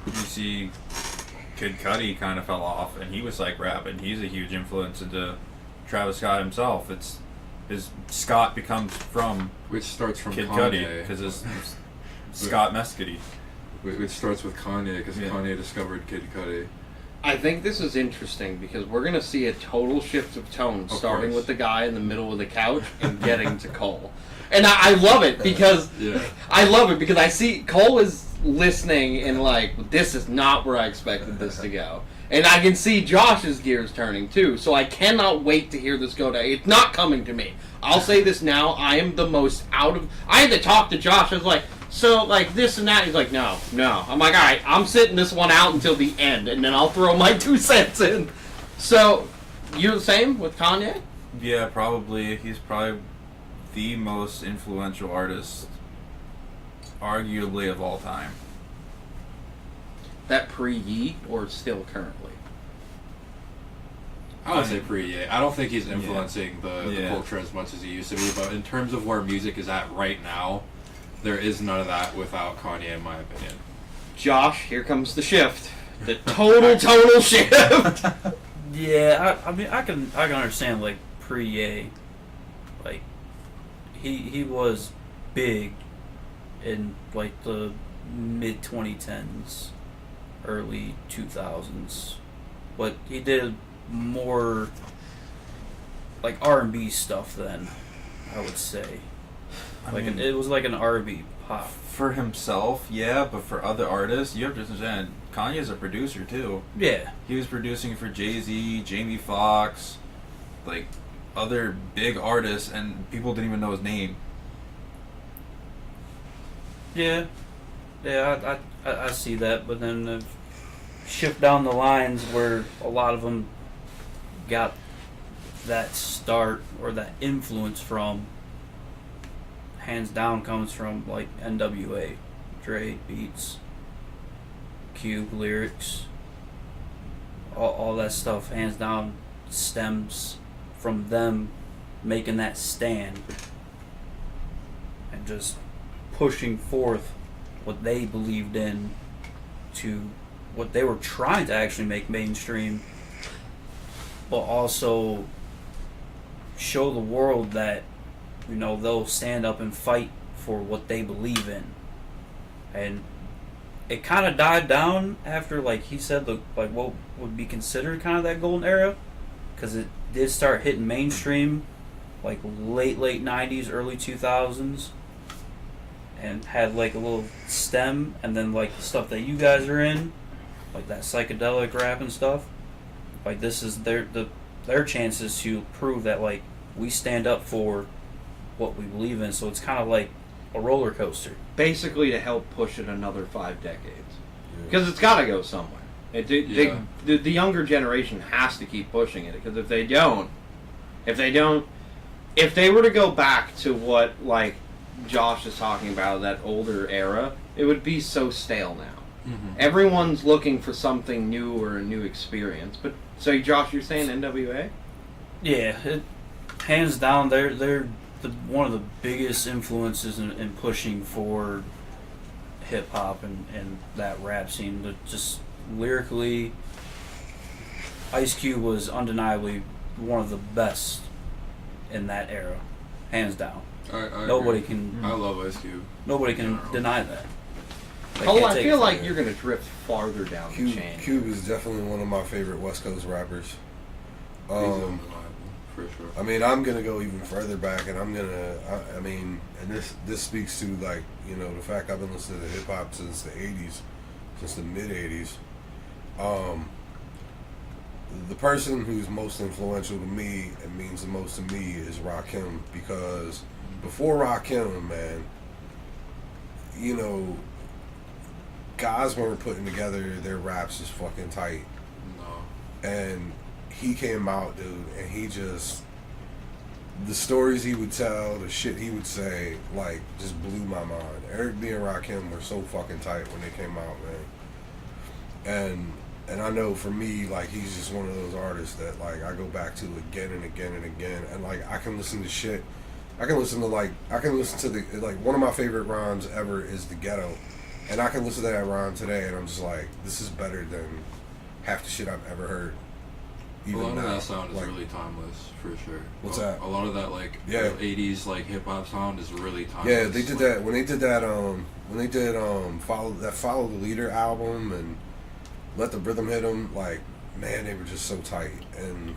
You see, Kid Cudi kind of fell off, and he was like rapping. He's a huge influence into Travis Scott himself. It's his Scott becomes from Which starts from Kid Kanye. Cudi because it's Scott Mescudi. Which starts with Kanye because Kanye discovered Kid Cudi. I think this is interesting because we're going to see a total shift of tone, starting course. with the guy in the middle of the couch and getting to Cole. And I love it because I see Cole is listening and like, this is not where I expected this to go. And I can see Josh's gears turning too, so I cannot wait to hear this go down. It's not coming to me. I'll say this now, I am the most I had to talk to Josh, I was like, so, like, this and that. He's like, no. I'm like, all right, I'm sitting this one out until the end, and then I'll throw my 2 cents in. So, you're the same with Kanye? Yeah, probably. He's probably the most influential artist, arguably, of all time. That pre-Ye or still currently? I would say pre-Ye. I don't think he's influencing the culture as much as he used to be, but in terms of where music is at right now, there is none of that without Kanye, in my opinion. Josh, here comes the shift. The total shift. Yeah, I mean, I can understand, like, pre-Ye. Like, he was big in, like, the mid-2010s, early 2000s. But he did more, like, R&B stuff then, I would say. It was like an R&B pop. For himself, yeah, but for other artists, you have to understand, Kanye's a producer too. Yeah. He was producing for Jay-Z, Jamie Foxx, like, other big artists, and people didn't even know his name. Yeah. Yeah, I see that, but then the shift down the lines where a lot of them got that start or that influence from, hands down, comes from, like, NWA, Dre, Beats, Cube, lyrics, all that stuff, hands down, stems from them making that stand and just pushing forth what they believed in to what they were trying to actually make mainstream, but also show the world that, you know, they'll stand up and fight for what they believe in. And it kind of died down after, like he said, like what would be considered kind of that golden era, because it did start hitting mainstream, like late 90s, early 2000s, and had like a little stem, and then like the stuff that you guys are in, like that psychedelic rap and stuff. Like, this is their chances to prove that, like, we stand up for what we believe in. So it's kind of like a roller coaster. Basically to help push it another 5 decades. Because it's got to go somewhere. The younger generation has to keep pushing it, because if they were to go back to what, like, Josh is talking about, that older era, it would be so stale now. Mm-hmm. Everyone's looking for something new or a new experience. But so, Josh, you're saying NWA? Yeah, hands down, they're one of the biggest influences in pushing for hip hop and that rap scene. Just lyrically, Ice Cube was undeniably one of the best in that era, hands down. I Nobody agree. can. I love Ice Cube. Nobody can deny that. Oh, I feel like you're going to drift farther down the chain. Cube is definitely one of my favorite West Coast rappers. He's undeniable, for sure. I mean, I'm going to go even further back, and I mean, and this speaks to, like, you know, the fact I've been listening to hip-hop since the 80s, since the mid-80s. The person who's most influential to me and means the most to me is Rakim, because before Rakim, man, you know, guys weren't putting together their raps as fucking tight. No. And he came out, dude, and he just, the stories he would tell, the shit he would say, like, just blew my mind. Eric B. and Rakim were so fucking tight when they came out, man. And I know for me, like, he's just one of those artists that, like, I go back to again and again and again. And, like, I can listen to shit. I can listen to the, like, one of my favorite rhymes ever is The Ghetto. And I can listen to that rhyme today, and I'm just like, this is better than half the shit I've ever heard. A lot now. of that sound is Like, really timeless, for sure. What's that? A lot of that, like, Yeah. 80s, like, hip-hop sound is really timeless. Yeah, they did that when they did Follow the Leader album and Let the Rhythm Hit 'Em. Like, man, they were just so tight, and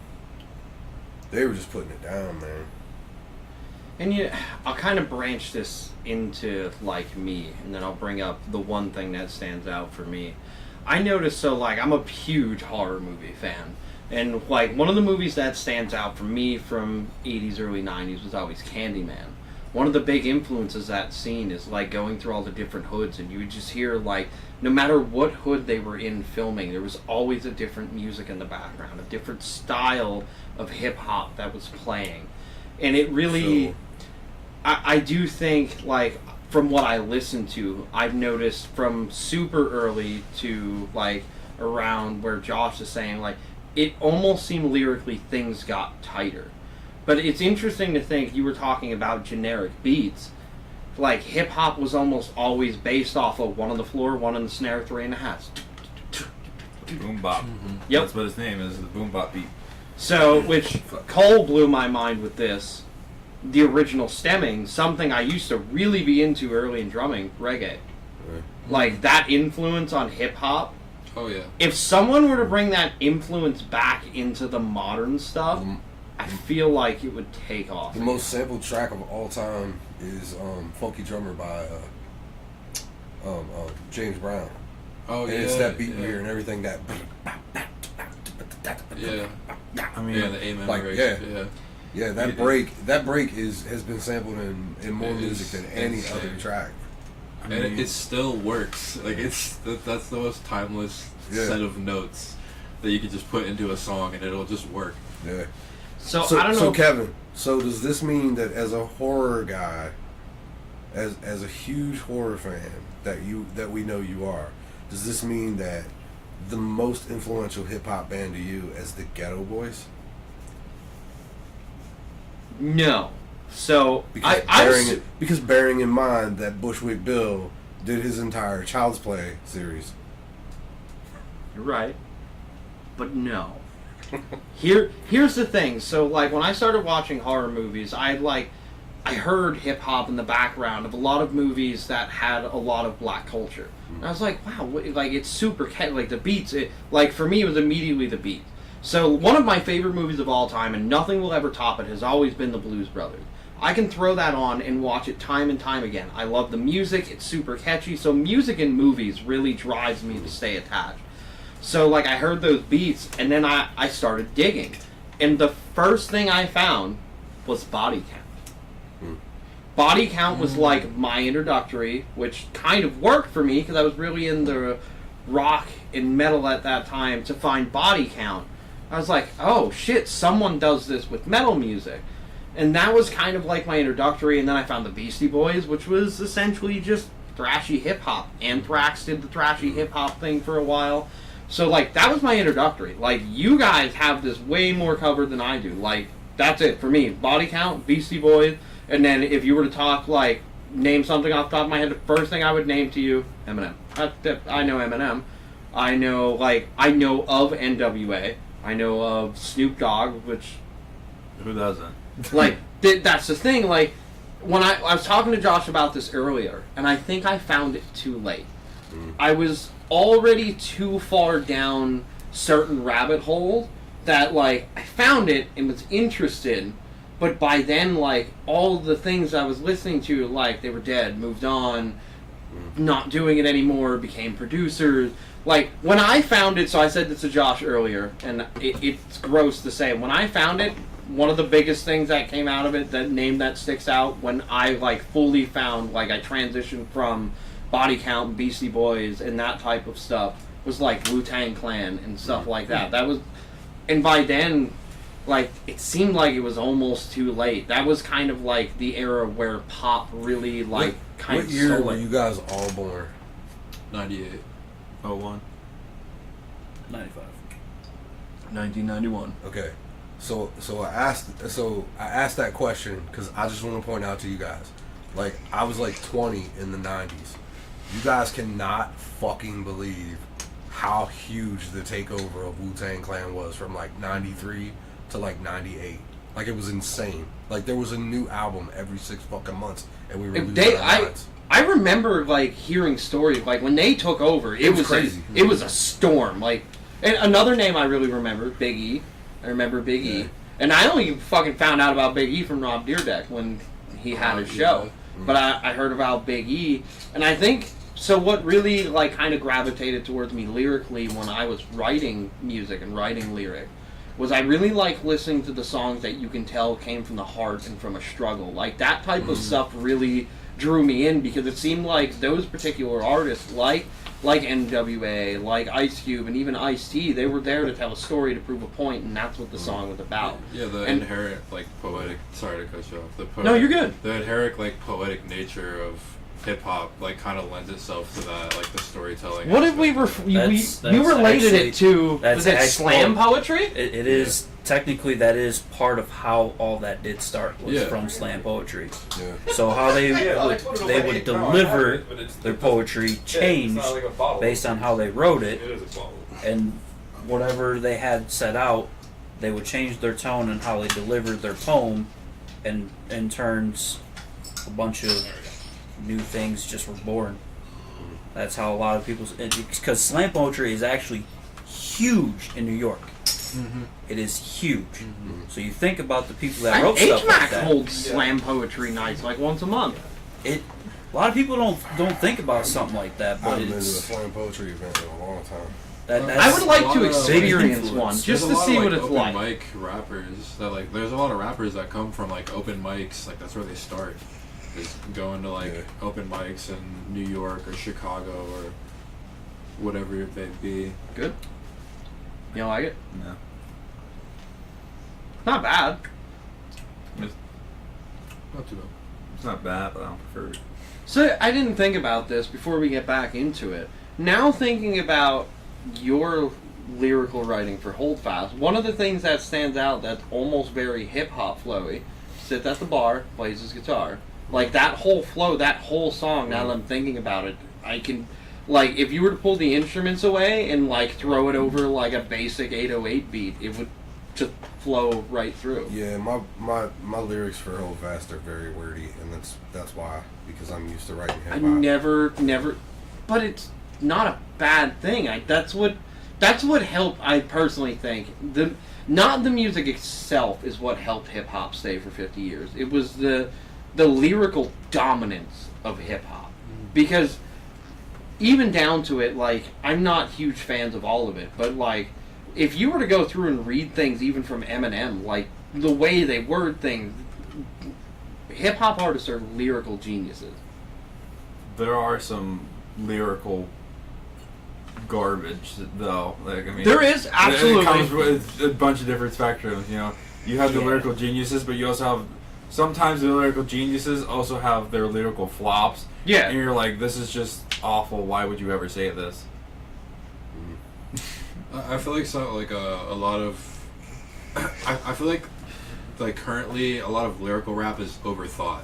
they were just putting it down, man. And I'll kind of branch this into like me, and then I'll bring up the one thing that stands out for me. I noticed, so like I'm a huge horror movie fan, and like one of the movies that stands out for me from 80s, early 90s was always Candyman. One of the big influences that scene is like going through all the different hoods, and you would just hear like no matter what hood they were in filming, there was always a different music in the background, a different style of hip hop that was playing, and it really. So, I do think, like, from what I listen to, I've noticed from super early to, like, around where Josh is saying, like, it almost seemed lyrically things got tighter. But it's interesting to think, you were talking about generic beats. Like, hip-hop was almost always based off of one on the floor, one on the snare, three in the hats. Boom bop. Yep. That's what his name is, the boom bop beat. So, which Cole blew my mind with this. The original stemming, something I used to really be into early in drumming, reggae. Like that influence on hip hop. Oh, yeah. If someone were to bring that influence back into the modern stuff, I feel like it would take off. the most sampled track of all time is Funky Drummer by James Brown. Oh, And yeah. it's that beat yeah. here and everything that. Yeah. I mean, Yeah, the amen like, break. yeah. Yeah. Yeah, that break has been sampled in more It music is than any insane. other track. I And mean, it still works. Like, that's the most timeless Yeah. set of notes that you could just put into a song and it'll just work. Yeah. So I don't know. So Kevin, so does this mean that as a horror guy, as a huge horror fan that we know you are, does this mean that the most influential hip hop band to you as the Ghetto Boys? No. So Because bearing in mind that Bushwick Bill did his entire Child's Play series. You're right, but no. Here's the thing. So like when I started watching horror movies, I heard hip hop in the background of a lot of movies that had a lot of black culture. And I was like, wow, like it's super like the beats. Like for me, it was immediately the beat. So one of my favorite movies of all time, and nothing will ever top it, has always been The Blues Brothers. I can throw that on and watch it time and time again. I love the music; it's super catchy. So music in movies really drives me to stay attached. So like I heard those beats, and then I started digging, and the first thing I found was Body Count. Body Count was like my introductory, which kind of worked for me because I was really in the rock and metal at that time. To find Body Count, I was like, oh shit, someone does this with metal music. And that was kind of like my introductory, and then I found the Beastie Boys, which was essentially just thrashy hip-hop. Anthrax did the thrashy hip-hop thing for a while. So, like, that was my introductory. Like, you guys have this way more covered than I do. Like, that's it for me. Body Count, Beastie Boys, and then if you were to talk, like, name something off the top of my head, the first thing I would name to you, Eminem. I know Eminem. I know of NWA. I know of Snoop Dogg, which... who doesn't? Like, that's the thing. Like, when I was talking to Josh about this earlier, and I think I found it too late. I was already too far down certain rabbit holes that, like, I found it and was interested, but by then, like, all the things I was listening to, like, they were dead, moved on, not doing it anymore, became producers. Like, when I found it, so I said this to Josh earlier, and it's gross to say, when I found it, one of the biggest things that came out of it, that name that sticks out, when I, like, fully found, like, I transitioned from Body Count and Beastie Boys and that type of stuff, was, like, Wu-Tang Clan and stuff like that. That was, and by then, like, it seemed like it was almost too late. That was kind of, like, the era where pop really, like, kind of What year stole were it. you guys all born? 98. 01. 95. 1991. Okay. So I asked that question because I just want to point out to you guys, like I was like 20 in the 90s, You guys cannot fucking believe how huge the takeover of Wu-Tang Clan was from like 93 to like 98. Like, it was insane. Like, there was a new album every 6 fucking months, and we were losing our minds. I remember like hearing stories like when they took over. It was crazy. It was a storm. Like, and another name I really remember, Big E. I remember Big E, and I only fucking found out about Big E from Rob Dyrdek when he had his show. But I heard about Big E, and I think so. What really like kind of gravitated towards me lyrically when I was writing music and writing lyric was I really like listening to the songs that you can tell came from the heart and from a struggle. Like, that type of stuff really drew me in because it seemed like those particular artists, like NWA, like Ice Cube, and even Ice-T, they were there to tell a story to prove a point, and that's what the song was about. Yeah, the inherent, like, poetic... Sorry to cut you off. No, you're good. The inherent, like, poetic nature of hip-hop, like, kind of lends itself to that, like, the storytelling. What did we... You related actually, it to... Was it slam poetry? It is... Technically, that is part of how all that did start, was from slam poetry. Yeah. So how they would deliver their poetry changed based on how they wrote it, and whatever they had set out, they would change their tone and how they delivered their poem, and in turns, a bunch of new things just were born. That's how a lot of people... Because slam poetry is actually huge in New York. It is huge. So you think about the people that wrote stuff like that. holds slam poetry nights like once a month. A lot of people don't think about something like that, I but haven't been to a it's slam poetry event in a long time. I would like to lot of experience influence. one just to There's a lot see of, what like, it's open like. mic rappers that, like, there's a lot of rappers that come from, like, open mics. Like, that's where they start. Is going to, like, open mics in New York or Chicago or whatever it may be. Good. You don't like it? No. Not bad. Not too bad. It's not bad, but I don't prefer it. So I didn't think about this before we get back into it. Now thinking about your lyrical writing for Holdfast, one of the things that stands out that's almost very hip-hop flowy, sits at the bar, plays his guitar. Like, that whole flow, that whole song, now that I'm thinking about it, I can... Like, if you were to pull the instruments away and, like, throw it over, like, a basic 808 beat, it would just flow right through. Yeah, my lyrics for Holdfast are very wordy, and that's why, because I'm used to writing hip I hop. never, but it's not a bad thing. That's what helped. I personally think not the music itself is what helped hip hop stay for 50 years. It was the lyrical dominance of hip hop, because even down to it, like, I'm not huge fans of all of it, but like, if you were to go through and read things even from Eminem, like the way they word things, hip hop artists are lyrical geniuses. There are some lyrical garbage, though. Like, I mean, There is, absolutely. It comes with a bunch of different spectrums. You know, you have the lyrical geniuses, but you also have sometimes the lyrical geniuses also have their lyrical flops. Yeah. And you're like, this is just awful. Why would you ever say this? I feel like a lot of I feel like currently a lot of lyrical rap is overthought.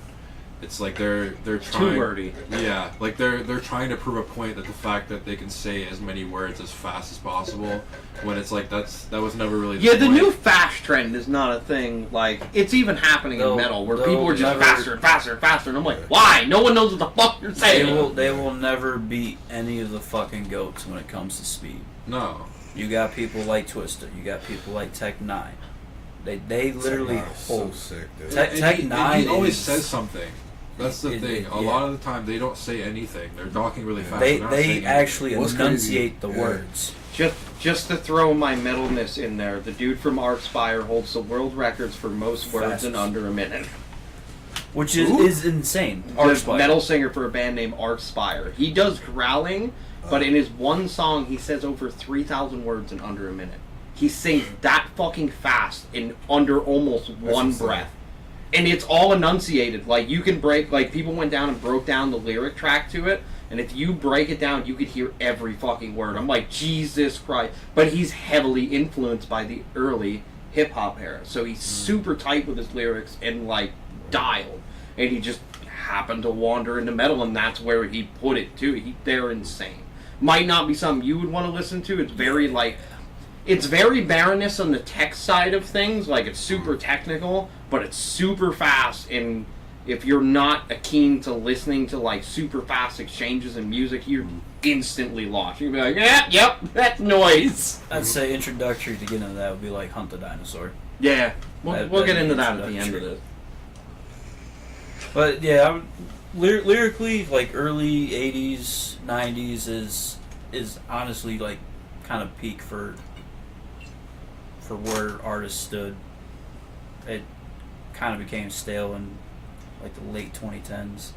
It's like they're trying Too wordy. Yeah, like they're trying to prove a point that the fact that they can say as many words as fast as possible, when it's like that was never really Yeah, the point. new fast trend is not a thing. Like, it's even happening in metal, where people are just faster and faster and faster, and I'm like, why? No one knows what the fuck you're saying. they will never beat any of the fucking goats when it comes to speed. No. You got people like Twister. You got people like Tech Nine. They literally Tech Nine is so hold. sick, dude. Tech And Nine he always is- says something. That's the thing. A lot of the time, they don't say anything. They're talking really fast. They They're not saying actually What's enunciate the crazy? words. Just to throw my metalness in there, the dude from Artspire holds the world records for most words in Fastest. under a minute. Which is insane. The Artspire. metal singer for a band named Artspire. He does growling, but in his one song, he says over 3,000 words in under a minute. He sings that fucking fast in under almost one insane. breath. And it's all enunciated. Like, you can break, like, people went down and broke down the lyric track to it, and if you break it down, you could hear every fucking word. I'm like, Jesus Christ. But he's heavily influenced by the early hip-hop era. So he's super tight with his lyrics and, like, dialed. And he just happened to wander into metal, and that's where he put it too. They're insane. Might not be something you would want to listen to. It's very like, it's very Baroness on the tech side of things. Like, it's super technical, but it's super fast. And if you're not keen to listening to like super fast exchanges in music, you're instantly lost. You'll be like, yeah, yep, that's noise. I'd say introductory to get into that would be like Hunt the Dinosaur. Yeah, we'll That'd get be into that at the end of introductory. this. But yeah, lyrically, like early '80s, '90s is honestly like kind of peak for where artists stood. It kind of became stale in like the late 2010s.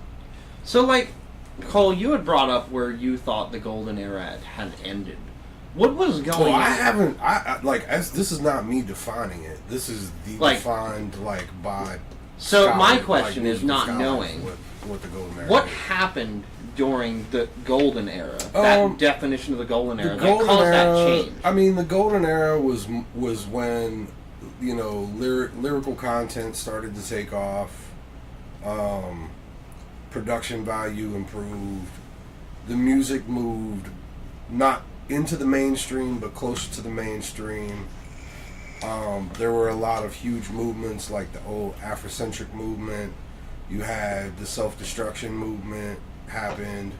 So, like, Cole, you had brought up where you thought the golden era had ended. What was going Well, on? I haven't. I like. As this is not me defining it. This is Like- defined like by. So scholars, my like question is musical not scholars, knowing what the golden era. what is. happened during the golden era. That Um, definition of the golden era The that golden caused that era. change. I mean, the golden era was when, you know, lyrical content started to take off. Production value improved. The music moved not into the mainstream, but closer to the mainstream. There were a lot of huge movements like the old Afrocentric movement. You had the self-destruction movement happened.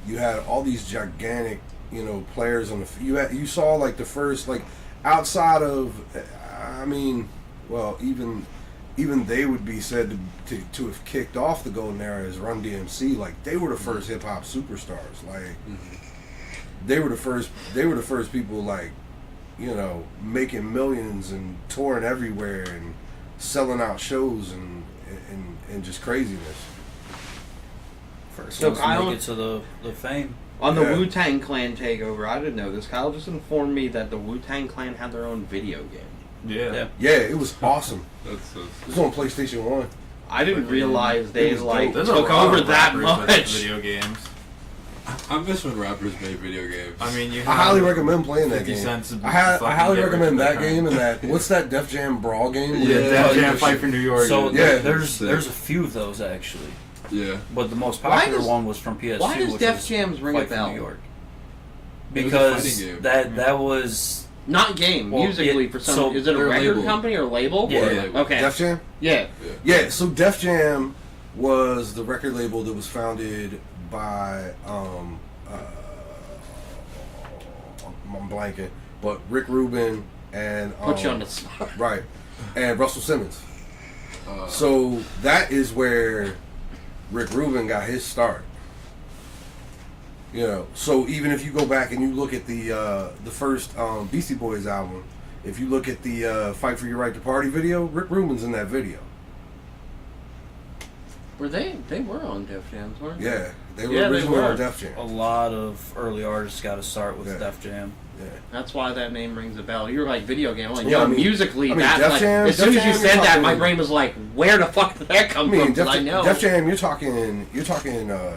You had all these gigantic, you know, players on the. You saw like the first, like, outside of, I mean, well, even they would be said to have kicked off the golden era as Run DMC. Like, they were the first hip hop superstars. Like, they were the first people, like, you know, making millions and touring everywhere and selling out shows and just craziness. First So ones to Kyle- make it to the fame. On the Yeah. Wu-Tang Clan takeover, I didn't know this. Kyle just informed me that the Wu-Tang Clan had their own video game. Yeah. Yeah, it was awesome. That's It was on PlayStation 1. I didn't realize It they was like dope. There's a took lot over of that rappers with much. video games. I miss when rappers made video games. I mean, you. I highly recommend playing that 50 game. cents I highly get recommend rich that quick. game and that. What's that Def Jam Brawl game? Yeah, Def Jam shit. Fight for New York. So Yeah. there's a few of those actually, yeah, but the most Why popular does- one was from PS2. why does which Def was Jams ring a Fight for bell? New York. It was a Because fighting game. that was Not game, Well, musically it- for some. so Is it a they're record labeled. company or label? Yeah. Or, Okay. Def Jam? Yeah. Yeah, so Def Jam was the record label that was founded by I'm blanking, but Rick Rubin and Put you on the spot. right, and Russell Simmons. uh, So that is where Rick Rubin got his start. You know, so even if you go back and you look at the first Beastie Boys album, if you look at the "Fight for Your Right to Party" video, Rick Rubin's in that video. Were they? They were on Def Jams, weren't they? Yeah, they were Yeah, they originally were. on Def Jam. a lot of early artists got to start with Yeah. Def Jam. Yeah. That's why that name rings a bell. You're like video game. I'm like, Yeah, yo, I mean- musically, I mean, that Def like, Jam- as soon Def as you Jam, said you're that, my talking- brain was like, where the fuck did that come I mean, from? 'Cause I know. Def Jam, you're talking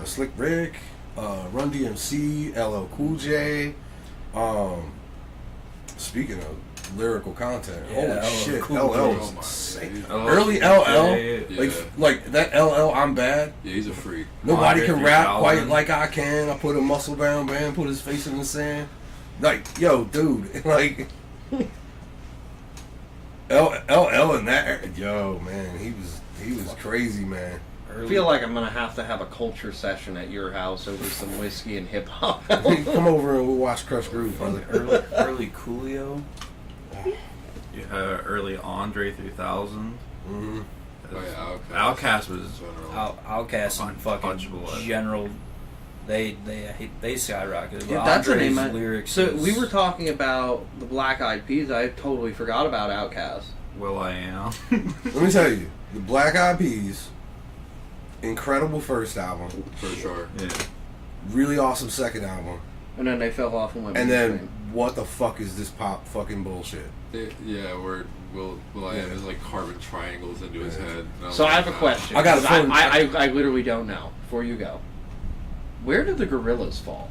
Slick Rick, Run DMC, LL Cool J. Speaking of lyrical content, Yeah, holy shit, Cool LL J. was Oh my insane. God. Early LL, Yeah. like that LL, I'm bad. yeah, he's a freak. Nobody Andre can rap 3000. quite like I can. I put a muscle bound band, put his face in the sand. Like, yo, dude, like LL in that era, yo, man, he was crazy, man. I feel like I'm gonna have to have a culture session at your house over some whiskey and hip hop. Come over and we'll watch Crush Groove, brother. early Coolio. You had early Andre 3000. Mm-hmm. Oh yeah, Outkast was. Outcast and fucking Punchable. general. They skyrocketed. Yeah, that's the Andre's name. lyrics. So is- we were talking about the Black Eyed Peas. I totally forgot about Outkast. Will I Am. Let me tell you, the Black Eyed Peas, incredible first album, for sure. Yeah. really awesome second album, And then they fell off and went. and then mainstream. what the fuck is this pop fucking bullshit? Yeah, where Will I am is like carving triangles into his Yeah. head. And I'm So I like, have a nah. question. I got a 'cause phone- I literally don't know. Before you go, where did the Gorillas fall?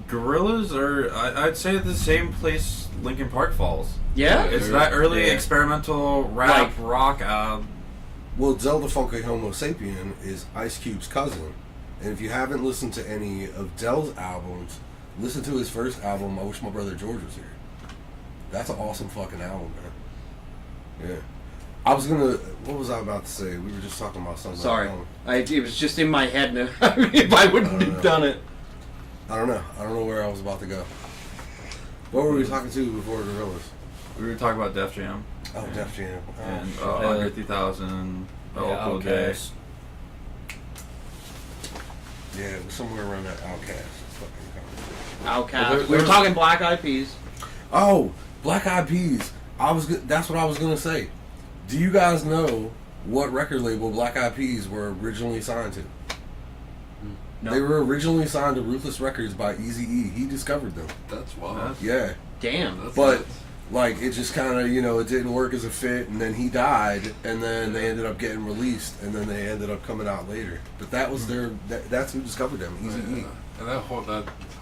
Gorillas are, I'd say, the same place Linkin Park falls. Yeah. It's that early Yeah. experimental rap Like- rock. Well, Zelda Funky Homo Sapien is Ice Cube's cousin. And if you haven't listened to any of Dell's albums, listen to his first album, I Wish My Brother George Was Here. That's an awesome fucking album, man. Yeah. I was gonna. What was I about to say? We were just talking about something. Sorry, it was just in my head. And if I wouldn't have done it, I don't know. I don't know where I was about to go. What were we talking to before Gorillas? We were talking about Def Jam. Oh, Def Jam. And shit. Andre 3000, Yeah, Cool J. Outkast. Yeah, it was somewhere around that Outkast. Outcast. Well, We were talking Black Eyed Peas. Oh, Black Eyed Peas. That's what I was gonna say. Do you guys know what record label Black Eyed Peas were originally signed to? No. They were originally signed to Ruthless Records by Eazy-E. He discovered them. That's wild. Yeah, Damn. That's but nuts. like it just kind of it didn't work as a fit, and then he died, and then they ended up getting released, and then they ended up coming out later. But that was that's who discovered them, Eazy-E. And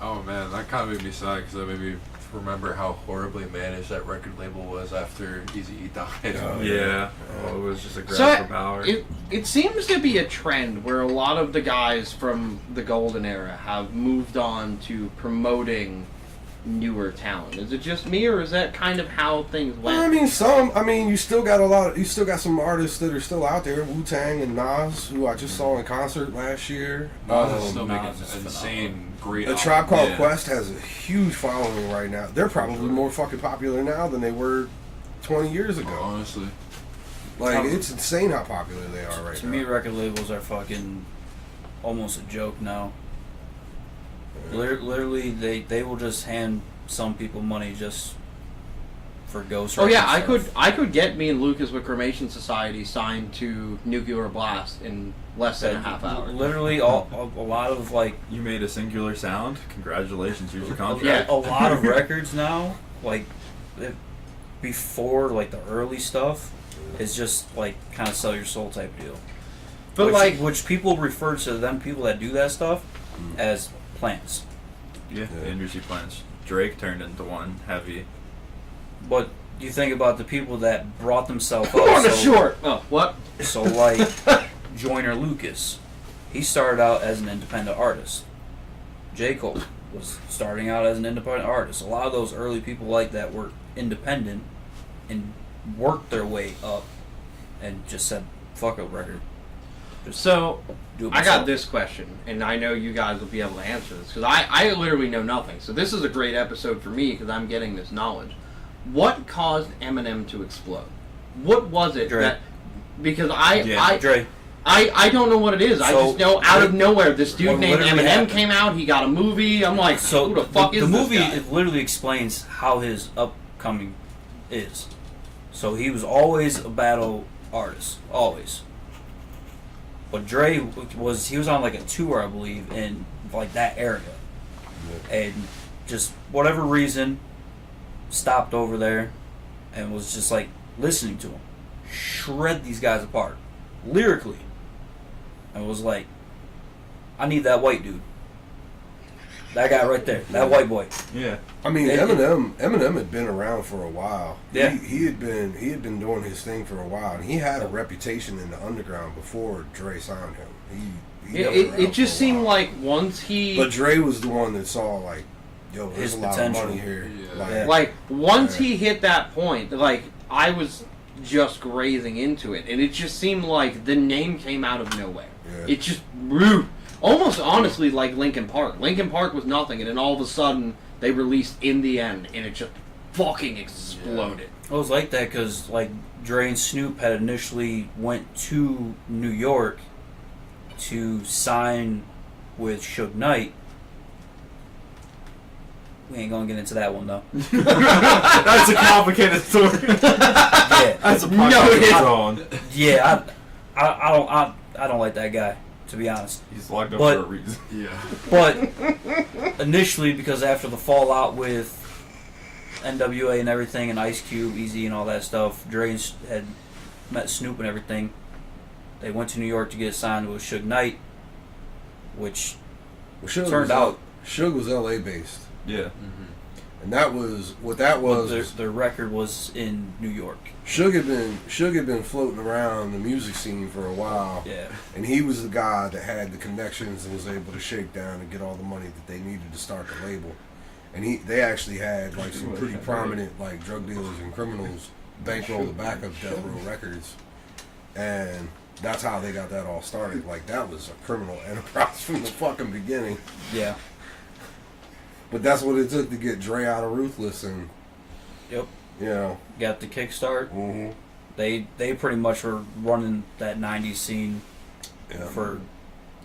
oh man, that kind of made me sad because that made me remember how horribly managed that record label was after Eazy-E died. Oh, Yeah. Oh, it was just a grab So for power. it seems to be a trend where a lot of the guys from the golden era have moved on to promoting newer talent. Is it just me, or is that kind of how things went? I mean, you still got some artists that are still out there. Wu-Tang and Nas, who I just saw in concert last year. Nas is still making Nas is insane, great. A Tribe Called Yeah. Quest has a huge following right now. They're probably more fucking popular now than they were 20 years ago. Honestly, Like, it's insane how popular they are right To now. me, record labels are fucking almost a joke now. Literally, they will just hand some people money just for ghost. Oh yeah, I could get me and Lucas with Cremation Society signed to Nuclear Blast in less than a half hour. Literally, a lot of like You made a singular sound. Congratulations, here's your contract. Yeah. a lot of records now, like before like the early stuff, is just like kind of sell your soul type deal. But which people refer to them people that do that stuff as plants. Yeah, Yeah. industry plants. Drake turned into one heavy. But you think about the people that brought themselves on the up. short. Oh, what? So like Joyner Lucas, he started out as an independent artist. J. Cole was starting out as an independent artist. A lot of those early people like that were independent and worked their way up and just said, fuck a record. Just So do it I got myself. this question, and I know you guys will be able to answer this because I literally know nothing. So this is a great episode for me because I'm getting this knowledge. What caused Eminem to explode? What was it Dre. that? Because Dre. I don't know what it is. I So, just know out of nowhere this dude what named literally Eminem happened- came out. He got a movie. I'm like, So who the fuck is the this movie? guy? It literally explains how his upcoming is. So he was always a battle artist, always. But Dre was on like a tour, I believe, in like that area, and just whatever reason, stopped over there, and was just like listening to him shred these guys apart, lyrically, and was like, I need that white dude. That guy right there, that white boy. Yeah. I mean, It- Eminem had been around for a while. Yeah. He had been doing his thing for a while, and he had a reputation in the underground before Dre signed him. He never around It just for a seemed while. like once he But Dre was the one that saw like, yo, there's His a lot potential. of money here. Yeah. Like, Yeah. like once Yeah. he hit that point, like I was just grazing into it, and it just seemed like the name came out of nowhere. Yeah. It just grew, almost honestly like Linkin Park. Linkin Park was nothing, and then all of a sudden they released In the End, and it just fucking exploded. It was like that because like Dre and Snoop had initially went to New York to sign with Suge Knight. We ain't gonna get into that one though. That's a complicated story. Yeah, That's a No, podcast of it's- its own. yeah. I don't like that guy, to be honest. He's locked up But- for a reason. yeah. But initially, because after the fallout with NWA and everything, and Ice Cube, Eazy, and all that stuff, Dre had met Snoop and everything. They went to New York to get signed with Suge Knight, which Well, Suge turned was out. Suge was LA based. Yeah. And that was what that was. Their record was in New York. Suge had been floating around the music scene for a while. Yeah. And he was the guy that had the connections and was able to shake down and get all the money that they needed to start the label. And they actually had like some pretty prominent like drug dealers and criminals bankroll the back of Death Row Records. And that's how they got that all started. Like that was a criminal enterprise from the fucking beginning. Yeah. But that's what it took to get Dre out of Ruthless, and Yep. you know. Got the kickstart. Mm-hmm. They pretty much were running that '90s scene Yeah. for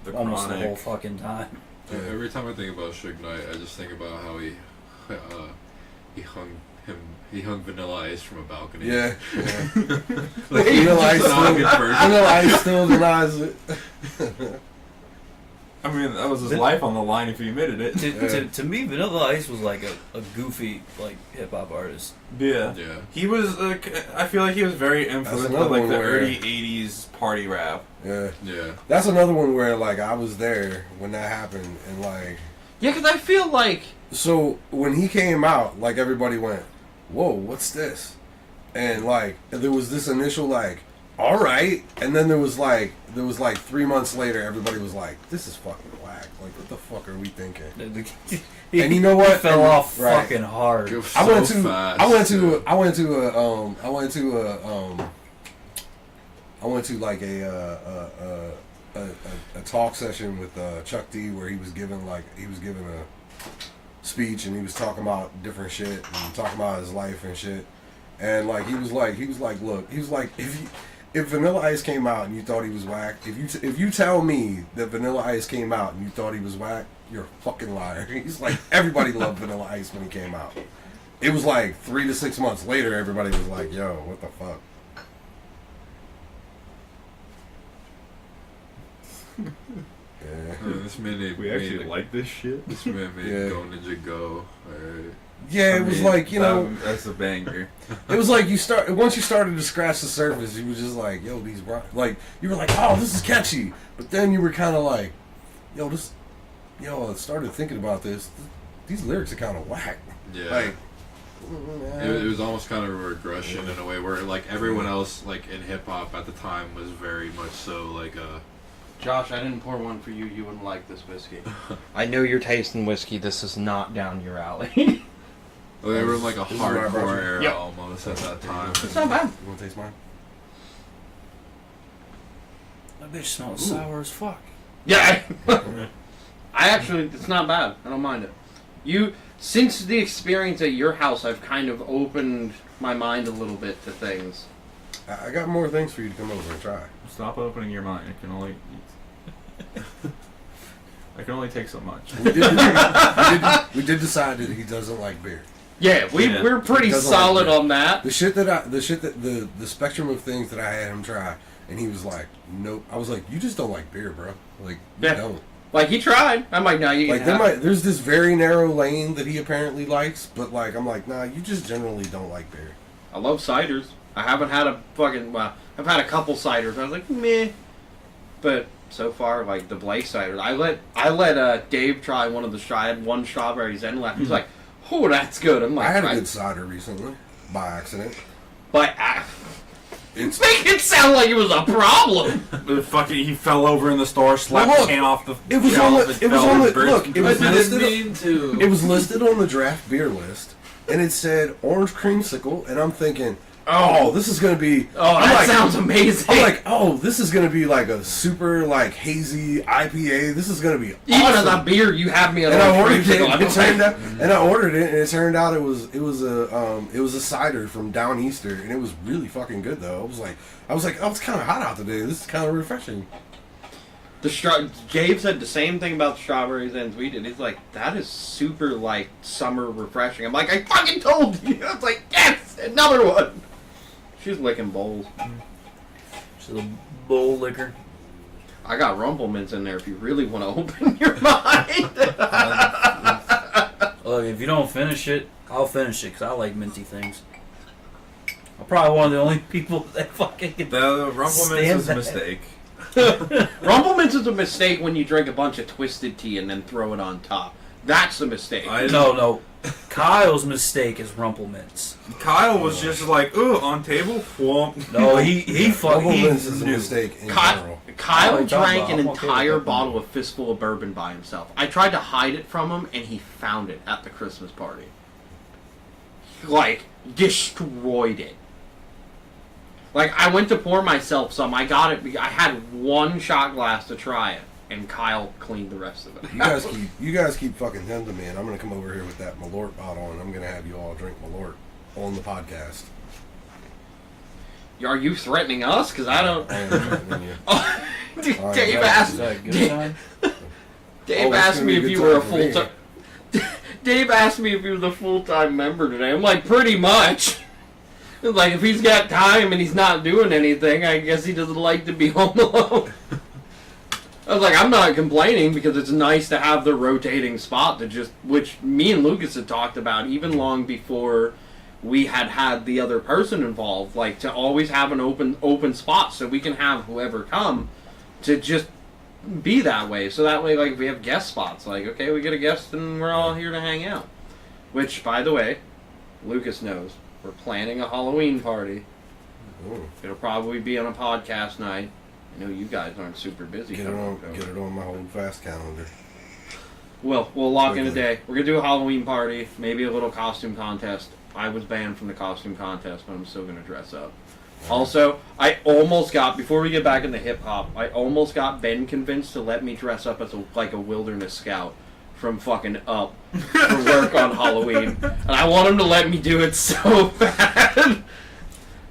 The almost the Chronic. whole fucking time. Yeah. Every time I think about Suge Knight, I just think about how he hung Vanilla Ice from a balcony. Yeah. Yeah. Like, Vanilla Ice just not a still- good version. Vanilla Ice still denies it. I mean, that was his life on the line if he admitted it. To me, Vanilla Ice was like a goofy like hip hop artist. Yeah. Yeah. He was, I feel like he was very influenced by another like one the where- early 80s party rap. Yeah. Yeah. That's another one where like I was there when that happened, and like Yeah, because I feel like so when he came out, like everybody went, "Whoa, what's this?" And like there was this initial like, "All right," and then there was like 3 months later, everybody was like, "This is fucking whack. Like what the fuck are we thinking?" And you know what? He fell And- off right. fucking hard. It was I went so to fast, I went to too. like a talk session with Chuck D where he was giving a speech, and he was talking about different shit and talking about his life and shit, and like he was like look, he was like, if Vanilla Ice came out and you thought he was whack, if you tell me that Vanilla Ice came out and you thought he was whack, you're a fucking liar. He's like, everybody loved Vanilla Ice when he came out. It was like 3 to 6 months later, everybody was like, yo, what the fuck? Yeah. This man made, We actually like this shit. This man made Yeah. Go Ninja Go. Yeah, it was like, you know, That's a banger. it was like once you started to scratch the surface, you were just like, yo, like, you were like, oh, this is catchy. But then you were kind of like, I started thinking about this. These lyrics are kind of whack. Yeah. Like, It was almost kind of a regression in a way where like everyone else like in hip hop at the time was very much so like Josh, I didn't pour one for you. You wouldn't like this whiskey. I know you're tasting whiskey. This is not down your alley. they were in like a This is what I brought hardcore you. era Yep. almost at that time. It's not bad. You want to taste mine? That bitch smells sour as fuck. Yeah, I actually, it's not bad. I don't mind it. Since the experience at your house, I've kind of opened my mind a little bit to things. I got more things for you to come over and try. Stop opening your mind. It can only. I can only take so much. We did decide that he doesn't like beer. Yeah, Yeah. we're pretty Doesn't solid like on that. The spectrum of things that I had him try, and he was like, nope. I was like, you just don't like beer, bro. Like, you Yeah. don't. Like, he tried. I'm like, no, you Like, there's this very narrow lane that he apparently likes, but like, I'm like, nah, you just generally don't like beer. I love ciders. I haven't had I've had a couple ciders. I was like, meh. But so far, like, the Blake cider, I let Dave try one of the I had one strawberry Zen left. He's like, oh, that's good. I'm like, I had a good cider recently, by accident. But It's make it sound like it was a problem. He fell over in the store, slapped Well, the look, can off the it was shelf, on the- and it was fell on and the- burst look, into it was the- listed- to. It was listed on the draft beer list, and it said orange creamsicle, and I'm thinking, oh, this is gonna be. Oh, I'm that like, sounds amazing. I'm like, oh, this is gonna be like a super like hazy IPA. This is gonna be Even awesome. as a beer, you have me at And I orange ordered it. creamsicle. And it turned out, and I ordered it, and it turned out it was a cider from Down Easter, and it was really fucking good though. I was like, oh, it's kind of hot out today. This is kind of refreshing. Gabe said the same thing about the strawberries and we did. He's like, that is super like summer refreshing. I'm like, I fucking told you. I was like, yes, another one. She's licking bowls. Just a little bowl liquor. I got Rumble Mints in there if you really want to open your mind. Look, if you don't finish it, I'll finish it because I like minty things. I'm probably one of the only people that fucking get The Rumplemints Stand was a that. mistake. Rumble Mints is a mistake when you drink a bunch of Twisted Tea and then throw it on top. That's the mistake. I- No. Kyle's mistake is Rumplemints. Kyle was just like, ooh, on table, whomp. No, he fucking Rumplemints is a knew. mistake in Kyle, general. Kyle Oh, you're talking drank about- an I'm okay with entire that. bottle of Fistful of Bourbon by himself. I tried to hide it from him, and he found it at the Christmas party. Like, destroyed it. Like, I went to pour myself some. I got it. I had one shot glass to try it, and Kyle cleaned the rest of it. You guys keep fucking tempting me, and I'm gonna come over here with that Malort bottle, and I'm gonna have you all drink Malort on the podcast. Are you threatening us? Because I don't. I am threatening you. Oh, Dave All right, Is asked. that a good Dave, time? Dave it's asked gonna me be a if you good were a time for me. full time. Dave asked me if he was a full-time member today. I'm like, pretty much. Like, if he's got time and he's not doing anything, I guess he doesn't like to be home alone. I was like, I'm not complaining because it's nice to have the rotating spot to just, which me and Lucas had talked about even long before we had the other person involved, like to always have an open spot so we can have whoever come to just be that way. So that way, like, if we have guest spots, like, okay, we get a guest and we're all here to hang out. Which, by the way, Lucas knows. We're planning a Halloween party. Ooh, It'll probably be on a podcast night. I know you guys aren't super busy. get it on my hold fast calendar. Well, we'll lock in a Okay. day. We're gonna do a Halloween party, maybe a little costume contest. I was banned from the costume contest, but I'm still gonna dress up. Also, I almost got, before we get back into hip hop, I almost got Ben convinced to let me dress up as a wilderness scout from fucking Up for work on Halloween, and I want him to let me do it so bad.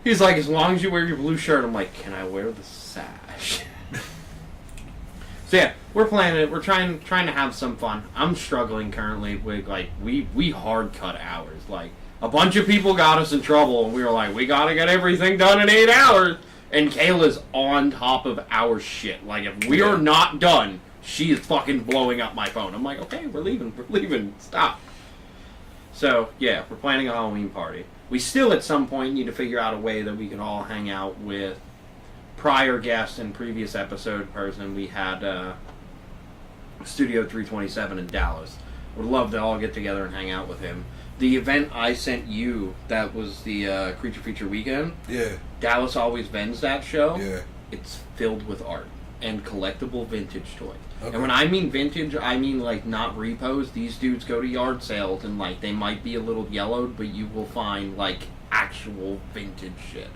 He's like, as long as you wear your blue shirt. I'm like, can I wear the sash? So yeah, we're planning it. We're trying to have some fun. I'm struggling currently with, like, we hard cut hours. Like, a bunch of people got us in trouble, and we were like, we gotta get everything done in 8 hours. And Kayla's on top of our shit. Like, if we are not done, she is fucking blowing up my phone. I'm like, okay, we're leaving, stop. So yeah, we're planning a Halloween party. We still at some point need to figure out a way that we can all hang out with prior guest and previous episode person. We had Studio 327 in Dallas. Would love to all get together and hang out with him. The event I sent you, that was the Creature Feature Weekend. Yeah, Dallas always vends that show. yeah. It's filled with art and collectible vintage toys. Okay. And when I mean vintage, I mean like not repos. These dudes go to yard sales and like they might be a little yellowed, but you will find like actual vintage shit.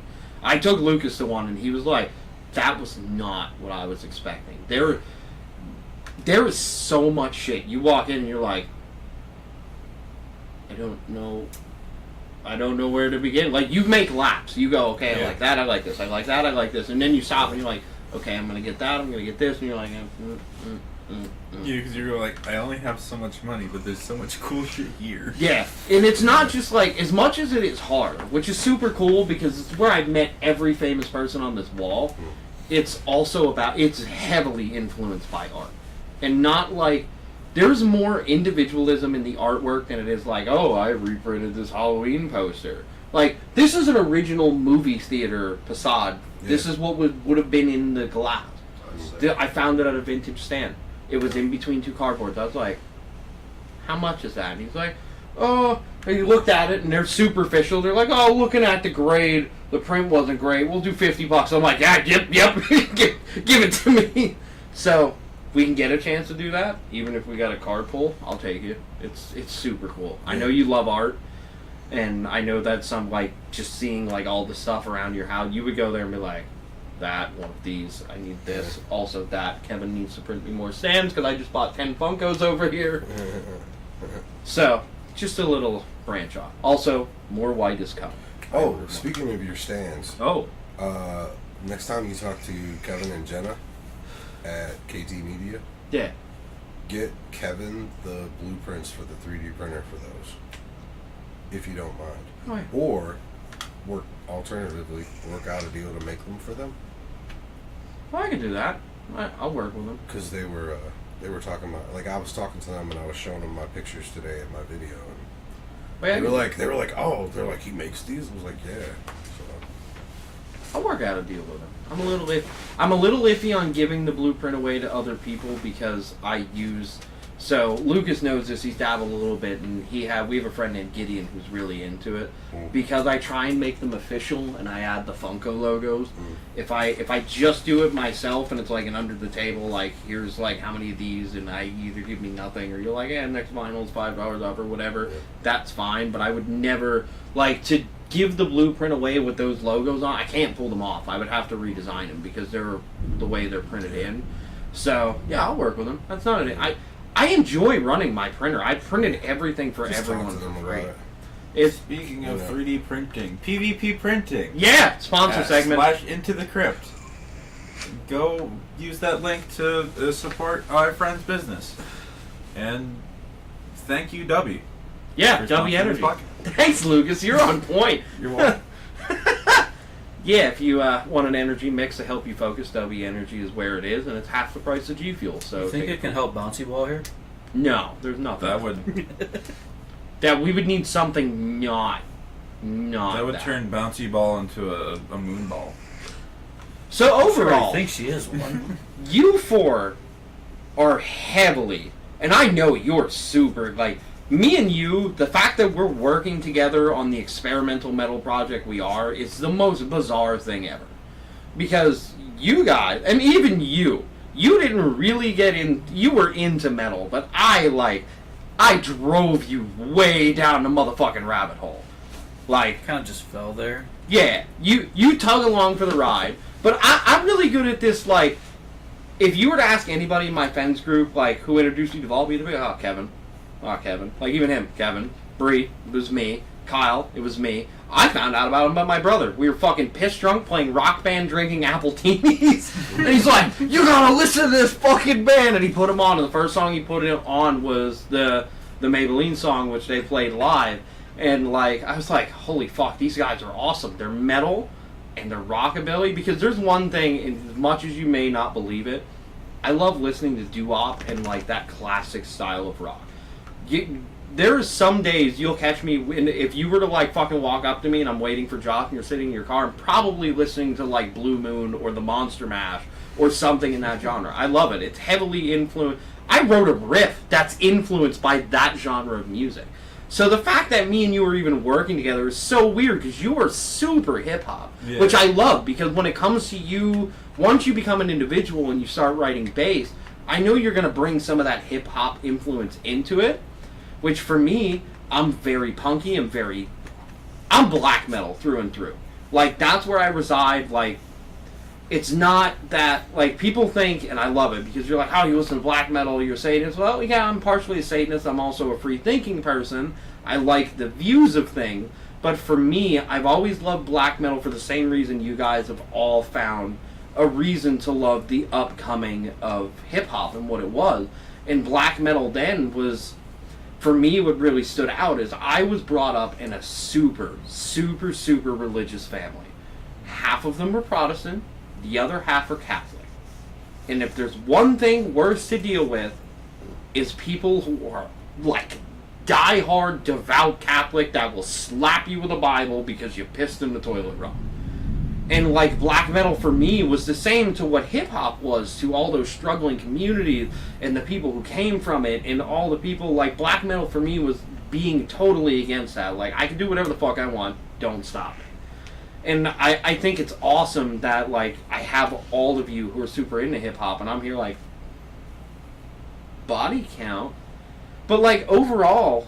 I took Lucas to one and he was like, that was not what I was expecting. There is so much shit. You walk in and you're like, I don't know where to begin. Like, you make laps. You go, okay, Yeah. I like that, I like this, I like that, I like this. And then you stop and you're like, okay, I'm going to get that, I'm going to get this. And you're like, Yeah, because you're like, I only have so much money, but there's so much cool shit here. Yeah, and it's not just like, as much as it is hard, which is super cool because it's where I've met every famous person on this wall, it's also about, it's heavily influenced by art. And not like, there's more individualism in the artwork than it is like, oh, I reprinted this Halloween poster. Like, this is an original movie theater facade. Yeah. This is what would have been in the glass. I found it at a vintage stand. It was in between two cardboards. I was like, how much is that? And he's like, oh, and he looked at it and they're superficial. They're like, oh, looking at the grade, the print wasn't great. We'll do $50. I'm like, yeah, yep, give it to me. So we can get a chance to do that, even if we got a card pull. I'll take it. It's super cool. I know you love art, and I know that some like just seeing like all the stuff around your house, you would go there and be like, that, one of these, I need this, also that. Kevin needs to print me more stands because I just bought 10 Funkos over here. So, just a little branch off. Also, more white is coming. Oh, speaking of your stands, Oh, next time you talk to Kevin and Jenna at KT Media, yeah. get Kevin the blueprints for the 3D printer for those, if you don't mind. Oh, yeah. Or alternatively, work out a deal to make them for them, Well, I can do that. I'll work with them. because they were talking about, like, I was talking to them and I was showing them my pictures today in my video, and But yeah, they were like, oh, they're like, he makes these. I was like, yeah. So, I'll work out a deal with him. I'm a little iffy on giving the blueprint away to other people because I use So Lucas knows this. He's dabbled a little bit, and we have a friend named Gideon who's really into it. Because I try and make them official, and I add the Funko logos. If I just do it myself, and it's like an under the table, like here's like how many of these, and I either give me nothing, or you're like, next vinyl's $5 off or whatever. That's fine, but I would never like to give the blueprint away with those logos on. I can't pull them off. I would have to redesign them because they're the way they're printed in. So yeah, I'll work with them. That's not an I enjoy running my printer. I printed everything for Just everyone talk to for them free. about it. It's Speaking of 3D printing, PvP printing. yeah, sponsor segment. / Into the Crypt. Go use that link to support our friend's business. And thank you, W. Yeah, for W sponsoring Energy. this podcast. Thanks, Lucas. You're on point. You're welcome. Yeah, if you want an energy mix to help you focus, W Energy is where it is, and it's half the price of G Fuel. So You think take it can help Bouncy Ball here? No, there's nothing. That would That we would need something not that would turn Bouncy Ball into a moon ball. So I overall, think she is one. you four are heavily, and I know you're super, like, me and you, the fact that we're working together on the experimental metal project we are, is the most bizarre thing ever. Because you guys, and even you didn't really get in, you were into metal, but I drove you way down the motherfucking rabbit hole. Like, Kind of just fell there. yeah, you tug along for the ride, but I'm really good at this, like, if you were to ask anybody in my friends group, like, who introduced you to Volbeat, they'd be like, oh, Kevin. Like, even him, Kevin. Bree, it was me. Kyle, it was me. I found out about him by my brother. We were fucking piss drunk playing Rock Band, drinking Appletinis. And he's like, you gotta listen to this fucking band. And he put them on, and the first song he put it on was the Maybelline song, which they played live. And, like, I was like, holy fuck, these guys are awesome. They're metal, and they're rockabilly. Because there's one thing, and as much as you may not believe it, I love listening to doo-wop and, like, that classic style of rock. There's some days you'll catch me, if you were to, like, fucking walk up to me and I'm waiting for Josh and you're sitting in your car, I'm probably listening to, like, Blue Moon or the Monster Mash or something in that genre. I love it. It's heavily influenced. I wrote a riff that's influenced by that genre of music. So the fact that me and you are even working together is so weird because you are super hip-hop, Yeah. which I love because when it comes to you, once you become an individual and you start writing bass, I know you're going to bring some of that hip-hop influence into it, which for me, I'm very punky and I'm black metal through and through. Like, that's where I reside. Like, it's not that, like, people think, and I love it, because you're like, oh, you listen to black metal, you're a Satanist. Well, yeah, I'm partially a Satanist. I'm also a free-thinking person. I like the views of things. But for me, I've always loved black metal for the same reason you guys have all found a reason to love the upcoming of hip-hop and what it was. And black metal then was, for me, what really stood out is I was brought up in a super, super, super religious family. Half of them were Protestant, the other half are Catholic. And if there's one thing worse to deal with, is people who are, like, die-hard, devout Catholic that will slap you with a Bible because you pissed in the toilet wrong. And, like, black metal for me was the same to what hip-hop was to all those struggling communities and the people who came from it and all the people, like, black metal for me was being totally against that. Like, I can do whatever the fuck I want, don't stop me. And I think it's awesome that, like, I have all of you who are super into hip-hop and I'm here like, body count? But, like, overall,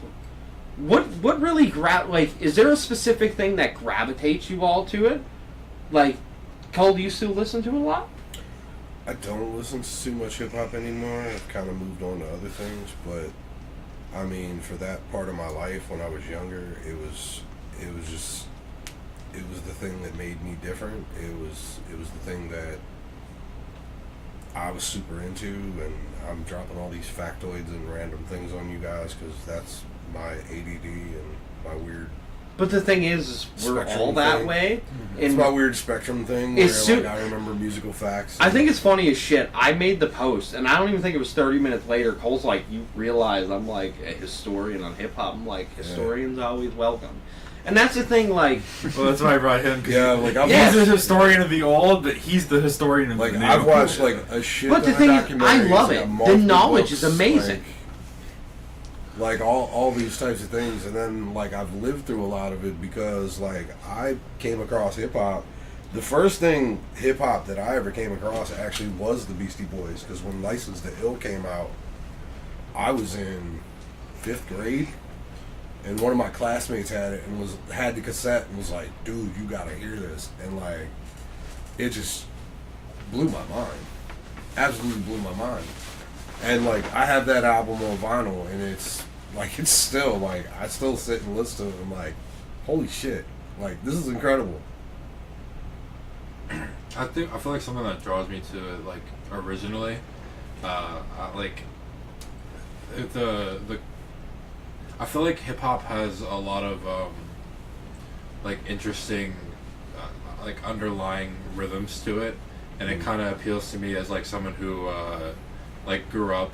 what really like, is there a specific thing that gravitates you all to it? Like, Cole, do you still listen to it a lot? I don't listen to too much hip hop anymore. I've kind of moved on to other things, but I mean, for that part of my life when I was younger, it was the thing that made me different. It was the thing that I was super into, and I'm dropping all these factoids and random things on you guys because that's my ADD and my weird. But the thing is we're Spectrum all that thing. way. It's my weird spectrum thing where like, I remember musical facts. I think it's funny as shit. I made the post, and I don't even think it was 30 minutes later. Cole's like, you realize I'm like a historian on hip hop. I'm like, historians always welcome. And that's the thing, like... Well, that's why I brought him. Yeah, like I'm Yes. He's the historian of the old, but he's the historian of like the new. I've watched like a shit. But the ton thing of is, I documentaries, love got it. The multiple knowledge books, is amazing. like, like all these types of things, and then like I've lived through a lot of it because like I came across hip hop. The first thing hip hop that I ever came across actually was the Beastie Boys, because when License to Ill came out, I was in 5th grade, and one of my classmates had it and had the cassette and was like, "Dude, you gotta hear this," and like it just blew my mind, absolutely blew my mind. And like I have that album on vinyl, and it's still like I still sit and listen to it. And I'm like, holy shit! Like this is incredible. I feel like something that draws me to it, like originally, like the I feel like hip hop has a lot of like interesting like underlying rhythms to it, and it kind of appeals to me as like someone who like grew up.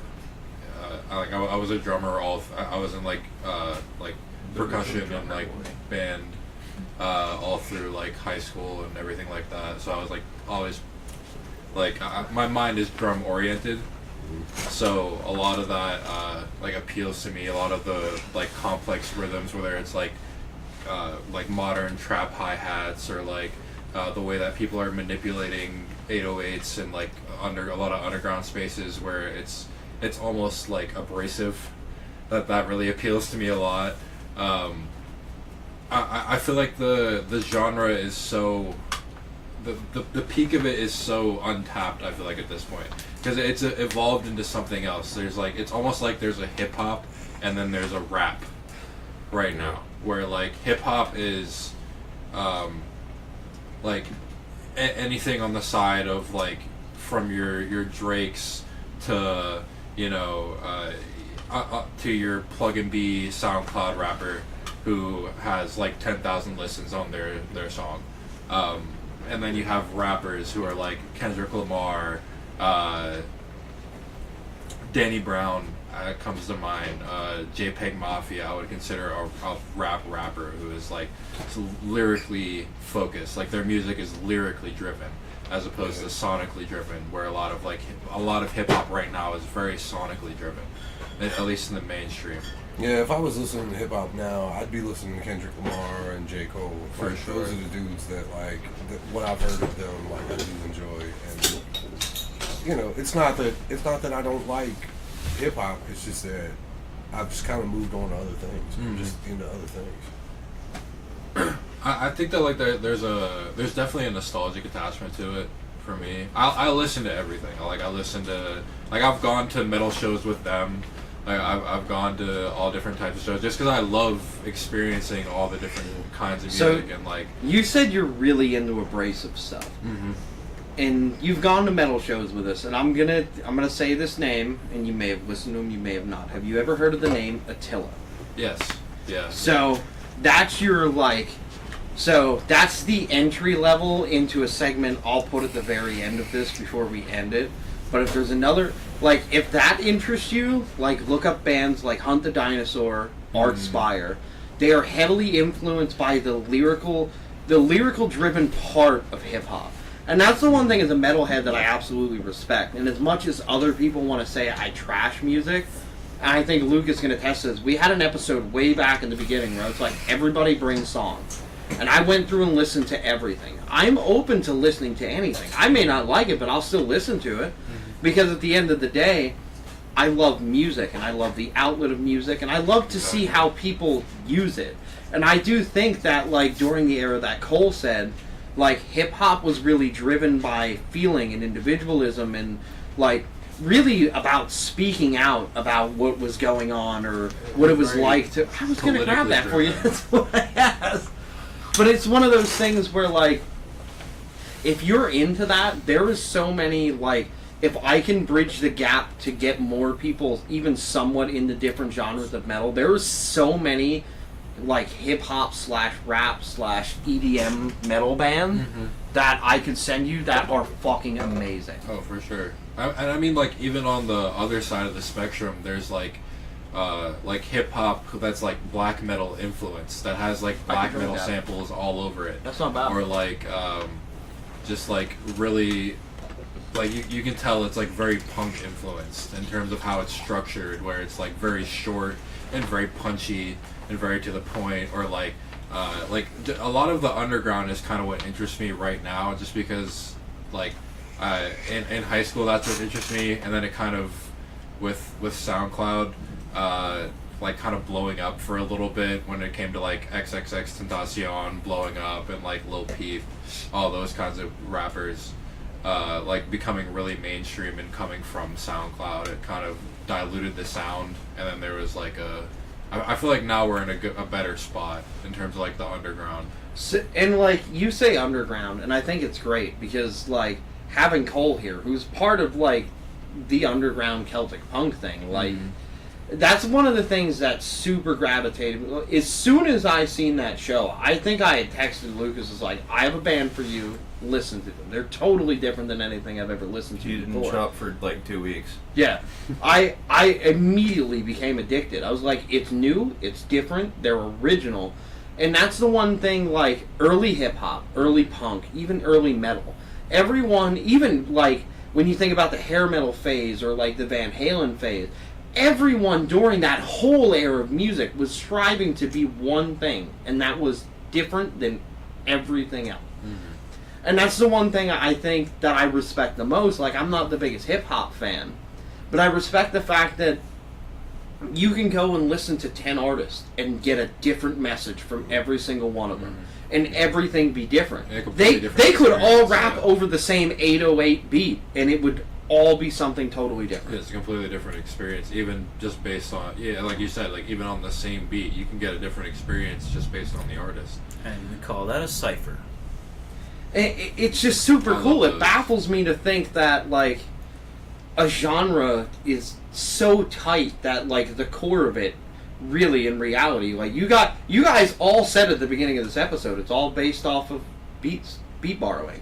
I was a drummer. I was in like percussion and like band all through like high school and everything like that. So I was like always like my mind is drum oriented. So a lot of that like appeals to me. A lot of the like complex rhythms, whether it's like modern trap hi-hats or like the way that people are manipulating 808s and like under a lot of underground spaces where it's almost like abrasive. That really appeals to me a lot. I feel like the genre is so the peak of it is so untapped. I feel like at this point, because it's evolved into something else. There's like it's almost like there's a hip hop and then there's a rap right now, where like hip hop is like anything on the side of like from your Drakes to to your Plug and B SoundCloud rapper who has like 10,000 listens on their song, and then you have rappers who are like Kendrick Lamar, Danny Brown comes to mind, JPEG Mafia. I would consider a rap rapper who is like lyrically focused. Like their music is lyrically driven as opposed to sonically driven, where a lot of hip hop right now is very sonically driven, at least in the mainstream. Yeah, if I was listening to hip hop now, I'd be listening to Kendrick Lamar and J. Cole. For like, sure. Those are the dudes that like what I've heard of them, like I do enjoy. And it's not that I don't like hip hop. It's just that I've just kind of moved on to other things. Mm-hmm. I'm just into other things. I think that like there's definitely a nostalgic attachment to it for me. I listen to everything. I listen to I've gone to metal shows with them. I've gone to all different types of shows just because I love experiencing all the different kinds of music. And like you said, you're really into abrasive stuff, and you've gone to metal shows with us. And I'm gonna say this name, and you may have listened to him, you may have not. Have you ever heard of the name Attila? yes, yeah. So that's your So that's the entry level into a segment I'll put at the very end of this before we end it. But if there's another, if that interests you, look up bands like Hunt the Dinosaur, Art Spire. They are heavily influenced by the lyrical driven part of hip hop. And that's the one thing as a metalhead that I absolutely respect. And as much as other people want to say I trash music, and I think Lucas can attest to this, we had an episode way back in the beginning where it's like everybody brings songs. And I went through and listened to everything. I'm open to listening to anything. I may not like it, but I'll still listen to it. Because at the end of the day, I love music, and I love the outlet of music, and I love to see how people use it. And I do think that, during the era that Cole said, hip-hop was really driven by feeling and individualism and, really about speaking out about what was going on or what it was like to... I was going to grab that for you. That's what I asked. But it's one of those things where, if you're into that, there is so many, if I can bridge the gap to get more people even somewhat into different genres of metal, there are so many, hip-hop / rap / EDM metal bands that I could send you that are fucking amazing. Oh, for sure. I mean, even on the other side of the spectrum, there's, hip hop that's black metal influence that has black metal samples all over it. That's not bad. Or just really you can tell it's very punk influenced in terms of how it's structured, where it's very short and very punchy and very to the point, or like a lot of the underground is kind of what interests me right now, just because like in high school that's what interests me, and then it kind of with SoundCloud like kind of blowing up for a little bit when it came to like XXXTentacion blowing up and like Lil Peep, all those kinds of rappers like becoming really mainstream and coming from SoundCloud. It kind of diluted the sound, and then there was like I feel like now we're in a better spot in terms of like the underground. So, and like you say underground, and I think it's great because like having Cole here, who's part of like the underground Celtic punk thing, like that's one of the things that super gravitated. As soon as I seen that show, I think I had texted Lucas, was like, I have a band for you, listen to them. They're totally different than anything I've ever listened to You didn't before. show up for like 2 weeks. Yeah. I immediately became addicted. I was like, it's new, it's different, they're original. And that's the one thing, like, early hip-hop, early punk, even early metal. Everyone, even, like, when you think about the hair metal phase or, like, the Van Halen phase, everyone during that whole era of music was striving to be one thing, and that was different than everything else. And that's the one thing I think that I respect the most. Like, I'm not the biggest hip-hop fan, but I respect the fact that you can go and listen to 10 artists and get a different message from every single one of them, and everything be different. Yeah, They completely different could all experience, rap yeah. over the same 808 beat, and it would all be something totally different. It's a completely different experience, even just based on, yeah, like you said, like even on the same beat, you can get a different experience just based on the artist. And we call that a cipher. It's just super I cool. love It those. baffles me to think that, like, a genre is so tight that, like, the core of it, really, in reality, like, you guys all said at the beginning of this episode, it's all based off of beat borrowing.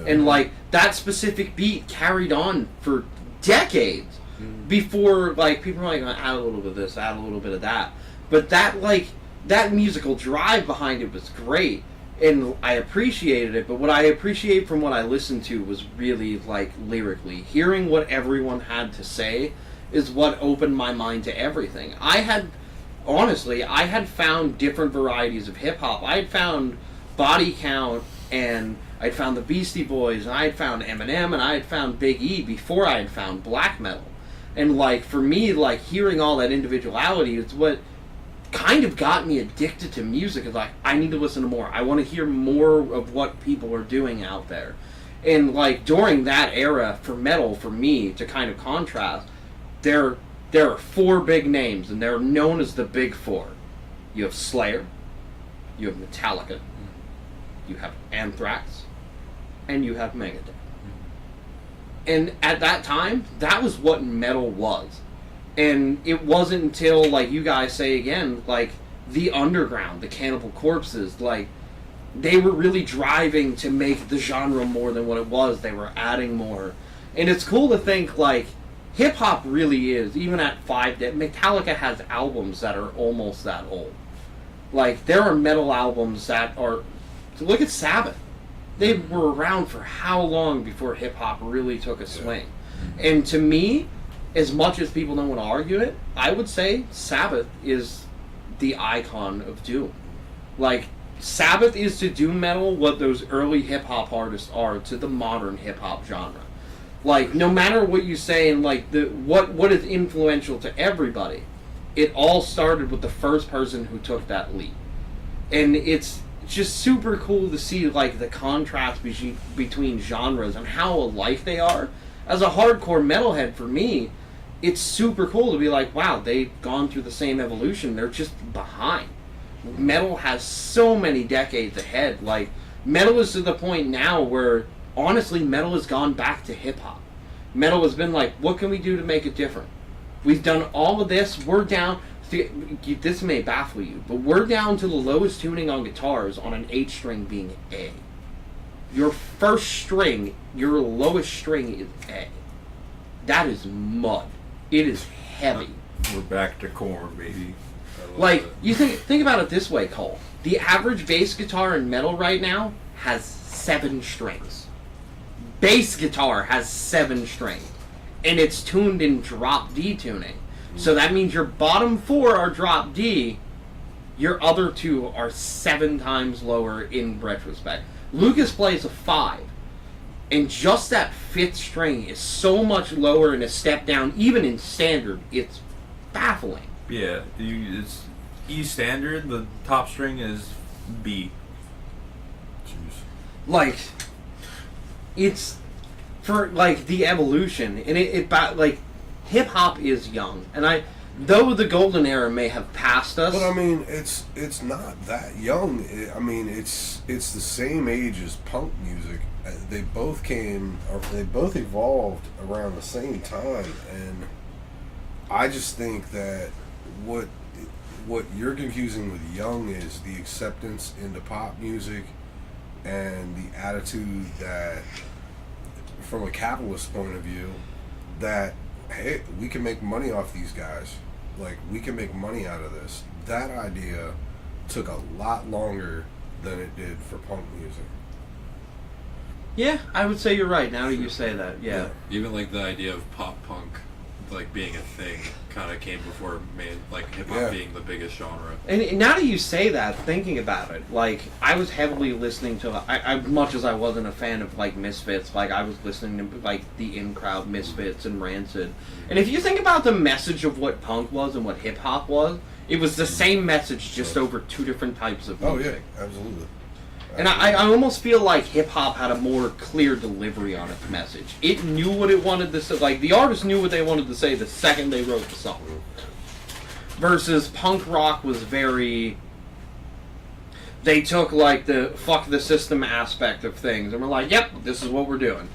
And, like, that specific beat carried on for decades before, like, people were like, add a little bit of this, add a little bit of that. But that, like, that musical drive behind it was great. And I appreciated it, but what I appreciate from what I listened to was really, like, lyrically. Hearing what everyone had to say is what opened my mind to everything. I had found different varieties of hip-hop. I had found Body Count, and I'd found the Beastie Boys, and I had found Eminem, and I had found Big E before I had found black metal. And, like, for me, like, hearing all that individuality is what kind of got me addicted to music. It's like, I need to listen to more. I want to hear more of what people are doing out there. And, like, during that era for metal, for me, to kind of contrast, there are 4 big names, and they're known as the Big Four. You have Slayer, you have Metallica, you have Anthrax, and you have Megadeth. And at that time, that was what metal was. And it wasn't until, like you guys say again, like, the underground, the Cannibal Corpses, like, they were really driving to make the genre more than what it was. They were adding more. And it's cool to think, like, hip-hop really is, even at 5, that Metallica has albums that are almost that old. Like, there are metal albums that are... Look at Sabbath. They were around for how long before hip-hop really took a swing? And to me, as much as people don't want to argue it, I would say Sabbath is the icon of doom. Like, Sabbath is to doom metal what those early hip-hop artists are to the modern hip-hop genre. Like, no matter what you say, and like what is influential to everybody, it all started with the first person who took that leap. And it's just super cool to see, like, the contrast between genres and how alike they are. As a hardcore metalhead, for me, it's super cool to be like, wow, they've gone through the same evolution. They're just behind. Metal has so many decades ahead. Like, metal is to the point now where, honestly, metal has gone back to hip-hop. Metal has been like, what can we do to make it different? We've done all of this. We're down... This may baffle you, but we're down to the lowest tuning on guitars on an 8-string being A. Your first string, your lowest string is A. That is mud. It is heavy. We're back to core, baby. Like, you think about it this way, Cole. The average bass guitar in metal right now has 7 strings. Bass guitar has 7 strings. And it's tuned in drop D tuning. So that means your bottom 4 are drop D. Your other 2 are 7 times lower in retrospect. Lucas plays a 5. And just that 5th string is so much lower and a step down, even in standard. It's baffling. Yeah, it's E standard. The top string is B. Jeez. Like, it's for like the evolution, and like hip hop is young, and though the golden era may have passed us. But I mean, it's not that young. I mean, it's the same age as punk music. They both evolved around the same time, and I just think that what you're confusing with young is the acceptance into pop music and the attitude that, from a capitalist point of view, that hey, we can make money off these guys. Like, we can make money out of this. That idea took a lot longer than it did for punk music. Yeah, I would say you're right. Now that you say that, yeah. Even like the idea of pop punk, like being a thing, kind of came before hip hop being the biggest genre. And now that you say that, thinking about it, like I was heavily listening to, I much as I wasn't a fan of like Misfits, like I was listening to like the in crowd Misfits and Rancid. And if you think about the message of what punk was and what hip hop was, it was the same message, just over 2 different types of music. Oh yeah, absolutely. And I almost feel like hip-hop had a more clear delivery on its message. It knew what it wanted to say. Like, the artist knew what they wanted to say the second they wrote the song. Versus punk rock was very... They took, like, the fuck the system aspect of things. And were like, yep, this is what we're doing.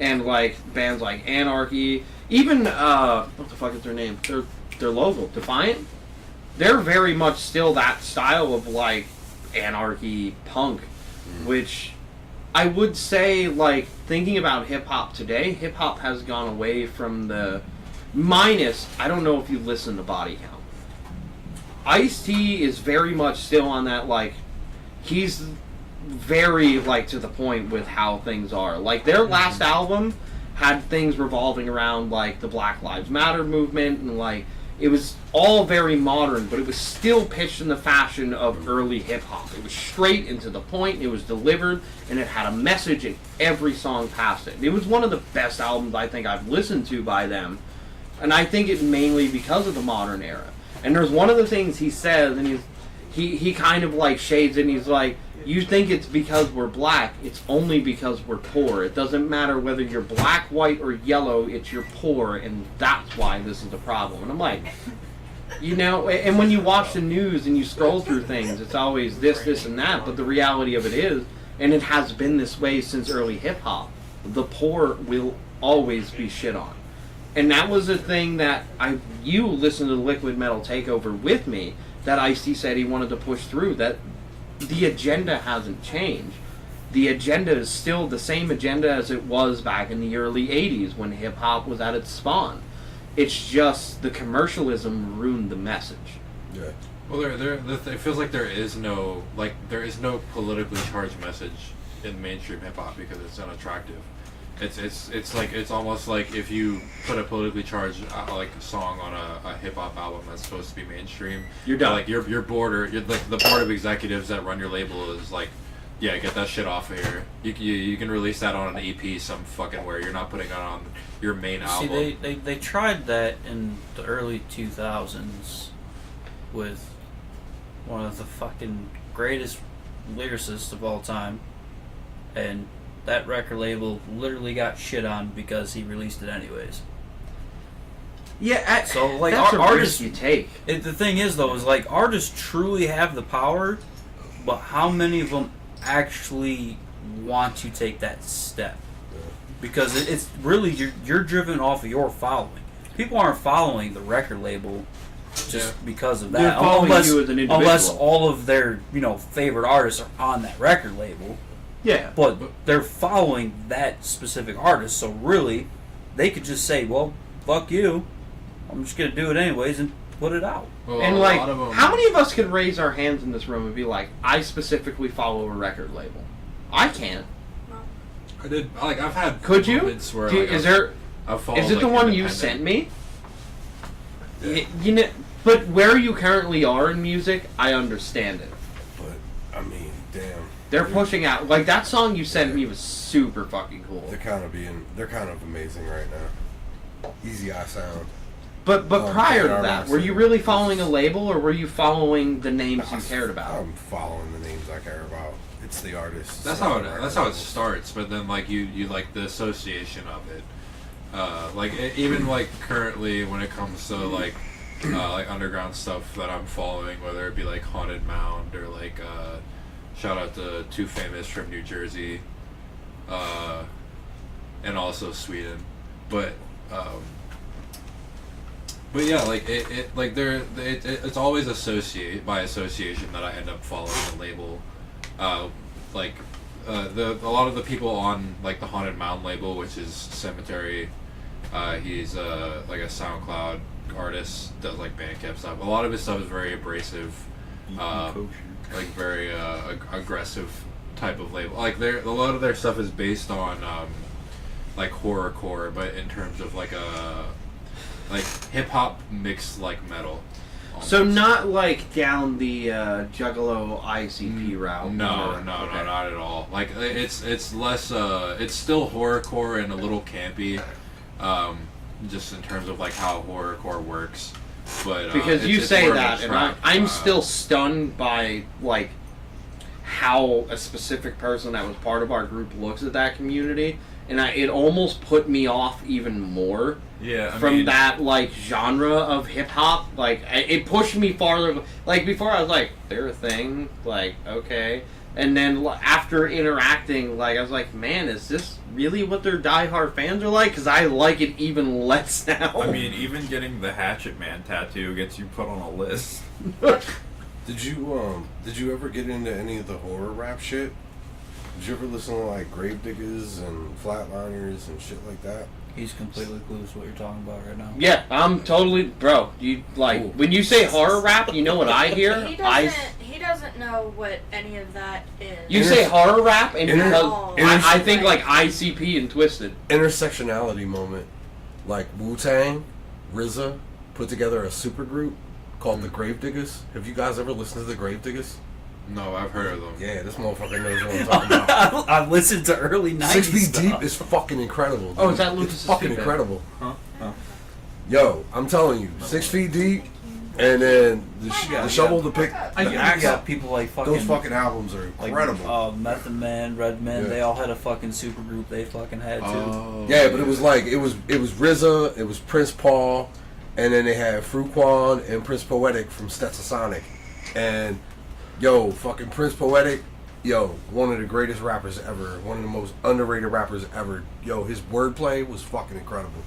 And, like, bands like Anarchy... Even, what the fuck is their name? Their logo, Defiant? They're very much still that style of, like, anarchy punk. Which I would say, like, thinking about hip-hop today, hip-hop has gone away from the... Minus, I don't know if you listen to Body Count. Ice-T is very much still on that, like, he's very, like, to the point with how things are. Like, their last album had things revolving around, like, the Black Lives Matter movement, and, like, it was all very modern, but it was still pitched in the fashion of early hip-hop. It was straight and to the point, it was delivered, and it had a message in every song past it. It was one of the best albums I think I've listened to by them, and I think it mainly because of the modern era. And there's one of the things he says, and he kind of like shades it, and he's like, you think it's because we're black, it's only because we're poor. It doesn't matter whether you're black, white, or yellow, it's you're poor, and that's why this is the problem. And I'm like, you know, and when you watch the news and you scroll through things, it's always this, and that, but the reality of it is, and it has been this way since early hip-hop, the poor will always be shit on. And that was a thing that you listened to the Liquid Metal Takeover with me, that Ice-T said he wanted to push through, that the agenda hasn't changed. The agenda is still the same agenda as it was back in the early 80s when hip-hop was at its spawn. It's just the commercialism ruined the message. Yeah. Well, it feels like there is no politically charged message in mainstream hip-hop because it's unattractive. It's almost like if you put a politically charged like song on a hip hop album that's supposed to be mainstream, you're done. Like you're like the board of executives that run your label is like, yeah, get that shit off of here. You can release that on an EP some fucking where. You're not putting it on your main album. See, they tried that in the early 2000s with one of the fucking greatest lyricists of all time, and that record label literally got shit on because he released it anyways. Yeah, so like that's artists you take. The thing is though, is like artists truly have the power, but how many of them actually want to take that step? Because it's really you're driven off of your following. People aren't following the record label just because of that. They're following you as an individual. Unless all of their favorite artists are on that record label. Yeah. But they're following that specific artist, so really, they could just say, well, fuck you, I'm just going to do it anyways and put it out. Well, and like, how many of us could raise our hands in this room and be like, I specifically follow a record label? I can't. I did. Like, I've had Could you? moments where is it the one you independent. sent me? You know, but where you currently are in music, I understand it. But I mean, damn. They're pushing out like that song you sent me was super fucking cool. They're kind of amazing right now. Easy Eye Sound. But prior to J.R. that, were Rocksteady. you really following a label, or were you following the names you cared about? I'm following the names I care about. It's the artist. That's how it starts. But then like you like the association of it. Even like currently when it comes to like underground stuff that I'm following, whether it be like Haunted Mound or like shout out to Too Famous from New Jersey, and also Sweden, but yeah, like it's always by association that I end up following the label. A lot of the people on like the Haunted Mound label, which is Cemetery, he's like a SoundCloud artist, does like Bandcamp stuff. A lot of his stuff is very abrasive, like very aggressive type of label. Like a lot of their stuff is based on like horrorcore, but in terms of like hip hop mixed like metal. So not like down the Juggalo ICP route. No, or- no, okay. not at all. Like it's less. It's still horrorcore and a little campy, just in terms of like how horrorcore works. But Because you it's say more of a that, and trap, I'm still stunned by like how a specific person that was part of our group looks at that community, and it almost put me off even more. Yeah, From that like genre of hip hop, like it pushed me farther. Like before, I was like, "They're a thing." Like okay, and then after interacting, like I was like, "Man, is this really what their diehard fans are like?" Because I like it even less now. I mean, even getting the Hatchet Man tattoo gets you put on a list. Did you ever get into any of the horror rap shit? Did you ever listen to like Gravediggers and Flatliners and shit like that? He's completely clueless what you're talking about right now. Yeah, I'm totally, bro. You like Ooh. when you say horror rap, you know what I hear? He doesn't know what any of that is. You say horror rap, and Inter- because I think like ICP and Twisted. Intersectionality moment, like Wu-Tang, RZA put together a super group called the Gravediggers. Have you guys ever listened to the Gravediggers? No, I've heard of them. Yeah, this motherfucker knows what I'm talking about. I listened to early 90s 6 Feet stuff. Deep is fucking incredible. Dude. Oh, is that Lucas's It's fucking feedback? incredible. Huh? Yo, I'm telling you, 6 Feet Deep, and then the Shovel the Pick. I got people like fucking... Those fucking albums are like, incredible. Method Man, Redman, Yeah. they all had a fucking super group they fucking had too. Oh, Yeah, but it was like it was RZA, it was Prince Paul, and then they had Fruquan and Prince Poetic from Stetsasonic, and yo, fucking Prince Poetic, yo, one of the greatest rappers ever, one of the most underrated rappers ever. Yo, his wordplay was fucking incredible.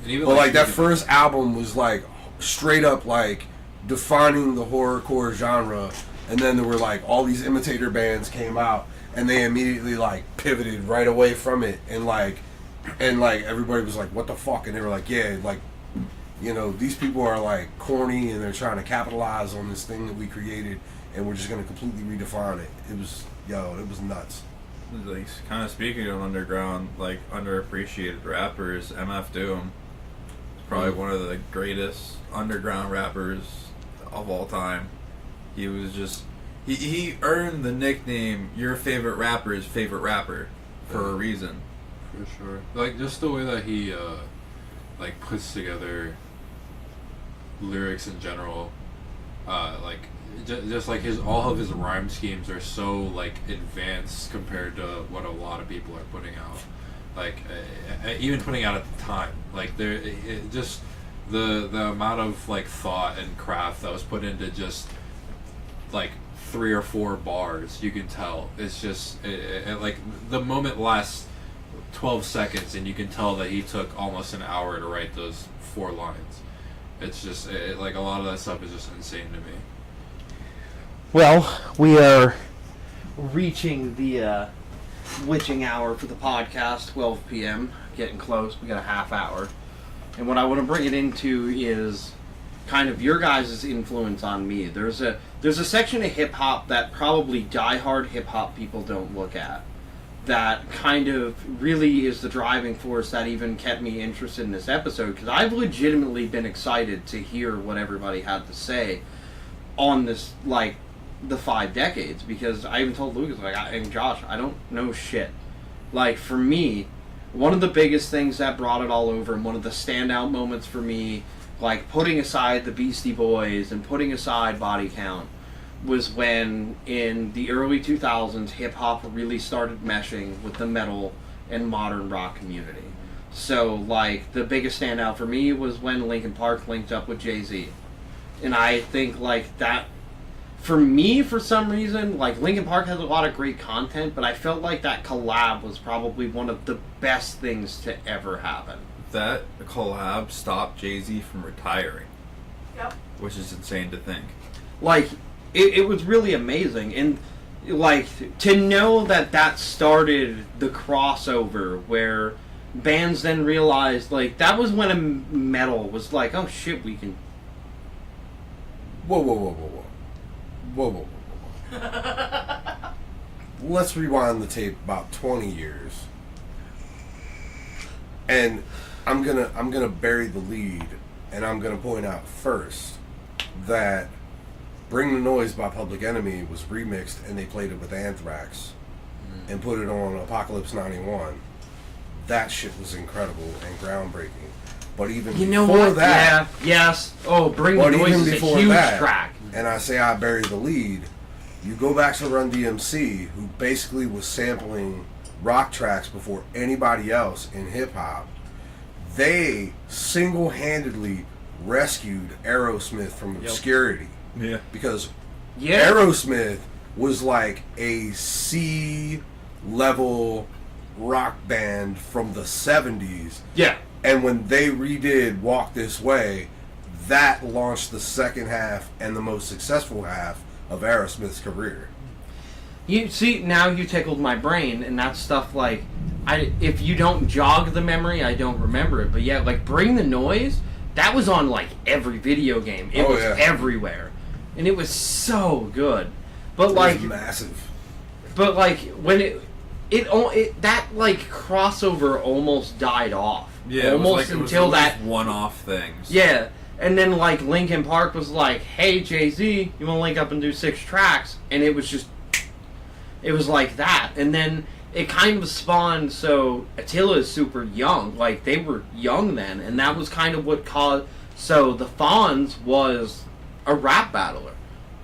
And even But like that first album was like straight up like defining the horrorcore genre, and then there were like all these imitator bands came out, and they immediately like pivoted right away from it, and like everybody was like, what the fuck? And they were like, yeah, like, you know, these people are like corny and they're trying to capitalize on this thing that we created, and we're just gonna completely redefine it. It was nuts. Like, kind of speaking of underground, like underappreciated rappers, MF Doom is probably one of the greatest underground rappers of all time. He was just he earned the nickname "Your favorite rapper's favorite rapper" for a reason. for sure. Like just the way that he like puts together lyrics in general, like just like all of his rhyme schemes are so like advanced compared to what a lot of people are putting out, like even putting out at the time. Like just the amount of like thought and craft that was put into just like 3 or 4 bars, you can tell it's just like the moment lasts 12 seconds and you can tell that he took almost an hour to write those 4 lines. It's just like a lot of that stuff is just insane to me. Well, we are reaching the witching hour for the podcast, 12 p.m. Getting close. We got a half hour. And what I want to bring it into is kind of your guys' influence on me. There's a section of hip hop that probably diehard hip hop people don't look at. that kind of really is the driving force that even kept me interested in this episode, because I've legitimately been excited to hear what everybody had to say on this, like, the 5 decades, because I even told Lucas, like, and Josh, I don't know shit. Like, for me, one of the biggest things that brought it all over, and one of the standout moments for me, like, putting aside the Beastie Boys and putting aside Body Count, was when in the early 2000s hip-hop really started meshing with the metal and modern rock community. So, like, the biggest standout for me was when Linkin Park linked up with Jay-Z. And I think, like, that, for me, for some reason, like, Linkin Park has a lot of great content, but I felt like that collab was probably one of the best things to ever happen. That collab stopped Jay-Z from retiring. Yep. Which is insane to think. Like, it was really amazing. And, like, to know that that started the crossover where bands then realized, like, that was when a metal was like, oh shit, we can... Whoa, whoa, whoa, whoa, whoa. Whoa, whoa, whoa, whoa. Let's rewind the tape about 20 years. And I'm gonna bury the lead, and I'm gonna point out first that Bring the Noise by Public Enemy was remixed, and they played it with Anthrax and put it on Apocalypse 91. That shit was incredible and groundbreaking. But even before that, Yeah, yes. Oh, Bring the but Noise even is a before huge that, track. and I say I bury the lead, you go back to Run DMC, who basically was sampling rock tracks before anybody else in hip-hop. They single-handedly rescued Aerosmith from obscurity. Yeah. Because Yeah. Aerosmith was like a C-level rock band from the 70s. Yeah. And when they redid Walk This Way, that launched the second half and the most successful half of Aerosmith's career. You see, now you tickled my brain, and that's stuff like, if you don't jog the memory, I don't remember it. But yeah, like Bring the Noise, that was on like every video game. It was everywhere, and it was so good. But It like, was massive. but like when it that like crossover almost died off. Yeah, almost it was until like that one-off things. Yeah, and then like Linkin Park was like, "Hey Jay-Z, you want to link up and do 6 tracks?" And it was like that. And then it kind of spawned. So Attila is super young, like they were young then, and that was kind of what caused. So the Fonz was a rap battler,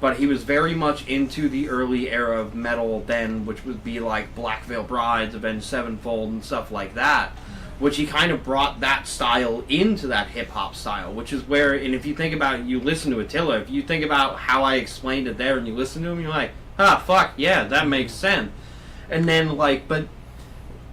but he was very much into the early era of metal then, which would be like Black Veil Brides, Avenged Sevenfold, and stuff like that. Which he kind of brought that style into that hip-hop style, which is where, and if you think about it, you listen to Attila, if you think about how I explained it there and you listen to him, you're like, ah, fuck, yeah, that makes sense. And then, like, but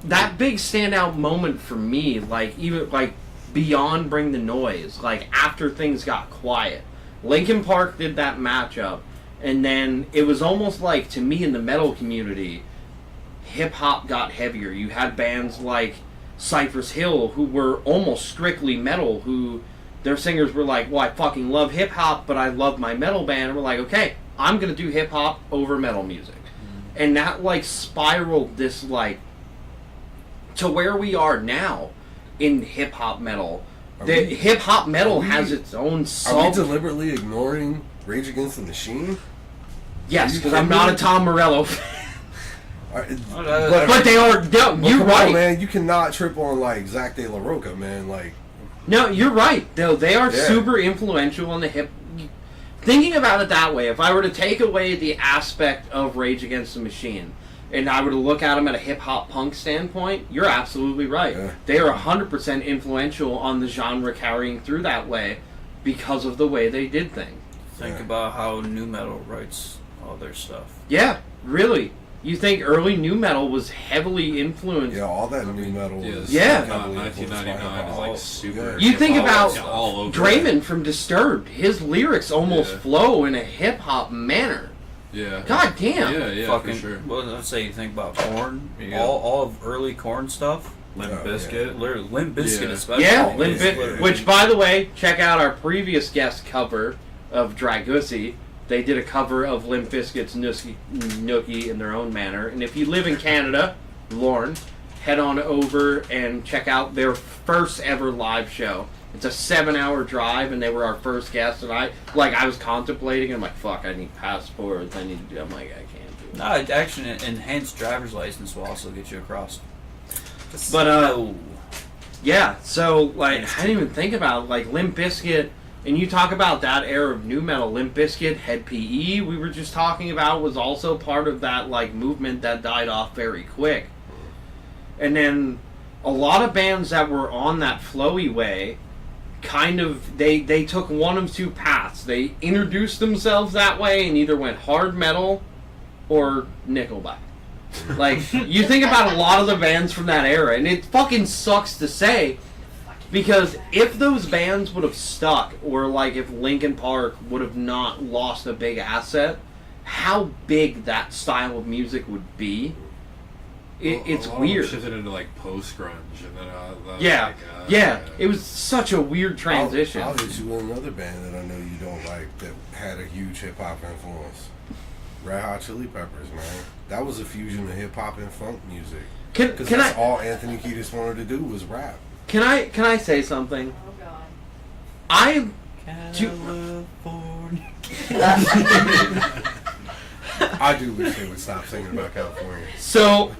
that big standout moment for me, like, even, like, beyond Bring the Noise, like, after things got quiet, Linkin Park did that matchup, and then it was almost like, to me in the metal community, hip-hop got heavier. You had bands like Cypress Hill, who were almost strictly metal, who their singers were like, well, I fucking love hip-hop, but I love my metal band, and we're like, okay, I'm gonna do hip-hop over metal music. And that, like, spiraled this, like, to where we are now in hip-hop metal. The hip-hop metal has its own Are we sub... deliberately ignoring Rage Against the Machine? Yes, Are you because I'm kidding not me? a Tom Morello fan. But they are... No, Well, you're come right. on, man. You cannot trip on like Zach De La Roca, man. Like, No, you're right. Though they are Yeah. super influential on the hip. Thinking about it that way, if I were to take away the aspect of Rage Against the Machine, and I were to look at them at a hip hop punk standpoint, you're absolutely right. Yeah. They are 100% influential on the genre carrying through that way because of the way they did things. Think Yeah. about how nu metal writes all their stuff. Yeah, really. You think early nu metal was heavily influenced? yeah, all that new metal was Yeah. heavily influenced by 1999 is hip-hop. like super. You think hip-hop, about all over. Draymond from Disturbed. His lyrics almost Yeah. flow in a hip hop manner. Yeah. God damn. Yeah, Fucking, for sure. well, let's say you think about Korn, Yeah. all of early Korn stuff. Limp Oh, Bizkit. Literally, Limp Bizkit Yeah. especially. Yeah, Oh, Limp yeah. Bizkit. Which, by the way, check out our previous guest cover of Dragusi. They did a cover of Limp Bizkit's Nookie in their own manner. And if you live in Canada, Lauren, head on over and check out their first ever live show. It's a 7-hour drive, and they were our first guest. And I was contemplating. I'm like, fuck, I need passports. I need to do. I'm like, I can't do it. No, actually, an enhanced driver's license will also get you across. But yeah. So like, I didn't even think about like Limp Bizkit. And you talk about that era of new metal, Limp Bizkit, Head PE, we were just talking about, was also part of that like movement that died off very quick. And then a lot of bands that were on that flowy way, kind of, they took one of two paths. They introduced themselves that way and either went hard metal or Nickelback. Like, you think about a lot of the bands from that era, and it fucking sucks to say, because if those bands would have stuck, or like if Linkin Park would have not lost a big asset, how big that style of music would be. It's weird. Shifted into like post grunge, and then yeah, it was such a weird transition. I'll hit you with another band that I know you don't like that had a huge hip hop influence. Red Hot Chili Peppers, man. That was a fusion of hip hop and funk music. Because that's all Anthony Kiedis wanted to do was rap. Can I say something? Oh God. I do wish they would stop singing about California. So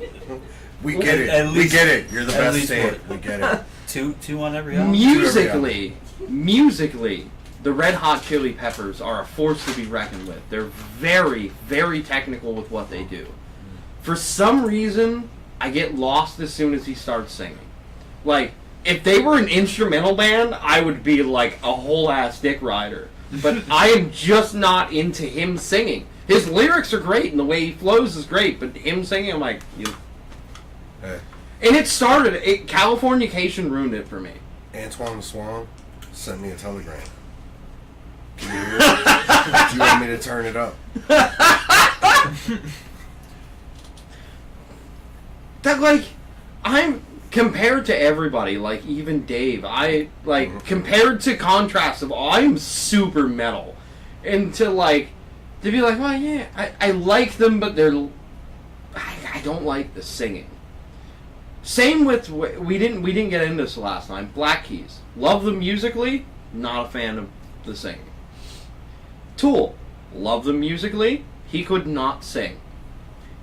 we get it. At least- we get it. You're the at best least state. We get it. two on every album. musically, the Red Hot Chili Peppers are a force to be reckoned with. They're very, very technical with what they do. For some reason, I get lost as soon as he starts singing. Like, if they were an instrumental band, I would be like a whole ass dick rider. But I am just not into him singing. His lyrics are great and the way he flows is great, but him singing, I'm like, Hey, And it started, Californication ruined it for me. Antoine the Swan sent me a telegram. Can you hear it? Do you want me to turn it up? That, like, I'm compared to everybody, like even Dave, compared to contrast of I'm super metal, and to be like, well, yeah, I like them, but I don't like the singing. Same with, we didn't get into this last time, Black Keys. Love them musically, not a fan of the singing. Tool, love them musically, he could not sing.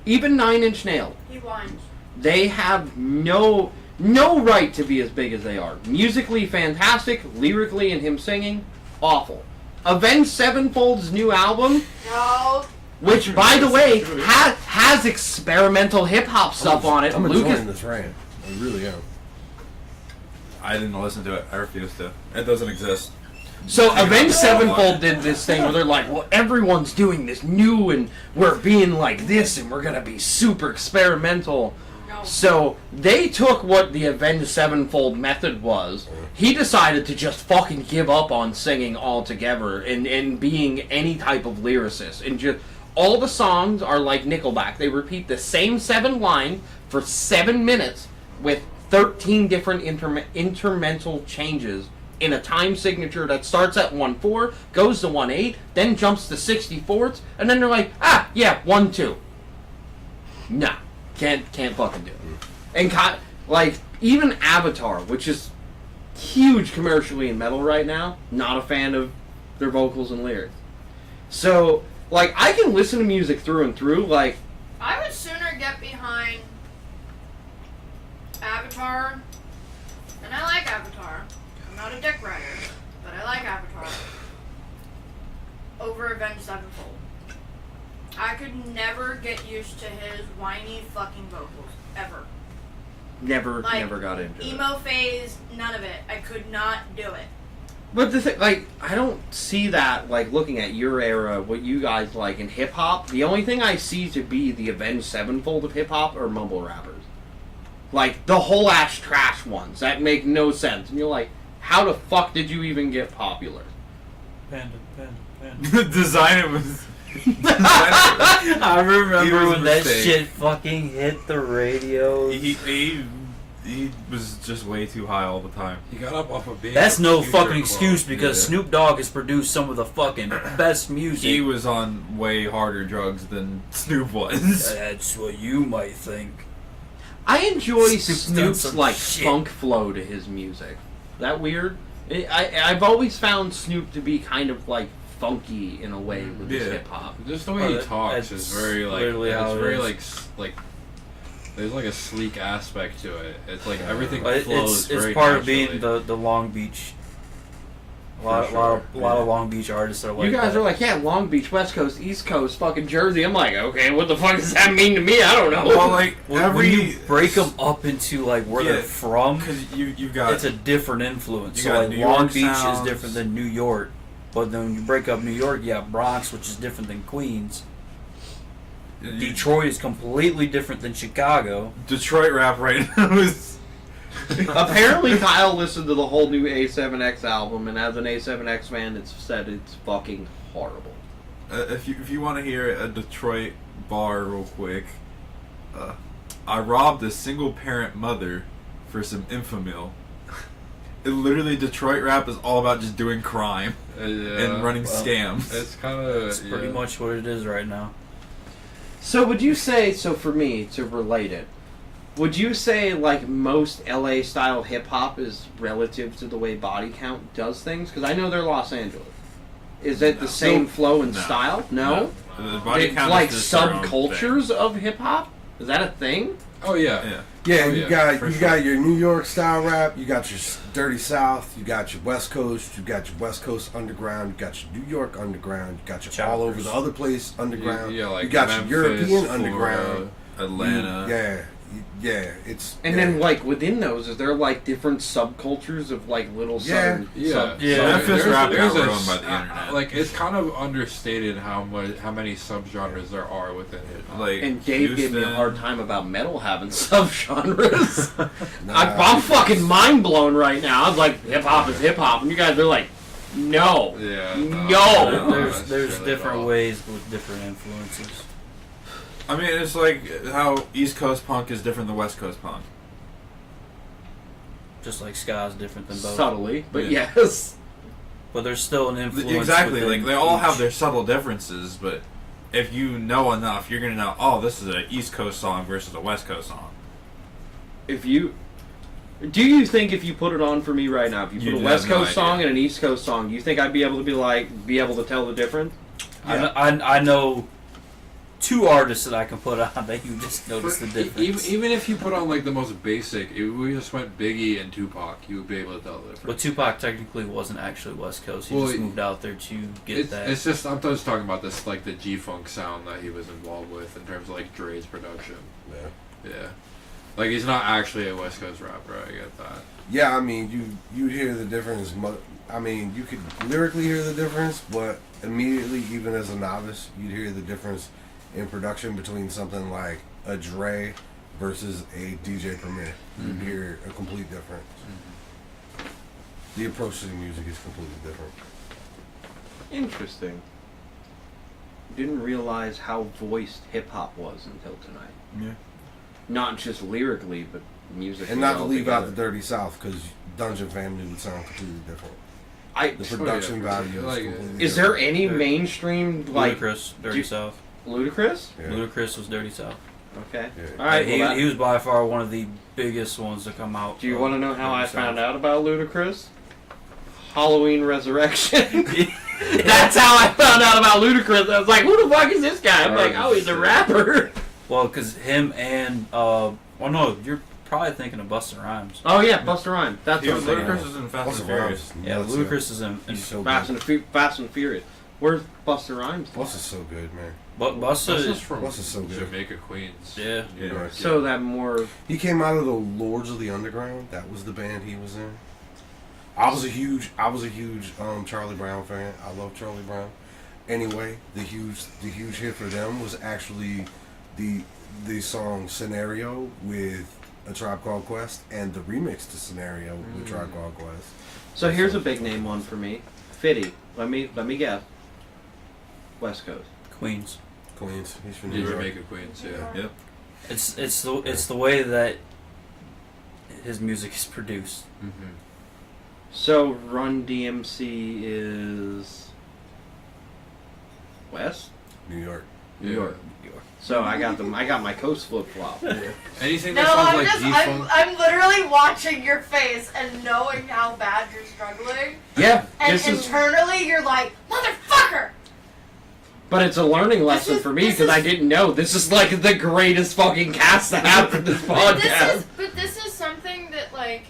Even Nine Inch Nails. He whines. They have no right to be as big as they are. Musically fantastic, lyrically and him singing, awful. Avenged Sevenfold's new album, No. which by the way has experimental hip hop stuff on it. I'm Lucas, enjoying this rant. I really am. I didn't listen to it. I refuse to. It doesn't exist. so Avenged Sevenfold did this thing where they're like, well, everyone's doing this new and we're being like this and we're gonna be super experimental. No. So they took what the Avenged Sevenfold method was. He decided to just fucking give up on singing altogether and being any type of lyricist. And just all the songs are like Nickelback. They repeat the same 7 lines for 7 minutes with 13 different intermental changes in a time signature that starts at 1/4, goes to 1/8, then jumps to 64ths, and then they're like, 1/2. Nah. Can't fucking do it. And even Avatar, which is huge commercially in metal right now, not a fan of their vocals and lyrics. So, I can listen to music through and through, I would sooner get behind Avatar, and I like Avatar. I'm not a dick rider, but I like Avatar. Over Avenged Sevenfold. I could never get used to his whiny fucking vocals. Ever. never got into it. Emo phase, none of it. I could not do it. But the thing, I don't see that, looking at your era, what you guys like in hip-hop. The only thing I see to be the Avenged Sevenfold of hip-hop are mumble rappers. The whole ass trash ones that make no sense. And you're like, how the fuck did you even get popular? Panda. Designer was. I remember when that mistake. shit fucking hit the radio. He was just way too high all the time. He got up off a big. That's no future fucking quote. excuse because Yeah. Snoop Dogg has produced some of the fucking best music. He was on way harder drugs than Snoop was. That's what you might think. I enjoy Snoop's done Snoop's some like shit. funk flow to his music. That weird? I've always found Snoop to be kind of like funky in a way with his Yeah. hip hop. Just the way Well, he talks that's is very like literally how it's it very is. like there's like a sleek aspect to it. It's like everything But flows it's very part of naturally. being the Long Beach. A lot sure, of Long Beach artists are like You guys that. are like, yeah, Long Beach, West Coast, East Coast, fucking Jersey. I'm like, okay, what the fuck does that mean to me? I don't know. Well, like when you break them up into like where Yeah, they're from, because you've got it's a different influence. You So got like New Long York Beach sounds. is different than New York, but then when you break up New York, you have Bronx, which is different than Queens. Detroit is completely different than Chicago. Detroit rap right now is. Apparently, Kyle listened to the whole new A7X album, and as an A7X fan, it's said it's fucking horrible. If you want to hear a Detroit bar real quick, I robbed a single parent mother for some Infamil. It literally, Detroit rap is all about just doing crime and running well, scams. It's kind of That's pretty much what it is right now. So would you say, so for me, to relate it, would you say like most LA style hip hop is relative to the way Body Count does things? Because I know they're Los Angeles. Is it the same flow and No. style? No? The Body It's Count like is just their own subcultures of hip hop? Is that a thing? Oh yeah. thing. Yeah. Yeah, Oh, you yeah, got for you sure. got your New York style rap, you got your dirty South, you got your West Coast, you got your West Coast underground, you got your New York underground, you got your all over Choppers. the other place underground. Yeah, like you got Memphis, your European Florida. underground. Atlanta. Yeah, it's And yeah. then, like, within those, is there, like, different subcultures of, like, little Yeah. southern... Yeah, Yeah. Memphis rap got there's a ruined by the s- internet. Like it's kind of understated how many subgenres there are within it. Like And Dave gave me a Houston. hard time about metal having subgenres. Nah. I'm fucking mind blown right now. I was like, hip hop is hip hop, and you guys are like, no. Yeah. No. There's that's really different all. ways with different influences. I mean, it's like how East Coast punk is different than West Coast punk. Just like ska is different than both. Subtly, but Yeah. yes. But there's still an influence. Exactly, within like they all each. have their subtle differences, but if you know enough, you're gonna know. Oh, this is an East Coast song versus a West Coast song. If you... Do you think if you put it on for me right now, if you You put a have West no Coast song idea. and an East Coast song, you think I'd be able to be able to tell the difference? I know two artists that I can put on that you just notice the difference. Even if you put on like the most basic, if we just went Biggie and Tupac, you would be able to tell the difference. But Tupac technically wasn't actually West Coast. He Well, just moved out there to get that. It's just I'm just talking about this like the G-funk sound that he was involved with in terms of like Dre's production. Yeah. Yeah, like he's not actually a West Coast rapper. I get that. Yeah, I mean, you hear the difference. I mean, you could lyrically hear the difference, but immediately, even as a novice, you'd hear the difference in production between something like a Dre versus a DJ Premier. You'd hear a complete difference. The approach to the music is completely different. Interesting. Didn't realize how voiced hip hop was until tonight. Yeah. Not just lyrically, but musically. And not to leave out the altogether. Dirty South, because Dungeon Family would sound completely different. I, The production value is Like, completely is there different. any mainstream like Ludacris, Dirty do- South. Ludacris? Yeah. Ludacris was Dirty South. Okay. Yeah. All right. he, well, that- he was by far one of the biggest ones to come out. do you of want to know how Dirty I South. found out about Ludacris? Halloween Resurrection. That's how I found out about Ludacris. I was like, who the fuck is this guy? I'm like, oh, he's a rapper. Well, because him and well, no, you're probably thinking of Busta Rhymes. Oh yeah, Busta Rhymes. That's Yeah, what I'm thinking. Ludacris is in Fast What's and the Furious. Furious? Yeah, Nuts, Ludacris is in He's so Fast good. Fast and Furious. Where's Busta Rhymes? What's is so good, man. But This Busta is is from What's is so good. Jamaica, Queens. yeah. New Yeah. York. So that more. He came out of the Lords of the Underground. That was the band he was in. I was a huge Charlie Brown fan. I love Charlie Brown. Anyway, the huge hit for them was actually the song Scenario with A Tribe Called Quest and the remix to Scenario with Tribe Called Quest. So here's a big name one for me. Fitty. Let me guess. West Coast. Queens. Queens. He's from Yeah, New York. Jamaica, Queens. Yeah. Yep. It's the way that his music is produced. Mm-hmm. So Run DMC is West. New York. New York. So I got them. I got my Coast flip flop. Anything No, that sounds I'm like just, G-Funk. I'm literally watching your face and knowing how bad you're struggling. Yeah, And this is. internally, you're like, motherfucker! But it's a learning lesson is- for me this because I is- didn't know this is like the greatest fucking cast to have for this podcast. But this is something that, like,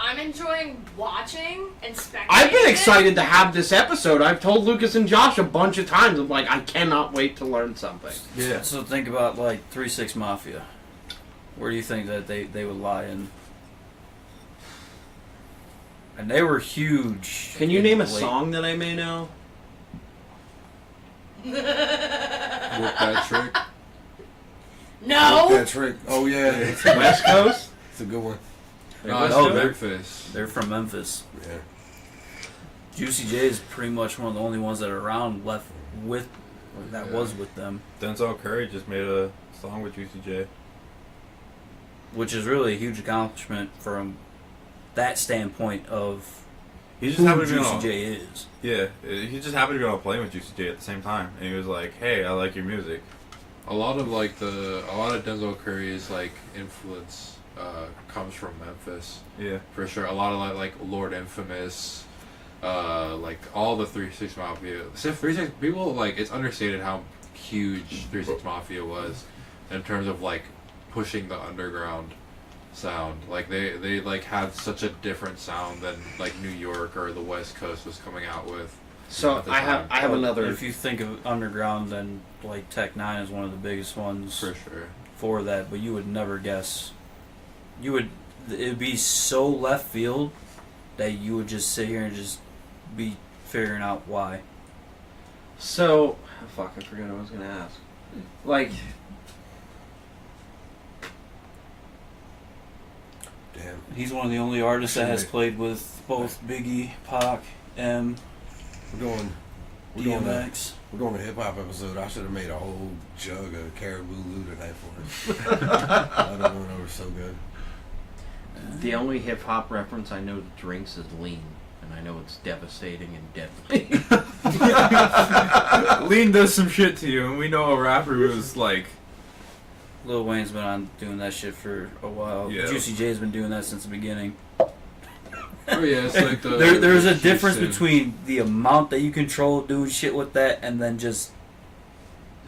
I'm enjoying watching and spectating. I've been it. excited to have this episode. I've told Lucas and Josh a bunch of times. I'm like, I cannot wait to learn something. Yeah. So think about like 3-6 Mafia. Where do you think that they would lie in? And they were huge. Can you in name a the late- song that I may know? Work that trick. No! That trick. Oh yeah, it's West Coast? a good one. No, it's Oh, from they're- Memphis. They're from Memphis. Yeah. Juicy J is pretty much one of the only ones that are around left with that was with them, Denzel Curry just made a song with Juicy J. which is really a huge accomplishment from that standpoint of He just who happened to be Juicy on. J is. Yeah, he just happened to be on a plane with Juicy J at the same time, and he was like, "Hey, I like your music." A lot of Denzel Curry's like influence comes from Memphis Yeah, for sure. A lot of like Lord Infamous, like all the 3-6 Mafia. 3-6 people like it's understated how huge 3-6 Mafia was in terms of like pushing the underground sound. Like they like had such a different sound than like New York or the West Coast was coming out with. So At the I have time. I have another. If you think of underground, then like Tech Nine is one of the biggest ones For sure. for that. But you would never guess. You would. It would be so left field that you would just sit here and just be figuring out why. So fuck, I forgot what I was gonna ask. Like, Damn. He's one of the only artists that has Shit. played with both Biggie, Pac, M, We're doing. We're doing a, DMX. we're doing a hip hop episode. I should have made a whole jug of Caribou Lou tonight for us. I don't know. They were so good. the only hip hop reference I know to drinks is lean, and I know it's devastating and deadly. Lean does some shit to you, and we know a rapper who's like, Lil Wayne's been on doing that shit for a while. Yeah. Juicy J's been doing that since the beginning. Oh yeah, it's like the There's a difference Houston- between the amount that you control doing shit with that and then just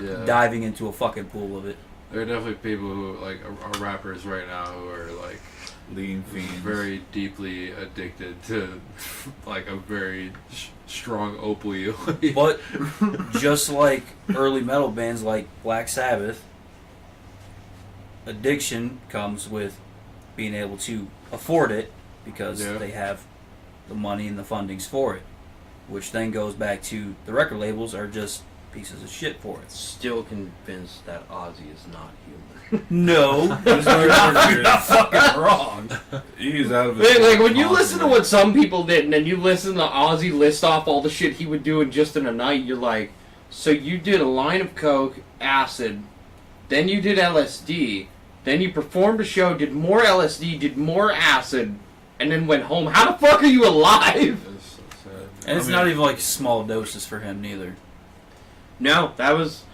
yeah. diving into a fucking pool of it. There are definitely people who like are rappers right now who are like lean fiends. very deeply addicted to like a very strong opioid. But just like early metal bands like Black Sabbath, addiction comes with being able to afford it because Yeah. they have the money and the fundings for it, which then goes back to the record labels are just pieces of shit for it. Still convinced that Ozzy is not human. No, you're not fucking wrong. He's out of his Like when you listen to constantly. what some people did, and then you listen to Ozzy list off all the shit he would do in just in a night, you're like, so you did a line of coke, acid, then you did LSD, then you performed a show, did more LSD, did more acid, and then went home. How the fuck are you alive? It's so sad. And it's I mean- not even like small doses for him neither. No, that was.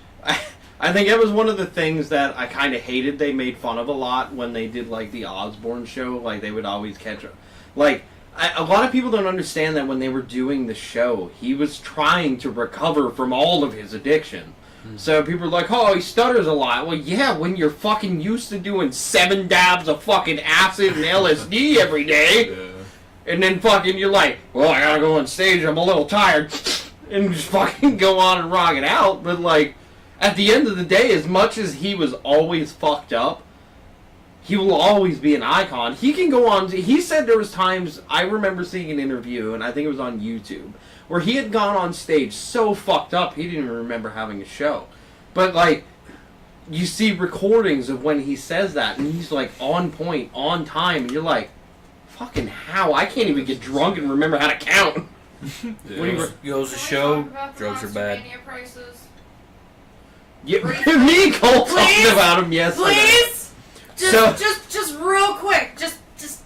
I think that was one of the things that I kind of hated. They made fun of a lot when they did like the Osbourne show. Like they would always catch a, like a lot of people don't understand that when they were doing the show, he was trying to recover from all of his addiction. So people are like, "Oh, he stutters a lot." Well, yeah, when you're fucking used to doing 7 dabs of fucking acid and LSD every day, Yeah. and then fucking you're like, "Well, I gotta go on stage. I'm a little tired," and just fucking go on and rock it out. But like, at the end of the day, as much as he was always fucked up, he will always be an icon. He can go on. He said there was times I remember seeing an interview, and I think it was on YouTube, where he had gone on stage so fucked up he didn't even remember having a show. But like, you see recordings of when he says that, and he's like on point, on time, and you're like, fucking how? I can't even get drunk and remember how to count. Yeah. What do you- Goes to Can we show, talk about the drugs are bad. Monstermania prices? Yeah, Please? me and Cole Please? talked about him yesterday. Please, just real quick, just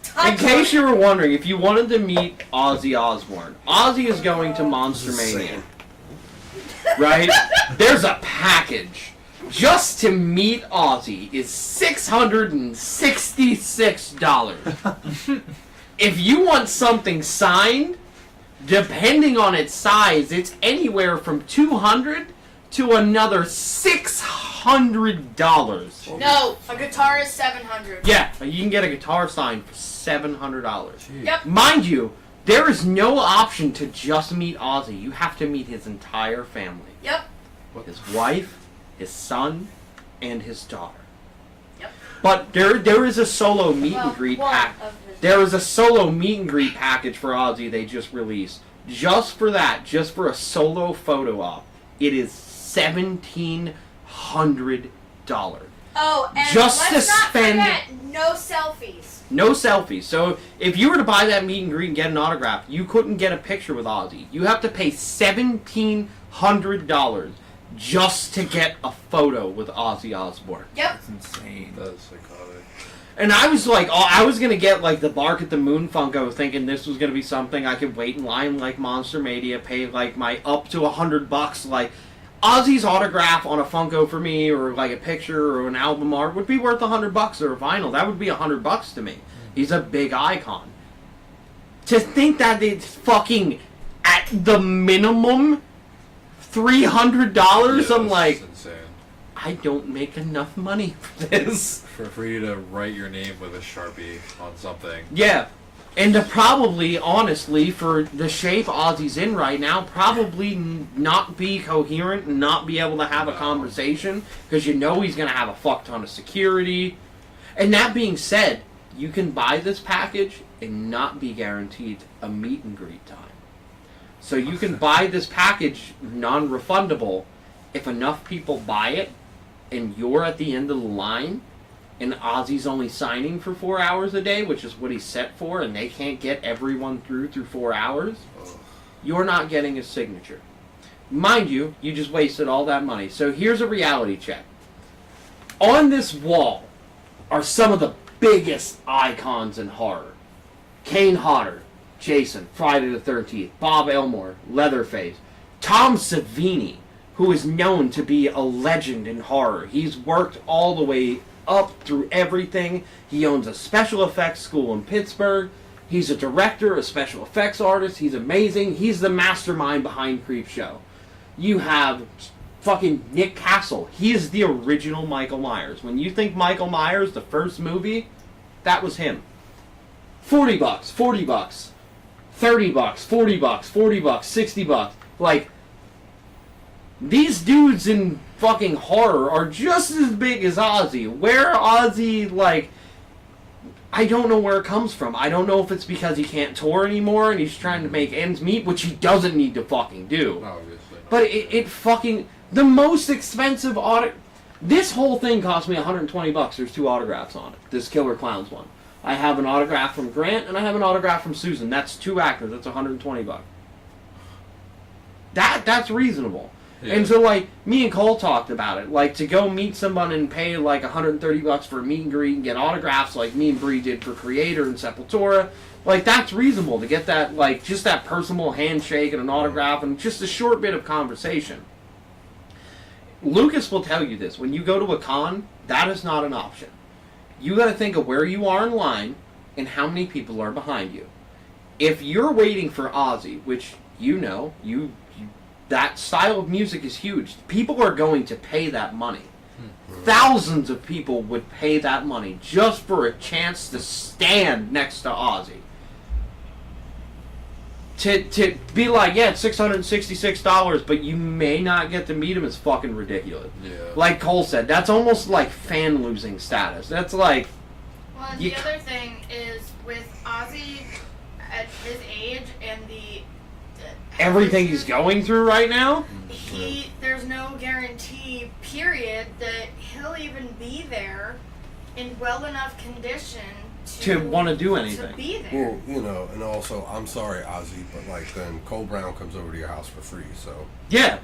touch. In case on you were wondering, if you wanted to meet Ozzy Osbourne, Ozzy is going to Monster Just Mania. saying. right? There's a package just to meet Ozzy is $666. If you want something signed, depending on its size, it's anywhere from $200 to another $600. No, a guitar is $700. Yeah, you can get a guitar signed for $700. Yep. Mind you, there is no option to just meet Ozzy. You have to meet his entire family. Yep. His wife, his son, and his daughter. Yep. But there is a solo meet and greet pack. There is a solo meet and greet package for Ozzy they just released. Just for that, just for a solo photo op, it is $1,700. Oh, and Just let's to not spend- forget, no selfies. No selfies. So if you were to buy that meet and greet and get an autograph, you couldn't get a picture with Ozzy. You have to pay $1,700 just to get a photo with Ozzy Osbourne. Yep. That's insane. That's psychotic. And I was like, oh, I was gonna get like the Bark at the Moon Funko, thinking this was gonna be something I could wait in line like Monster Mania, pay like my up to $100, like Ozzy's autograph on a Funko for me, or like a picture or an album art would be worth $100, or a vinyl. That would be $100 to me. He's a big icon. To think that it's fucking at the minimum $300, Yeah, I'm that's like, insane. I don't make enough money for this. For you to write your name with a Sharpie on something. Yeah. And to probably, honestly, for the shape Ozzy's in right now, probably not be coherent and not be able to have a conversation, because you know he's going to have a fuck ton of security. And that being said, you can buy this package and not be guaranteed a meet and greet time. So you can buy this package non-refundable if enough people buy it and you're at the end of the line, and Ozzy's only signing for 4 hours a day, which is what he's set for, and they can't get everyone through 4 hours, you're not getting his signature. Mind you, you just wasted all that money. So here's a reality check. On this wall are some of the biggest icons in horror. Kane Hodder, Jason, Friday the 13th, Bob Elmore, Leatherface, Tom Savini, who is known to be a legend in horror. He's worked all the way up through everything. He owns a special effects school in Pittsburgh. He's a director, a special effects artist. He's amazing. He's the mastermind behind Creepshow. You have fucking Nick Castle. He is the original Michael Myers. When you think Michael Myers, the first movie, that was him. $40, $40, $30, $40, $40, $60. Like, these dudes in fucking horror are just as big as Ozzy. Where Ozzy, like, I don't know where it comes from. I don't know if it's because he can't tour anymore and he's trying to make ends meet, which he doesn't need to fucking do. Obviously. But it fucking, the most expensive this whole thing cost me $120. There's 2 autographs on it. This Killer Clowns one. I have an autograph from Grant and I have an autograph from Susan. That's 2 actors. That's $120. That's reasonable. Yeah. And so, like, me and Cole talked about it. Like, to go meet someone and pay, like, $130 for a meet and greet and get autographs like me and Bree did for Creator and Sepultura, like, that's reasonable to get that, like, just that personal handshake and an autograph and just a short bit of conversation. Lucas will tell you this. When you go to a con, that is not an option. You got to think of where you are in line and how many people are behind you. If you're waiting for Ozzy, which you know, that style of music is huge. People are going to pay that money. Thousands of people would pay that money just for a chance to stand next to Ozzy. To be like, yeah, it's $666, but you may not get to meet him is fucking ridiculous. Yeah. Like Cole said, that's almost like fan losing status. That's like, Well, and You- the other thing is with Ozzy at his age and the everything he's going through right now. there's no guarantee period that he'll even be there in well enough condition To wanna do anything. to be there. Well, you know, and also, I'm sorry, Ozzy, but like then Cole Brown comes over to your house for free, so. Yeah.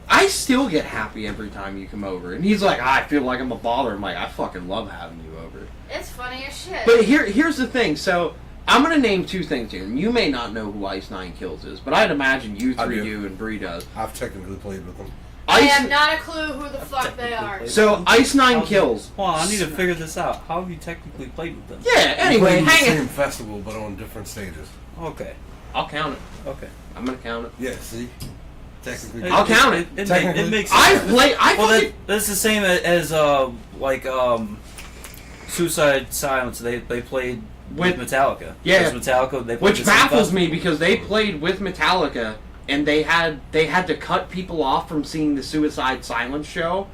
I still get happy every time you come over. And he's like, I feel like I'm a baller. I'm like, I fucking love having you over. It's funny as shit. But here's the thing. So I'm gonna name two things here, and you may not know who Ice Nine Kills is, but I'd imagine you I three do. do and Bree does. I've technically played with them. I Ice, have not a clue who the fuck they are. so Ice Nine Kills. Hold on, I need to figure this out. How have you technically played with them? Yeah. We Anyway, played the hang same it. festival, but on different stages. Okay. I'll count it. Okay. I'm gonna count it. Yeah, see? Technically. I'll count it. It makes I sense. play. I Well, fucking- that's the same as Suicide Silence. They played with Metallica. Yeah. Because Metallica. They played Which the same baffles festival. me because they played with Metallica and they had to cut people off from seeing the Suicide Silence show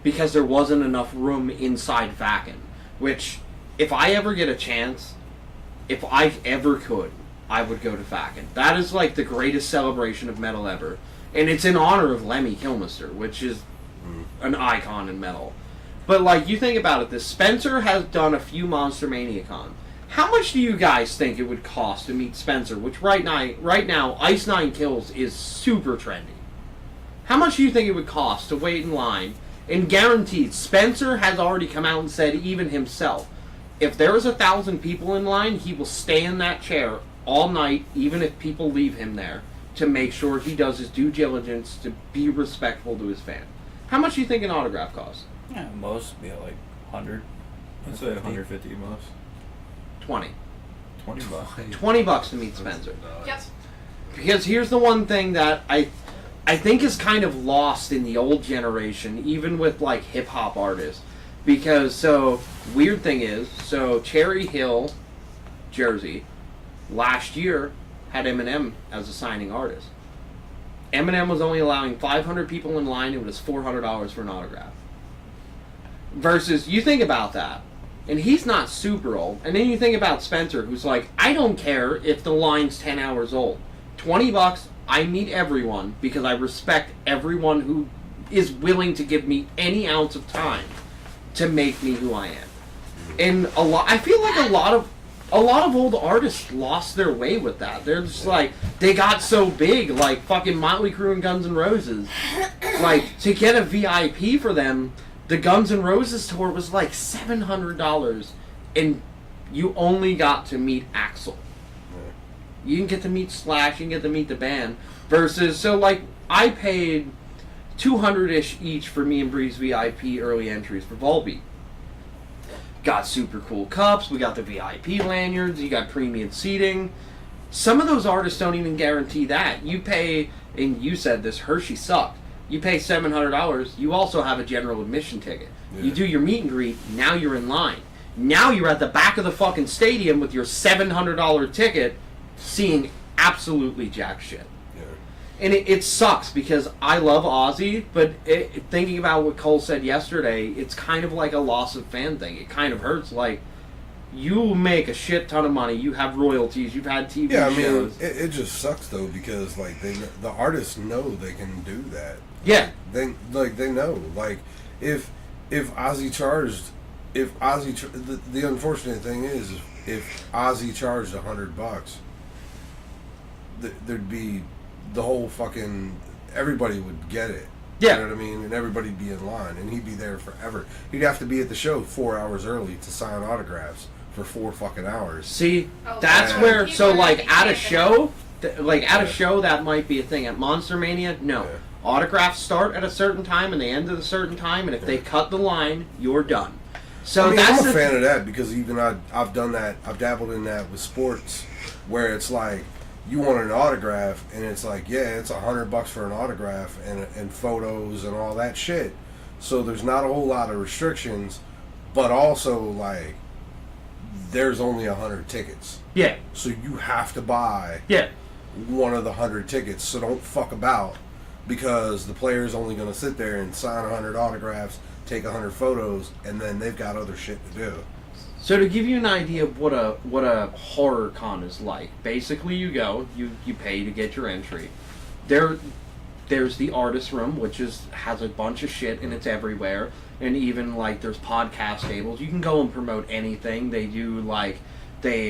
because there wasn't enough room inside Vakken. Which, if I ever get a chance, if I ever could, I would go to Vakken. That is like the greatest celebration of metal ever. And it's in honor of Lemmy Kilmister, which is an icon in metal. But like, you think about it, this Spencer has done a few Monster Mania Con. How much do you guys think it would cost to meet Spencer? Which right now, Ice Nine Kills is super trendy. How much do you think it would cost to wait in line? And guaranteed, Spencer has already come out and said, even himself, if there is 1,000 people in line, he will stay in that chair all night, even if people leave him there, to make sure he does his due diligence to be respectful to his fan. How much do you think an autograph costs? Yeah, most would be like 100. I'd say 150 most. 20. $20. $20 to meet Spencer. Yep. Because here's the one thing that I think is kind of lost in the old generation, even with like hip hop artists. Because so weird thing is, so Cherry Hill, Jersey, last year had Eminem as a signing artist. Eminem was only allowing 500 people in line. It was $400 for an autograph. Versus, you think about that, and he's not super old. And then you think about Spencer, who's like, I don't care if the line's 10 hours old. $20, I meet everyone because I respect everyone who is willing to give me any ounce of time to make me who I am. And I feel like a lot of old artists lost their way with that. They're just like, they got so big, like fucking Motley Crue and Guns N' Roses. Like, to get a VIP for them, the Guns N' Roses tour was like $700, and you only got to meet Axl. You didn't get to meet Slash, you didn't get to meet the band. Versus, so like, I paid $200-ish each for me and Bree's VIP early entries for Volbeat. Got super cool cups, we got the VIP lanyards, you got premium seating. Some of those artists don't even guarantee that. You pay, and you said this, Hershey sucked. You pay $700, you also have a general admission ticket. Yeah. You do your meet and greet, now you're in line. Now you're at the back of the fucking stadium with your $700 ticket, seeing absolutely jack shit. Yeah. And it sucks because I love Ozzy, but thinking about what Cole said yesterday, it's kind of like a loss of fan thing. It kind of hurts. Like, you make a shit ton of money, you have royalties, you've had TV Yeah, I mean, shows. it just sucks though because like the artists know they can do that. Yeah. They know like if Ozzy charged the unfortunate thing is if Ozzy charged $100, there'd be the whole fucking everybody would get it. Yeah. You know what I mean? And everybody'd be in line and he'd be there forever. He'd have to be at the show 4 hours early to sign autographs for 4 fucking hours. See, Oh, that's yeah. where, People so are like gonna at be a taking show, at a Yeah. show that might be a thing. At Monster Mania, no. Yeah. Autographs start at a certain time and they end at a certain time, and if they cut the line, you're done. So I mean, that's I'm a the fan of that because even I've done that. I've dabbled in that with sports, where it's like you want an autograph, and it's like, yeah, it's $100 for an autograph and photos and all that shit. So there's not a whole lot of restrictions, but also like there's only 100 tickets, yeah, so you have to buy yeah. one of the 100 tickets. So don't fuck about because the player's only going to sit there and sign 100 autographs, take 100 photos, and then they've got other shit to do. So to give you an idea of what a horror con is like, basically you go, you pay to get your entry. There's the artist room, which has a bunch of shit and it's everywhere. And even like there's podcast tables. You can go and promote anything. They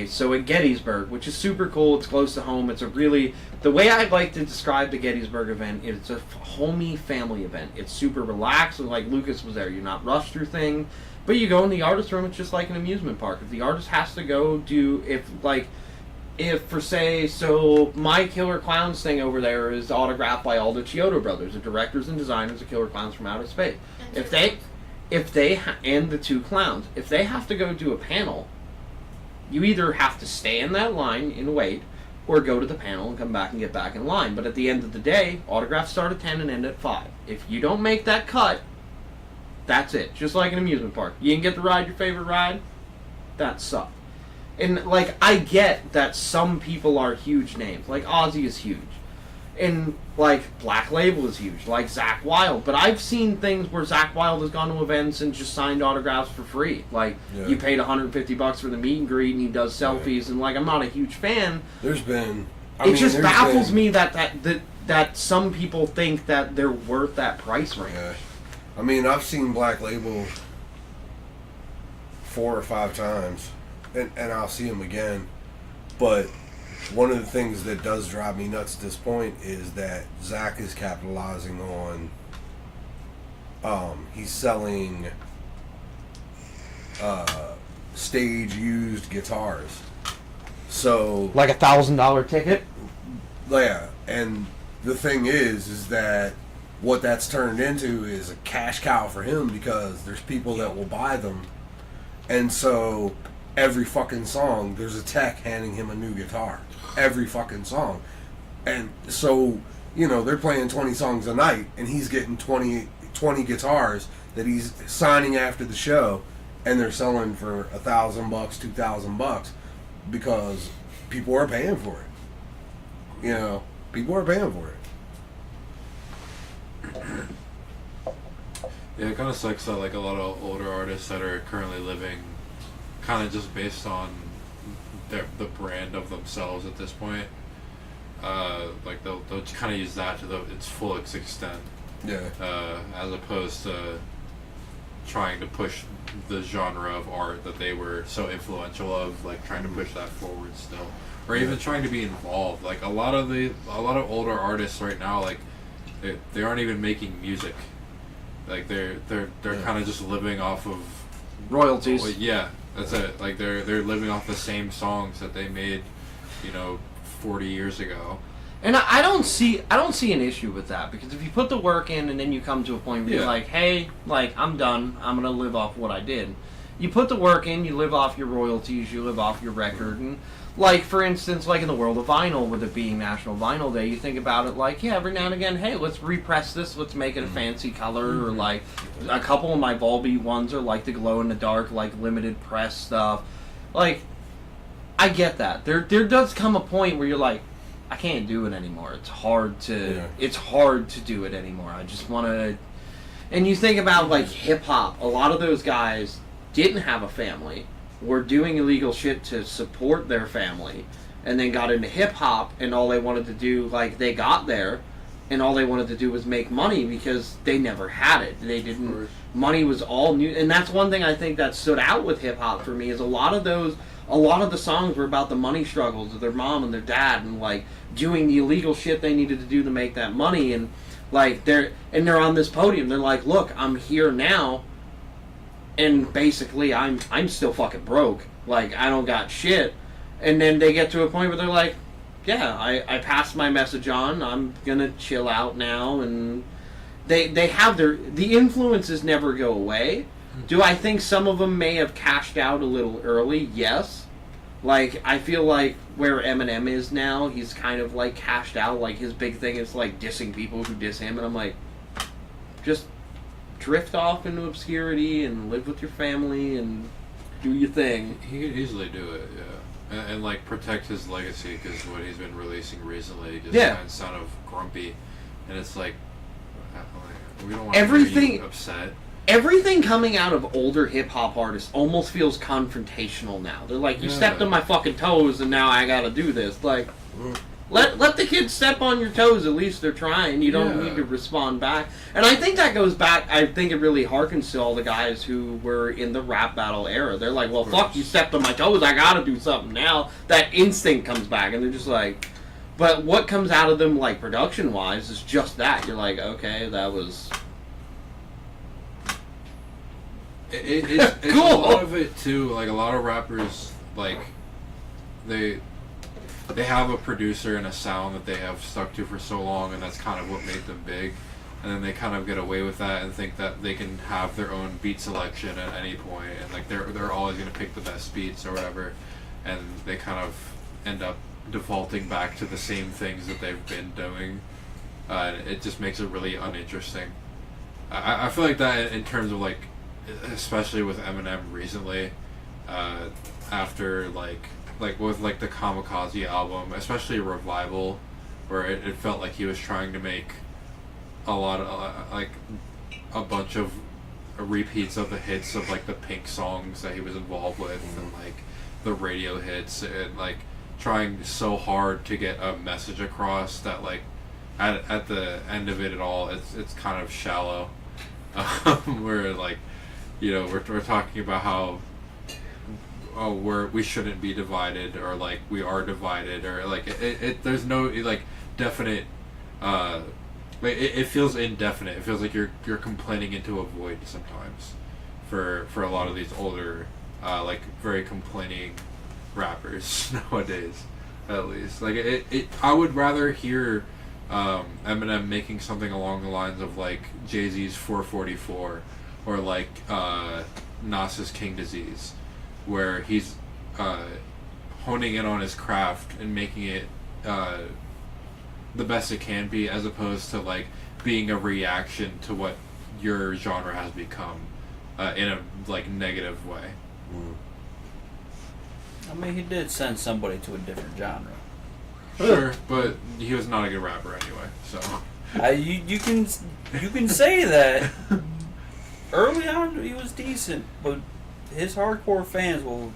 So at Gettysburg, which is super cool, it's close to home. It's a really, the way I like to describe the Gettysburg event, it's a homey family event. It's super relaxed, and like Lucas was there, you're not rushed through things. But you go in the artist room, it's just like an amusement park. If the artist has to go do, if for say, so my Killer Clowns thing over there is autographed by all the Chiodo brothers, the directors and designers of Killer Clowns from Outer Space. If they and the two clowns, if they have to go do a panel, you either have to stay in that line and wait, or go to the panel and come back and get back in line. But at the end of the day, autographs start at 10 and end at 5. If you don't make that cut, that's it. Just like an amusement park. You didn't get to ride your favorite ride? That sucked. And, like, I get that some people are huge names. Like, Ozzy is huge. And, like, Black Label is huge. Like, Zakk Wylde. But I've seen things where Zakk Wylde has gone to events and just signed autographs for free. Like, you paid $150 for the meet and greet, and he does selfies. And, like, I'm not a huge fan. There's been... It just baffles me that some people think that they're worth that price range. Yeah. I mean, I've seen Black Label 4 or 5 times. And I'll see him again. But one of the things that does drive me nuts at this point is that Zakk is capitalizing on he's selling stage used guitars. So Like $1,000 ticket? yeah, and the thing is that what that's turned into is a cash cow for him, because there's people that will buy them. And so every fucking song, there's a tech handing him a new guitar. Every fucking song. And so, you know, they're playing 20 songs a night, and he's getting 20 guitars that he's signing after the show, and they're selling for $1,000, $2,000, because people are paying for it. You know, people are paying for it. Yeah, it kind of sucks that like a lot of older artists that are currently living kind of just based on the brand of themselves at this point. Like they'll kind of use that to its full extent. Yeah. As opposed to trying to push the genre of art that they were so influential of, like trying to push that forward still, or even trying to be involved. Like a lot of older artists right now, like they aren't even making music. Like they're kind of just living off of Royalties. Well, yeah, that's it. Like they're living off the same songs that they made, 40 years ago. And I don't see an issue with that, because if you put the work in and then you come to a point where you're like, hey, like I'm done, I'm gonna live off what I did. You put the work in, you live off your royalties, you live off your record, and like for instance, like in the world of vinyl, with it being National Vinyl Day, you think about it like, yeah, every now and again, hey, let's repress this, let's make it a fancy color, or like a couple of my Volbeat ones are like the glow in the dark, like limited press stuff. Like, I get that. There does come a point where you're like, I can't do it anymore. It's hard to do it anymore. I just want to. And you think about like hip hop. A lot of those guys didn't have a family, were doing illegal shit to support their family, and then got into hip hop, and all they wanted to do, like they got there, and all they wanted to do was make money, because they never had it. They didn't. Money was all new, and that's one thing I think that stood out with hip hop for me, is a lot of the songs were about the money struggles of their mom and their dad, and like doing the illegal shit they needed to do to make that money, and like they're on this podium, they're like, look, I'm here now, and basically I'm still fucking broke, like I don't got shit. And then they get to a point where they're like, yeah, I passed my message on, I'm gonna chill out now. And they have the influences never go away. Do I think some of them may have cashed out a little early? Yes. Like, I feel like where Eminem is now, he's kind of like cashed out. Like, his big thing is like dissing people who diss him, and I'm like, just drift off into obscurity and live with your family and do your thing. He could easily do it, yeah. And like protect his legacy, because what he's been releasing recently just sound of grumpy, and it's like we don't want to hear you upset. Everything coming out of older hip-hop artists almost feels confrontational now. They're like, you stepped on my fucking toes, and now I gotta do this. Like, Let the kids step on your toes. At least they're trying. You don't need to respond back. And I think that goes back. I think it really harkens to all the guys who were in the rap battle era. They're like, well, fuck, you stepped on my toes. I gotta do something now. That instinct comes back, and they're just like. But what comes out of them, like production wise, is just that. You're like, okay, that was. It's Cool. a lot of it too. Like a lot of rappers, like they have a producer and a sound that they have stuck to for so long, and that's kind of what made them big. And then they kind of get away with that and think that they can have their own beat selection at any point, and like they're always gonna pick the best beats or whatever, and they kind of end up defaulting back to the same things that they've been doing. And it just makes it really uninteresting. I feel like that in terms of like, especially with Eminem recently, after like with like the Kamikaze album, especially Revival, where it felt like he was trying to make a lot of like a bunch of repeats of the hits of like the Pink songs that he was involved with, and like the radio hits, and like trying so hard to get a message across that like at the end of it all, it's kind of shallow. Where like, you know, we're talking about how we shouldn't be divided, or like we are divided, or like it there's no like definite it feels indefinite. It feels like you're complaining into a void sometimes for a lot of these older like very complaining rappers nowadays, at least. Like I would rather hear Eminem making something along the lines of like Jay-Z's 444, or like Nas's King Disease, where he's honing in on his craft and making it the best it can be, as opposed to like being a reaction to what your genre has become in a like negative way. I mean, he did send somebody to a different genre. Sure, but he was not a good rapper anyway, so. You can say that. Early on, he was decent, but his hardcore fans will.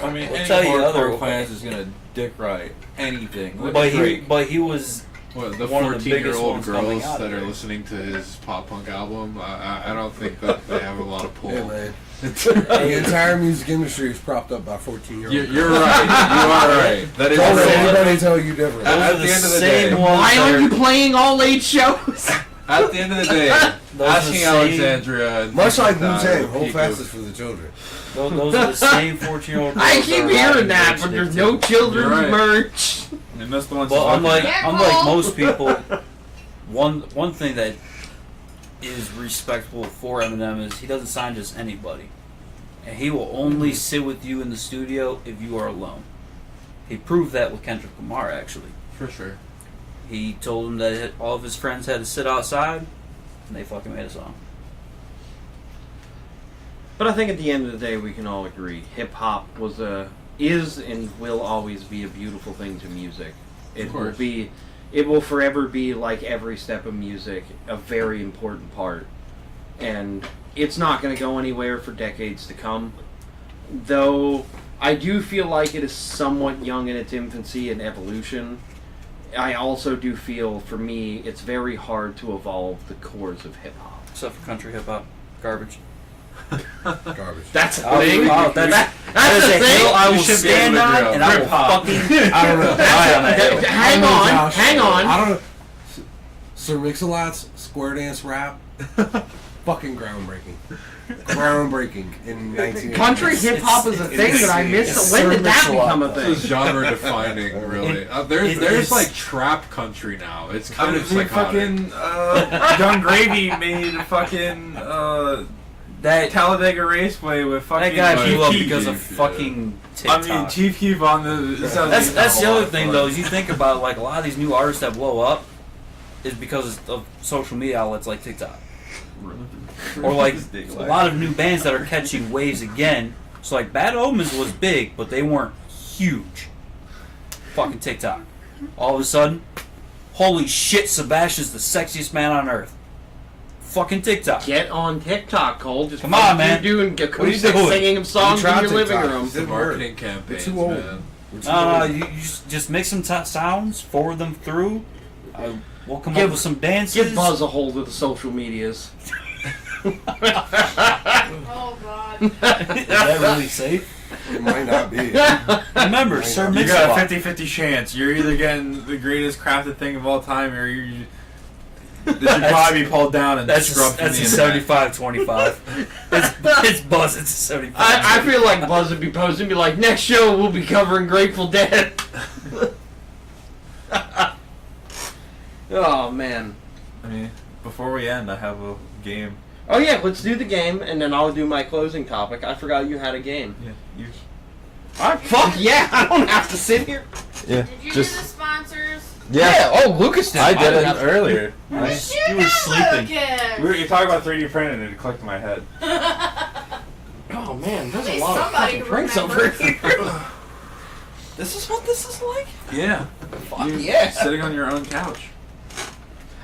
I mean, We'll any tell you hardcore other- fans is gonna dick right anything. Look But at Drake. he was. What, the One of the biggest 14-year-old ones coming girls out that of are it. listening to his pop punk album, I don't think that they have a lot of pull. Yeah, man. The entire music industry is propped up by 14-year-olds. You're right. You are right. That is Don't let true. anybody tell you different. At Those are the end of the same day- ones Why that are you playing all age shows? At the end of the day, Those are Asking the same- Alexandria. and Much things like that Wu-Tang, are hold peak fast of- is for the children. Those are the same 14-year-old. I keep hearing that, but there's no children's You're right. merch. and that's the ones. But who's unlike looking at. Careful. most people, one thing that is respectable for Eminem is he doesn't sign just anybody, and he will only sit with you in the studio if you are alone. He proved that with Kendrick Lamar. Actually, For sure. he told him that all of his friends had to sit outside, and they fucking made a song. But I think at the end of the day, we can all agree hip hop is and will always be a beautiful thing to music. It Of will course. be, it will forever be, like every step of music, a very important part, and it's not going to go anywhere for decades to come. Though I do feel like it is somewhat young in its infancy and evolution. I also do feel, for me, it's very hard to evolve the cores of hip hop. Except for country hip hop, garbage. Garbage. That's a Oh, thing. wow, that's That's a a thing. hill I You will should be stand able to on, grow. and I will Rip hop. fucking. I don't know. die on that hill. Hang I don't know, on, Josh. hang on. I don't know. Sir Mix-a-Lot's Square Dance Rap, fucking groundbreaking. Groundbreaking in 1980. Country hip hop is a thing that I missed. When did that become a This is thing? genre defining, really. There's like trap country now. It's I kind mean, of psychotic. fucking Young Gravy made fucking That Talladega Raceway with fucking. that guy blew up Chief Keef. because of Keef, fucking I TikTok. mean, Chief Keef on the. That's the other thing though. Is you think about like a lot of these new artists that blow up is because of social media outlets like TikTok, or like a lot of new bands that are catching waves again. So like Bad Omens was big, but they weren't huge. Fucking TikTok. All of a sudden, holy shit! Sebastian's the sexiest man on earth. Fucking TikTok. Get on TikTok, Cole. Just Come on, man. keep doing What are you acoustic doing? singing of songs in tried your living TikTok. room. The Didn't work. marketing campaigns, You're too old. man. You just make some sounds, forward them through. We'll come up with some dances. Give Buzz a hold of the social medias. Oh God. Is that really safe? It might not be. Remember, Sir You got a Mix-a-Lot. 50-50 chance. You're either getting the greatest crafted thing of all time, or this should probably be pulled down and That's scrubbed from a the internet. 75-25. It's Buzz. It's a 75. I feel like Buzz would be posting and be like, next show we'll be covering Grateful Dead. Oh, man. I mean, before we end, I have a game. Oh, yeah, let's do the game, and then I'll do my closing topic. I forgot you had a game. Yeah, you. Alright, fuck yeah, I don't have to sit here. Yeah. Did you Just do the sponsors? yeah. Oh, Lucas did. I did didn't it have to- earlier. You You were sleeping. You talking about 3D printing, and it clicked in my head. Oh, man, there's At a least lot of somebody fucking drinks over remembers. here. This is what this is like? Yeah. Fuck You're yeah. Sitting on your own couch.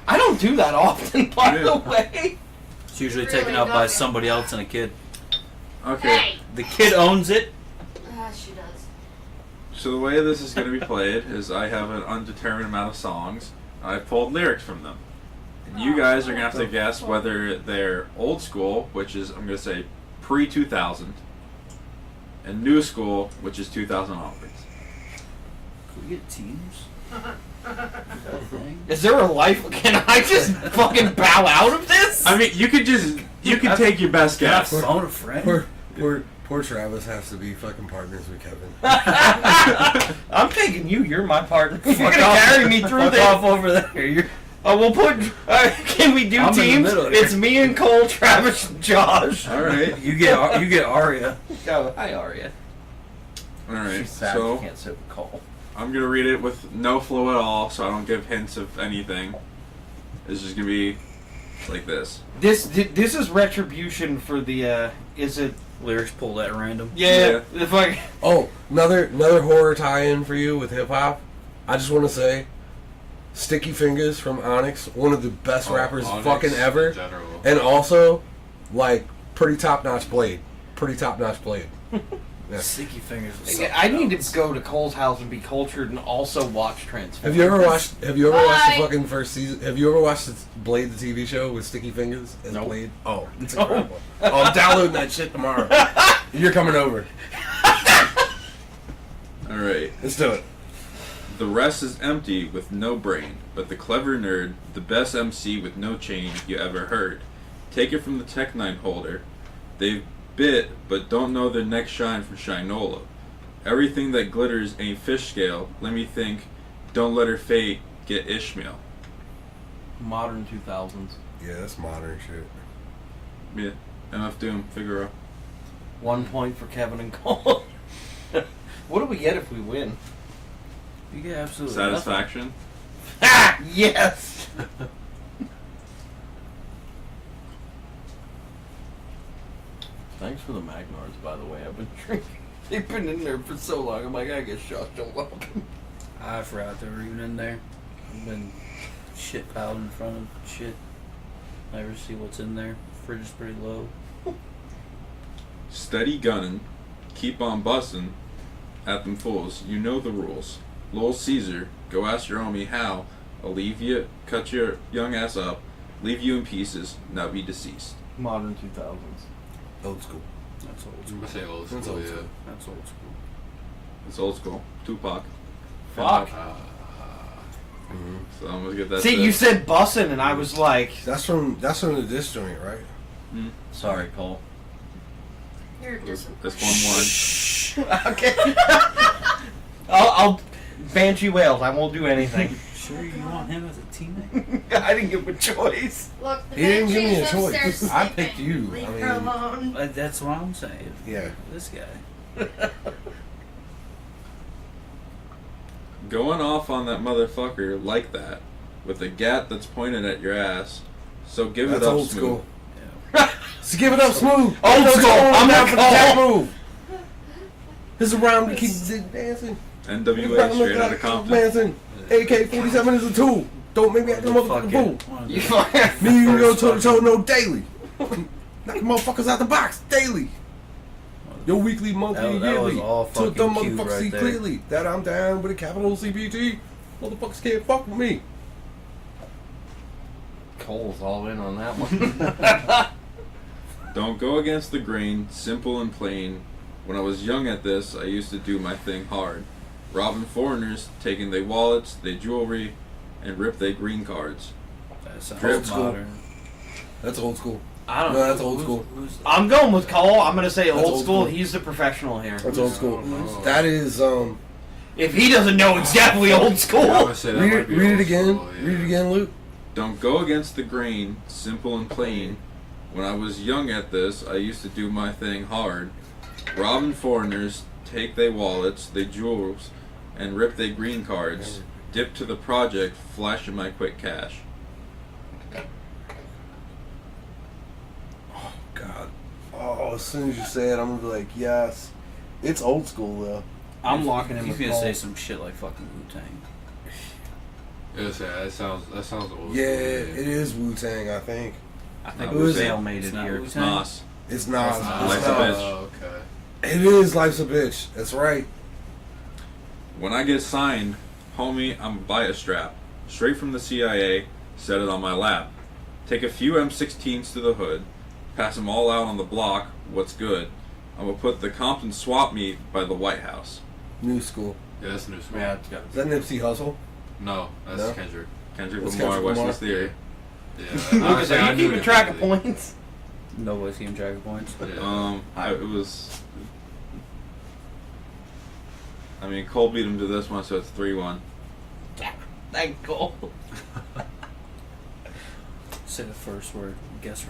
I don't do that often, by Yeah. the way. It's usually Really taken out by don't. somebody else and a kid. Okay. Hey. The kid owns it. She does. So the way this is going to be played is I have an undetermined amount of songs. I've pulled lyrics from them. And you guys are going to have to guess whether they're old school, which is, I'm going to say, pre-2000, and new school, which is 2000 onwards. Could we get teams? Is there a life? Can I just fucking bow out of this? I mean, you could take your best Can I guess. phone a friend? Poor Travis has to be fucking partners with Kevin. I'm taking you. You're my partner. You're gonna off. carry me through Fuck this. off over there. You're, Oh, we'll put. Can we do I'm in the teams? middle here. It's me and Cole, Travis, and Josh. All right. you get Aria. Oh, hi, Aria. All right. She's sad. So Can't sit with Cole. I'm gonna read it with no flow at all, so I don't give hints of anything. It's just gonna be like this. This is retribution for the. Is it? Lyrics pulled at random. Yeah. If I. Oh, another horror tie-in for you with hip hop. I just want to say, Sticky Fingers from Onyx, one of the best rappers Onyx fucking ever, in general. and also, like, pretty top-notch blade. Pretty top-notch blade. Yeah. Sticky fingers. was I something need else. to go to Cole's house and be cultured and also watch Transformers. Have you ever watched the Bye. fucking first season? Have you ever watched the Blade the TV show with Sticky Fingers as Nope. Blade? Oh, it's incredible. Oh, I'm downloading that shit tomorrow. You're coming over. All right. Let's do it. The rest is empty with no brain, but the clever nerd, the best MC with no chain you ever heard. Take it from the Tech 9 holder. They've bit, but don't know their next shine from Shinola. Everything that glitters ain't fish scale. Let me think. Don't let her fate get Ishmael. Modern 2000s. Yeah, that's modern shit. Yeah. MF Doom, Figaro. 1 point for Kevin and Cole. What do we get if we win? You get absolutely Satisfaction. Ah, yes. Thanks for the Magnars, by the way. I've been drinking. They've been in there for so long. I'm like, I guess Josh don't love them. I forgot they were even in there. I've been shit piled in front of shit. Never see what's in there. Fridge is pretty low. Steady gunning. Keep on busting. At them fools. You know the rules. Lil Caesar. Go ask your homie how. I'll leave you. Cut your young ass up. Leave you in pieces. Now be deceased. Modern 2000s. Old school. That's old I'm school. gonna say old That's school, old yeah. school. That's old school. It's old school. Tupac. Fuck. So I'm gonna get that. See, you said bussin', and I was like, That's from the disc joint, right? sorry, Cole. You're That's just. 1-1. Okay. I'll Banshee Wales. I won't do anything. Sure you want him as a teammate? I didn't give him a choice. Look, the He didn't give me a Banshee's choice. upstairs I sleeping. picked you. Leave I her mean- alone. That's what I'm saying. Yeah. This guy. Going off on that motherfucker like that, with a gat that's pointed at your ass. So give That's it up old smooth. school. So give it up smooth. Old school. I'm down a for the cat Cole. move. This is around to keep dancing. NWA straight out of Compton. Dancing. AK-47 is a tool. Don't make me act a motherfucking fool. One of You the- fucking- Me and you go toe to toe, no daily. Knock the motherfuckers out the box daily. one of Your weekly, monthly, That was yearly. all Took them fucking cute motherfuckers right see there. clearly that I'm down with a capital CPT. Motherfuckers can't fuck with me. Cole's all in on that one. Don't go against the grain, simple and plain. When I was young at this, I used to do my thing hard. Robbing foreigners, taking their wallets, their jewelry, and rip their green cards. That sounds Old school. modern. That's old school. I don't No, know. that's old school. Who's I'm going with Cole. I'm going to say That's old old school. school. He's the professional here. That's old school. Oh. That is If he doesn't know, it's definitely old Yeah, I school. would say that read might it, be read it old again. school, yeah. Read it again, Luke. Don't go against the grain, simple and plain. When I was young at this, I used to do my thing hard. Robbing foreigners, take their wallets, their jewels, and rip their green cards. Dip to the project, flashing my quick cash. God. Oh, as soon as you say it, I'm gonna be like, yes. It's old school though. I'm locking in He's with gonna Cole. say some shit like fucking Wu-Tang. Yeah, that sounds old. Yeah, school, it is Wu Tang. I think I think Who we is it? Vail made It's it not here. Wu-Tang. It's Nas. it's not. Life's It's a not. bitch. Oh, okay. It is Life's a bitch. That's right. When I get signed, homie, I'm buy a strap. Straight from the CIA, set it on my lap. Take a few M16s to the hood, pass them all out on the block, what's good? I'm gonna put the Compton swap meet by the White House. New school. Yeah, that's new school. Yeah, it's got Is that Nipsey Hussle? No, that's No? Kendrick. Kendrick What's Lamar, Kendrick Lamar? West Theory. Yeah. Lucas, are you keeping track of points? Nobody's keeping track of points. Yeah. It was. I mean, Cole beat him to this one, so it's 3-1. Thank Cole. Say the first word. Guess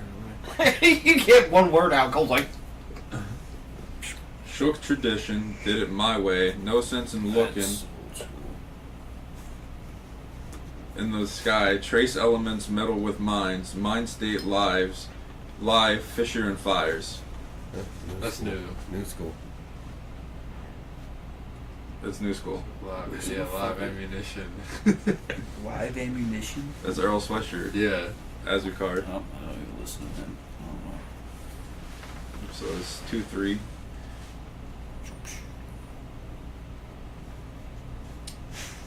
right away. You get one word out. Cole's like, Shook tradition, did it my way. No sense in looking That's old school. in the sky. Trace elements, meddle with minds. Mind state lives, live fissure and fires. That's school. new. New school. That's new school. Live ammunition. Live ammunition. That's Earl Sweatshirt. Yeah. Azucard. Oh, I don't even listen to him. I don't know. So it's 2-3.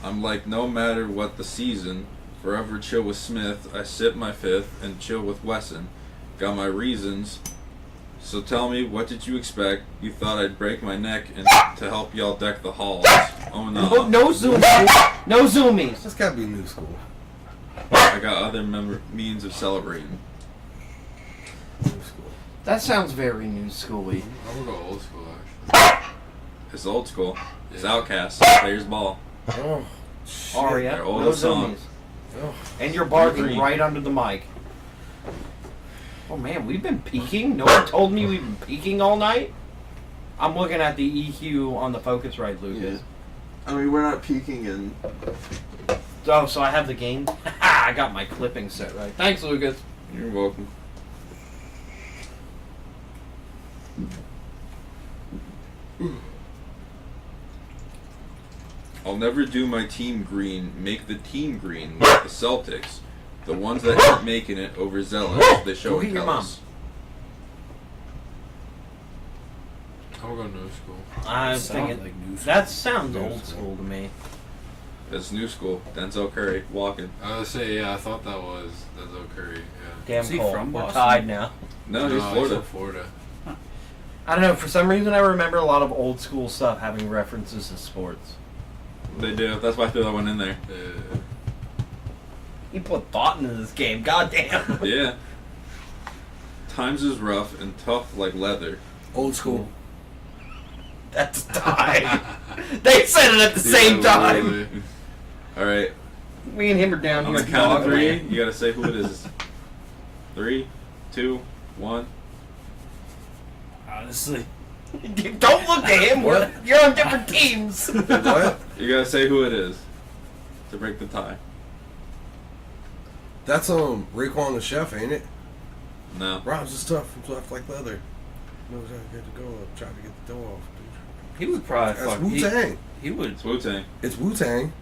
I'm like, no matter what the season, forever chill with Smith. I sip my fifth and chill with Wesson. Got my reasons. So tell me, what did you expect? You thought I'd break my neck and to help y'all deck the halls. Oh no. no zoomies. No zoomies. That's gotta be new school. I got other means of celebrating. New school. That sounds very new schooly. I'm gonna go old school actually. It's old school. It's Yeah. Outcast. Players ball. Oh, shit. Aria, Their no oldest song. zoomies. Oh. And you're barking Green. right under the mic. Oh man, we've been peaking. No one told me we've been peaking all night. I'm looking at the EQ on the Focusrite, Lucas. I mean, we're not peaking in. Oh, so I have the gain. I got my clipping set right. Thanks, Lucas. You're welcome. I'll never do my team green. Make the team green like the Celtics. The ones that aren't making it overzealous. They show Go get your mom. us. I'm gonna go new school. I'm Sounds thinking like new school. that sounds New old school. school to me. It's new school. Denzel Curry walking. I would say yeah. I thought that was Denzel Curry. Yeah. Damn, Is he Cole, from we're Boston? tied now. No, he's Florida. from Florida. I don't know. For some reason, I remember a lot of old school stuff having references to sports. They do. That's why I threw that one in there. Yeah. He put thought into this game. Goddamn. Yeah. Times is rough and tough like leather. Old school. That's a tie. They said it at the same Yeah, time. literally. All right. Me and him are down On here. the count of dog three, land. you gotta say who it is. 3, 2, 1. Honestly. Don't look at him. You're on different teams. What? You gotta say who it is to break the tie. That's Raekwon the chef, ain't it? No. Rhymes is tough like leather. Knows how to get the go up, try to get the dough off. He would probably That's fuck. Wu Tang. He would. It's Wu Tang. It's Wu Tang.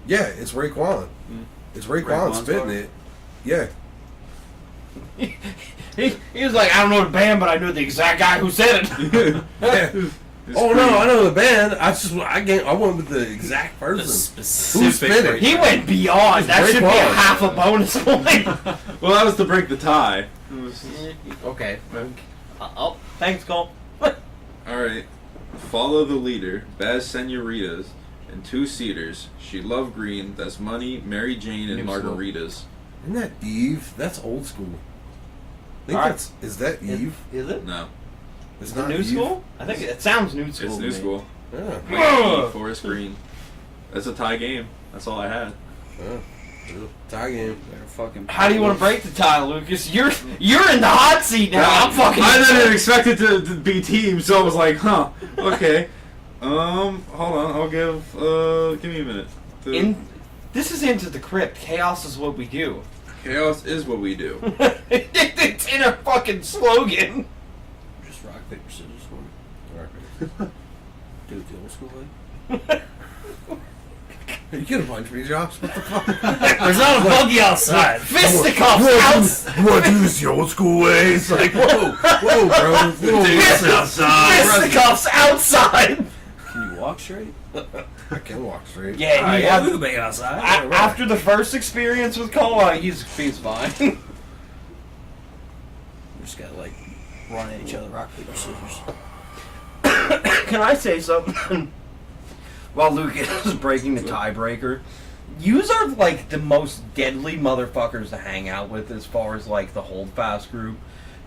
Yeah, it's Raekwon. Mm. It's Raekwon Raekwon's spitting part. it. Yeah. he was like, I don't know the band, but I knew the exact guy who said it. Yeah. Oh no, I know the band. I went with the exact The person. specific. Who's spinning? He went beyond. That Great should be a quality. half a bonus point. Well, that was to break the tie. Okay. Oh, thanks, Cole. Alright. Follow the leader, Baz Senoritas, and two seaters. She Love Green, that's Money, Mary Jane, and New school. Margaritas. Isn't that Eve? That's old school. I think Alright. that's is that Eve? Is it? No. It's The not new Eve. school? I think it sounds new school. It's to new me. school. Yeah. Mikey, Forest Green. That's a tie game. That's all I had. Yeah. Tie game. They're fucking. How do you want to break the tie, Lucas? You're in the hot seat now. I'm fucking. I didn't expect it to be teams, so I was like, huh, okay. Hold on, I'll give me a minute. This is Into the Crypt. Chaos is what we do. Chaos is what we do. It's in our fucking slogan. Just rock, paper, scissors for me. Do it the old school way. You gonna punch me, Josh? What the fuck? There's not a buggy outside. Fisticuffs out. You want to do this the old school way? It's like, whoa, bro. Fisticuffs outside. Can you walk straight? I can walk straight. Yeah, Yeah, yeah. we can make it outside. After the first experience with Cole, he's fine. We just gotta like run at each other, rock, paper, scissors. Can I say something? While Lucas is breaking the tiebreaker, yous are like the most deadly motherfuckers to hang out with as far as like the Holdfast group.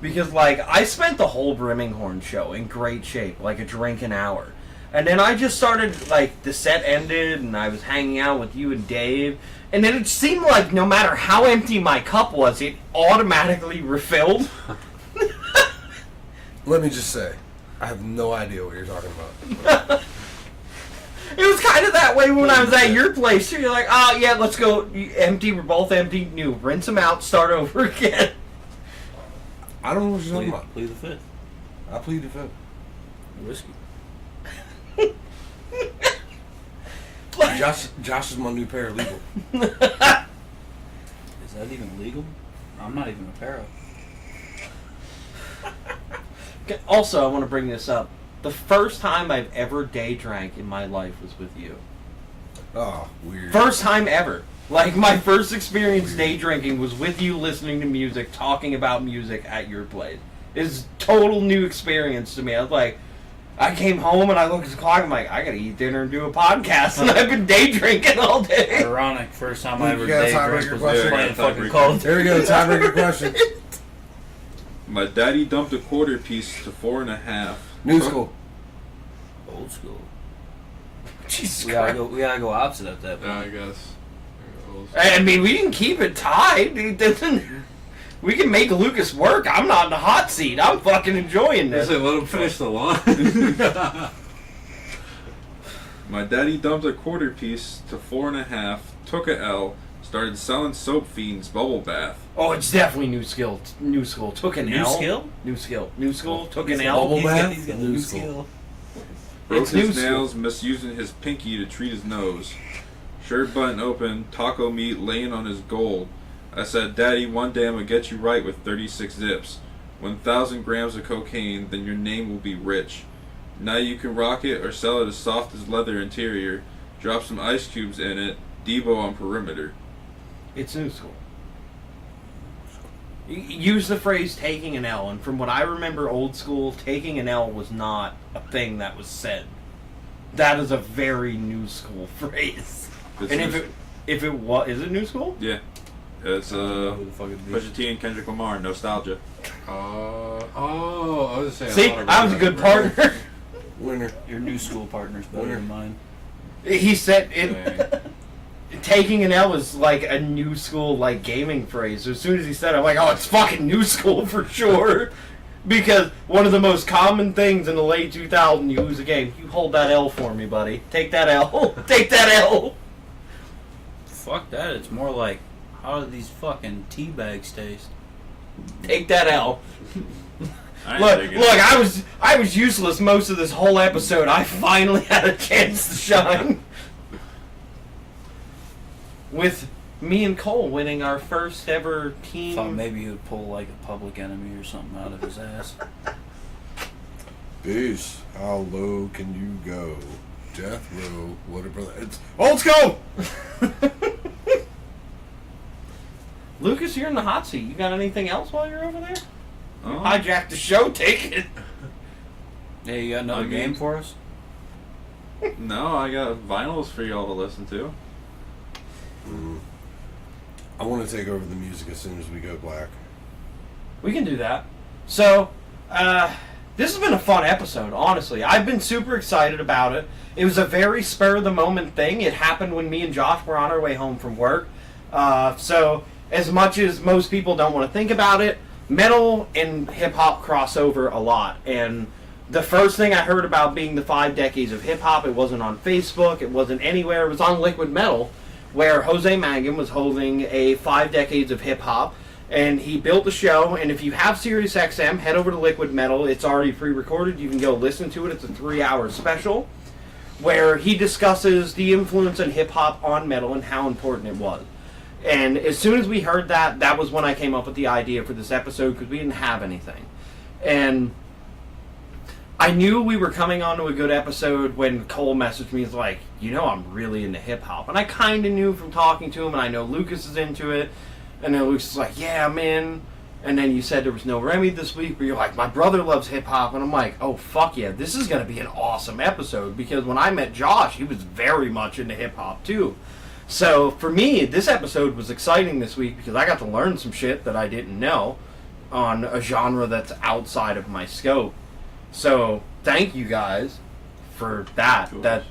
Because like I spent the whole Brimminghorn show in great shape, like a drink an hour. And then I just started, like, the set ended and I was hanging out with you and Dave. And then it seemed like no matter how empty my cup was, it automatically refilled. Let me just say, I have no idea what you're talking about. It was kind of that way when I was at your place. You're like, oh, yeah, let's go empty. We're both empty. New. Rinse them out. Start over again. I don't know what you're talking about. Plead the fifth. I plead the fifth. Whiskey. Josh is my new paralegal. Is that even legal? I'm not even a para. Also, I want to bring this up. The first time I've ever day drank in my life was with you. Oh, weird. First time ever. Like, my first experience day drinking was with you listening to music, talking about music at your place. It's total new experience to me. I was like, I came home and I looked at the clock. I'm like, I gotta eat dinner and do a podcast, and I've been day drinking all day. Ironic. First time I ever You got a day tiebreaker drank was question? playing Yeah, fucking tiebreaker. Call of There we go. Tiebreaker question. My daddy dumped a quarter piece to 4.5. New school. Old school. Jesus We gotta Christ. go. We gotta go opposite at that point. Yeah, I guess. I mean, we didn't keep it tied. It doesn't. We can make Lucas work. I'm not in the hot seat. I'm fucking enjoying this. Listen, let him finish the line. My daddy dumped a quarter piece to 4.5, took a L, started selling Soap Fiends bubble bath. Oh, it's definitely new skill. New school. Took an New L. skill? New skill. New school. Took an He's L. Bubble bath? He's got a New new school. skill. Broke It's new his school. nails, misusing his pinky to treat his nose. Shirt button open, taco meat laying on his gold. I said, Daddy, one day I'm gonna get you right with 36 zips. 1,000 grams of cocaine, then your name will be Rich. Now you can rock it or sell it as soft as leather interior. Drop some ice cubes in it. Debo on perimeter. It's new school. Use the phrase taking an L, and from what I remember old school, taking an L was not a thing that was said. That is a very new school phrase. It's And new- if it was, is it new school? yeah, it's Who the fuck is this? Pusha T and Kendrick Lamar, Nostalgia. I was just saying. See, I was a good partner. Winner. Your new school partner's better Winner. than mine. He said it. Dang. Taking an L is like a new school like gaming phrase. So as soon as he said it, I'm like, oh, it's fucking new school for sure. Because one of the most common things in the late 2000s, you lose a game, you hold that L for me, buddy. Take that L. Take that L. Fuck that. It's more like, how do these fucking tea bags taste? Take that L. I ain't Look, taking look, it. I was useless most of this whole episode. I finally had a chance to shine. With me and Cole winning our first ever team. Thought maybe he would pull like a Public Enemy or something out of his ass. Peace. How low can you go? Death row. What a brother. It's old school. Lucas, you're in the hot seat. You got anything else while you're over there? Oh. Hijack the show. Take it. Yeah, you got another game for us? No, I got vinyls for y'all to listen to. I want to take over the music as soon as we go black. We can do that. So, this has been a fun episode, honestly. I've been super excited about it. It was a very spur-of-the-moment thing. It happened when me and Josh were on our way home from work. So, as much as most people don't want to think about it, metal and hip-hop cross over a lot. And the first thing I heard about being the 5 decades of hip-hop, it wasn't on Facebook, it wasn't anywhere, it was on Liquid Metal, where Jose Mangum was holding a 5 decades of hip-hop. And he built the show, and if you have SiriusXM, head over to Liquid Metal. It's already pre-recorded. You can go listen to it. It's a 3-hour special where he discusses the influence of hip-hop on metal and how important it was. And as soon as we heard that, that was when I came up with the idea for this episode, because we didn't have anything. And I knew we were coming on to a good episode when Cole messaged me. He's like, you know, I'm really into hip-hop. And I kind of knew from talking to him, and I know Lucas is into it. And then Lucas is like, yeah, I'm in. And then you said there was no Remy this week, but you're like, my brother loves hip-hop. And I'm like, oh, fuck yeah, this is going to be an awesome episode. Because when I met Josh, he was very much into hip-hop, too. So, for me, this episode was exciting this week because I got to learn some shit that I didn't know on a genre that's outside of my scope. So, thank you guys for that. That's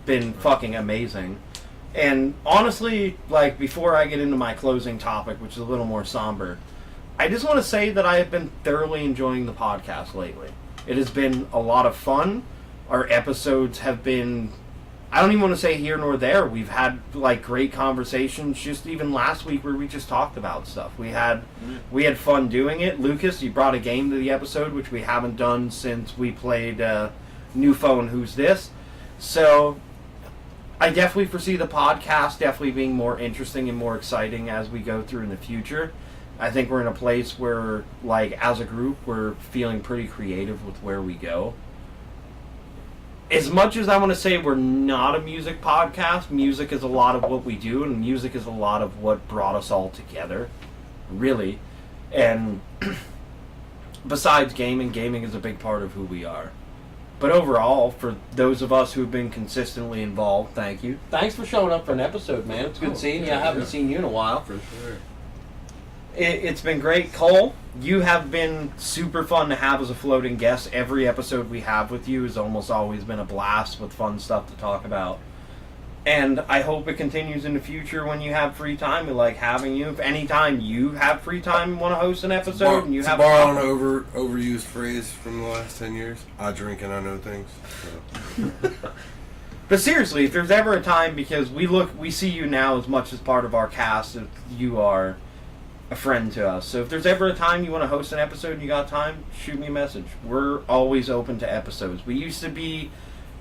been fucking amazing. And honestly, like, before I get into my closing topic, which is a little more somber, I just want to say that I have been thoroughly enjoying the podcast lately. It has been a lot of fun. Our episodes have been, I don't even want to say here nor there. We've had, like, great conversations just even last week where we just talked about stuff. We had fun doing it. Lucas, you brought a game to the episode, which we haven't done since we played New Phone Who's This? So I definitely foresee the podcast definitely being more interesting and more exciting as we go through in the future. I think we're in a place where, like, as a group, we're feeling pretty creative with where we go. As much as I want to say we're not a music podcast, music is a lot of what we do, and music is a lot of what brought us all together, really. And besides gaming is a big part of who we are. But overall, for those of us who've been consistently involved, thank you. Thanks for showing up for an episode, man. It's good seeing you. I haven't seen you in a while. For sure. It's been great. Cole, you have been super fun to have as a floating guest. Every episode we have with you has almost always been a blast with fun stuff to talk about. And I hope it continues in the future when you have free time. We like having you. If anytime you have free time and want to host an episode, and you have borrow an overused phrase from the last 10 years. I drink and I know things. So. But seriously, if there's ever a time, because we see you now as much as part of our cast, if you are a friend to us. So if there's ever a time you want to host an episode and you got time, shoot me a message. We're always open to episodes. We used to be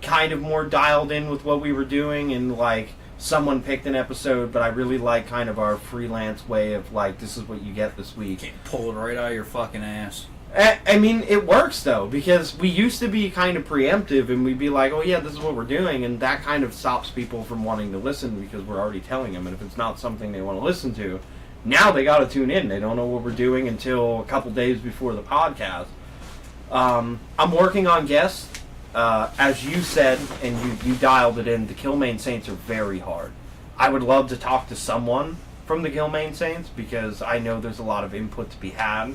kind of more dialed in with what we were doing, and like someone picked an episode, but I really like kind of our freelance way of like, this is what you get this week. Can't pull it right out of your fucking ass. I mean, it works though, because we used to be kind of preemptive and we'd be like, oh yeah, this is what we're doing, and that kind of stops people from wanting to listen because we're already telling them, and if it's not something they want to listen to, now they gotta tune in. They don't know what we're doing until a couple days before the podcast. I'm working on guests. As you said, and you dialed it in, the Killmaine Saints are very hard. I would love to talk to someone from the Killmaine Saints because I know there's a lot of input to be had.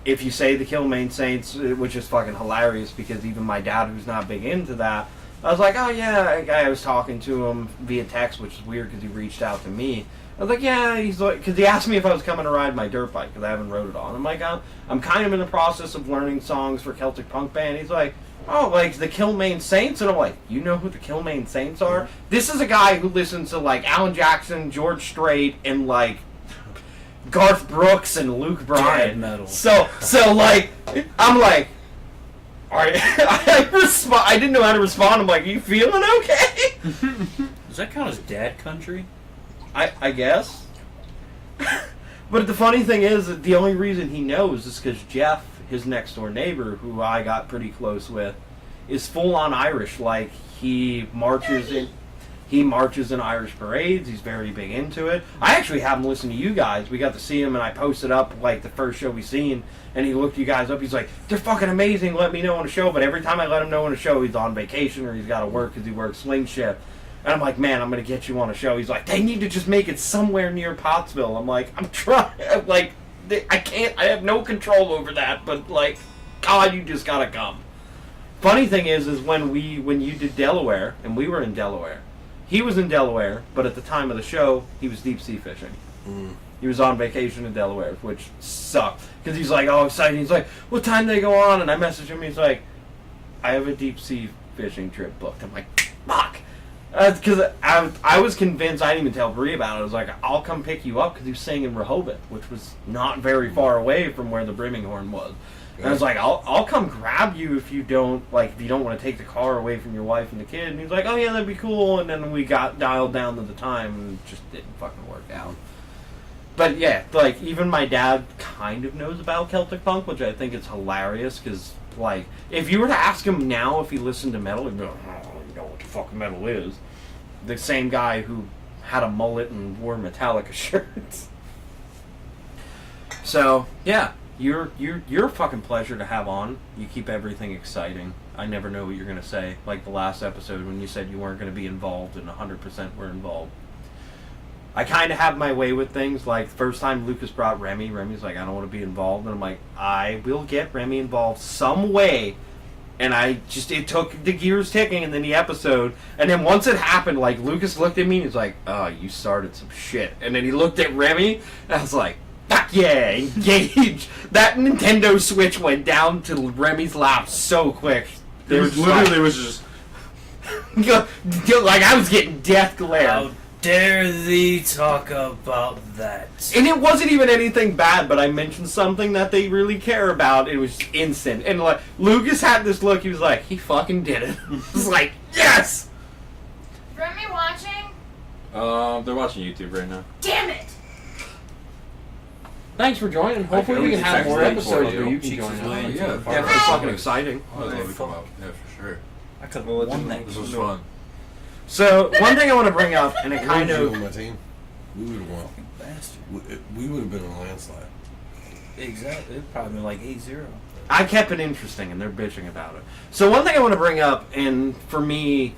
If you say the Killmaine Saints, which is fucking hilarious because even my dad, who's not big into that, I was like, oh yeah, I was talking to him via text, which is weird because he reached out to me. I was like, yeah, he's like, because he asked me if I was coming to ride my dirt bike because I haven't rode it on. I'm like, I'm kind of in the process of learning songs for Celtic punk band. He's like, oh, like the Killmaine Saints? And I'm like, you know who the Killmaine Saints are? This is a guy who listens to like Alan Jackson, George Strait, and like Garth Brooks and Luke Bryan. Dead metal. So like, I'm like, all right. I didn't know how to respond. I'm like, you feeling okay? Does that count as dad country? I guess. But the funny thing is that the only reason he knows is because Jeff, his next door neighbor, who I got pretty close with, is full on Irish. Like he marches in Irish parades. He's very big into it. I actually have him listen to you guys. We got to see him, and I posted up like the first show we seen, and he looked you guys up. He's like, "They're fucking amazing. Let me know on a show." But every time I let him know on a show, he's on vacation or he's got to work because he works swing shift. And I'm like, "Man, I'm gonna get you on a show." He's like, "They need to just make it somewhere near Pottsville." I'm like, "I'm trying." I'm like, I can't. I have no control over that. But like, God, you just gotta come. Funny thing is when you did Delaware and we were in Delaware. He was in Delaware, but at the time of the show, he was deep sea fishing. He was on vacation in Delaware, which sucked. Because he's like, all excited. He's like, what time do they go on? And I messaged him. He's like, I have a deep sea fishing trip booked. I'm like, fuck. Because I was convinced, I didn't even tell Bree about it. I was like, I'll come pick you up because he was staying in Rehoboth, which was not very far away from where the Briminghorn was. And I was like, I'll come grab you if you don't want to take the car away from your wife and the kid. And he's like, oh yeah, that'd be cool. And then we got dialed down to the time and it just didn't fucking work out. But yeah, like even my dad kind of knows about Celtic punk, which I think is hilarious because like if you were to ask him now if he listened to metal, he'd be like, I don't even know what the fuck metal is. The same guy who had a mullet and wore Metallica shirts. So yeah. You're a fucking pleasure to have on. You keep everything exciting. I never know what you're going to say. Like the last episode when you said you weren't going to be involved and 100% were involved. I kind of have my way with things. Like the first time Lucas brought Remy's like, I don't want to be involved. And I'm like, I will get Remy involved some way. And it took the gears ticking and then the episode. And then once it happened, like Lucas looked at me and he's like, oh, you started some shit. And then he looked at Remy and I was like, fuck yeah, engage. That Nintendo Switch went down to Remy's lap so quick. It was just like I was getting death glare. How dare thee talk about that? And it wasn't even anything bad, but I mentioned something that they really care about. It was instant. And like Lucas had this look, he was like, he fucking did it. I was like, yes! Remy watching? They're watching YouTube right now. Damn it! Thanks for joining. Hopefully we can have more episodes where you can join us. Yeah, Yeah, it's fucking exciting. Oh, I'd love to come out. Yeah, for sure. I could have won that. This was fun. So, one thing I want to bring up, and it What kind would you do of... on my team? We would have won. Bastard. We would have been in a landslide. Exactly. It'd probably been like 8-0. I kept it interesting, and they're bitching about it. So one thing I want to bring up, and for me,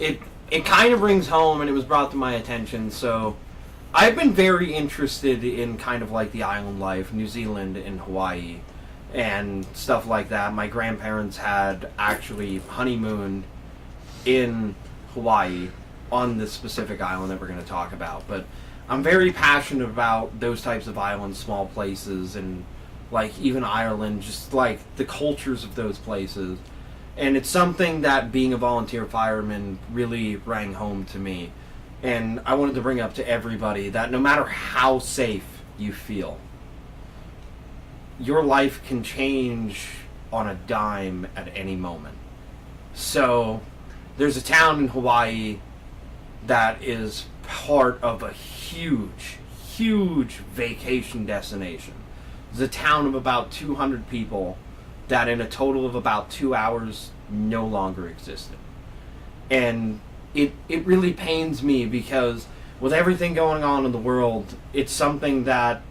it kind of rings home, and it was brought to my attention, so... I've been very interested in kind of like the island life, New Zealand and Hawaii, and stuff like that. My grandparents had actually honeymooned in Hawaii on this specific island that we're going to talk about. But I'm very passionate about those types of islands, small places, and like even Ireland, just like the cultures of those places. And it's something that being a volunteer fireman really rang home to me. And I wanted to bring up to everybody that no matter how safe you feel, your life can change on a dime at any moment. So, there's a town in Hawaii that is part of a huge, huge vacation destination. It's a town of about 200 people that in a total of about 2 hours no longer existed. And it really pains me because with everything going on in the world, it's something that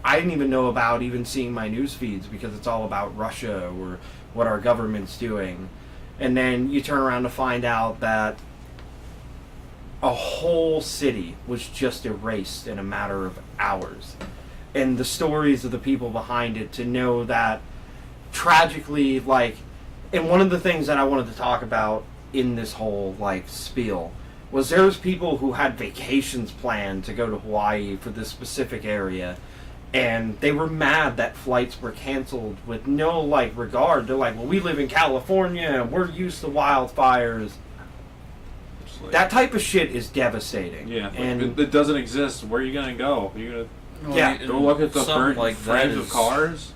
I didn't even know about even seeing my news feeds because it's all about Russia or what our government's doing. And then you turn around to find out that a whole city was just erased in a matter of hours. And the stories of the people behind it, to know that tragically, like, and one of the things that I wanted to talk about in this whole like spiel was there's people who had vacations planned to go to Hawaii for this specific area, and they were mad that flights were canceled with no like regard. They're like, well, we live in California and we're used to wildfires. That type of shit is devastating. Yeah, and it doesn't exist. Where are you gonna go? Yeah, and Go look at the something burnt like that frames of is- cars.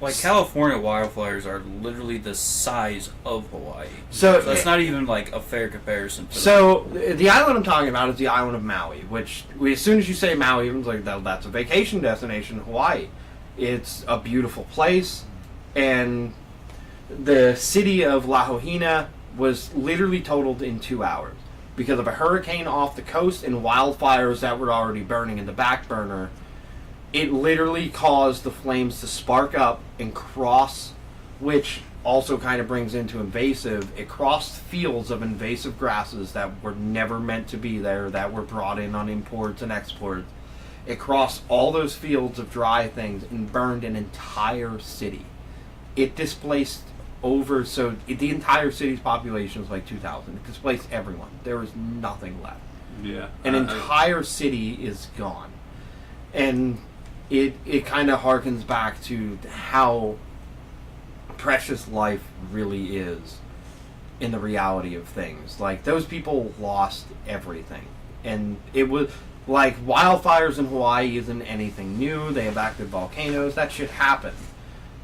Like California wildfires are literally the size of Hawaii. So So it's not even like a fair comparison. To So the island I'm talking about is the island of Maui, which as soon as you say Maui, everyone's like, that's a vacation destination, Hawaii. It's a beautiful place, and the city of Lahaina was literally totaled in 2 hours because of a hurricane off the coast and wildfires that were already burning in the back burner. It literally caused the flames to spark up and cross, which also kind of brings into invasive. It crossed fields of invasive grasses that were never meant to be there, that were brought in on imports and exports. It crossed all those fields of dry things and burned an entire city. It displaced the entire city's population was like 2,000. It displaced everyone. There was nothing left. Yeah. An entire city is gone. And it kind of harkens back to how precious life really is in the reality of things. Like, those people lost everything. And it was like wildfires in Hawaii isn't anything new. They have active volcanoes. That shit happened.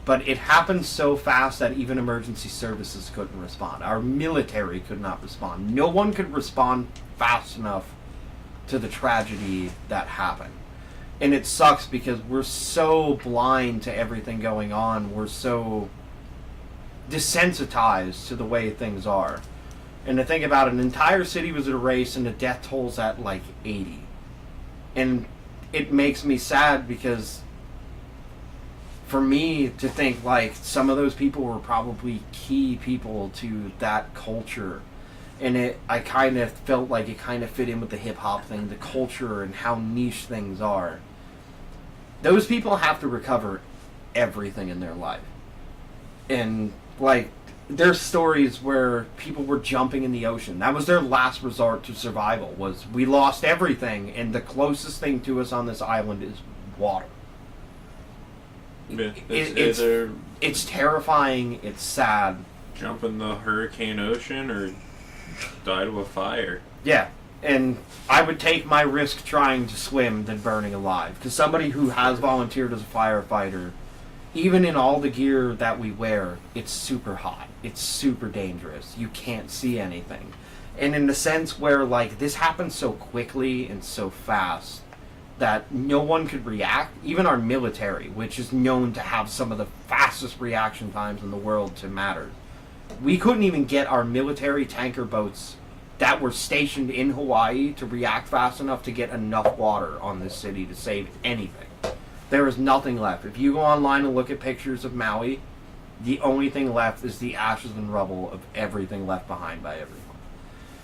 But it happened so fast that even emergency services couldn't respond. Our military could not respond. No one could respond fast enough to the tragedy that happened. And it sucks because we're so blind to everything going on. We're so desensitized to the way things are. And to think about it, an entire city was erased and the death toll's at like 80. And it makes me sad because for me to think like some of those people were probably key people to that culture. And I kind of felt like it kind of fit in with the hip-hop thing, the culture and how niche things are. Those people have to recover everything in their life. And, like, there's stories where people were jumping in the ocean. That was their last resort to survival, was we lost everything, and the closest thing to us on this island is water. Yeah, It's terrifying, it's sad. jump in the hurricane ocean or die to a fire. Yeah, and I would take my risk trying to swim than burning alive. Because somebody who has volunteered as a firefighter, even in all the gear that we wear, it's super hot. It's super dangerous. You can't see anything. And in the sense where, like, this happened so quickly and so fast that no one could react, even our military, which is known to have some of the fastest reaction times in the world to matters. We couldn't even get our military tanker boats that were stationed in Hawaii to react fast enough to get enough water on this city to save anything. There is nothing left. If you go online and look at pictures of Maui, the only thing left is the ashes and rubble of everything left behind by everyone.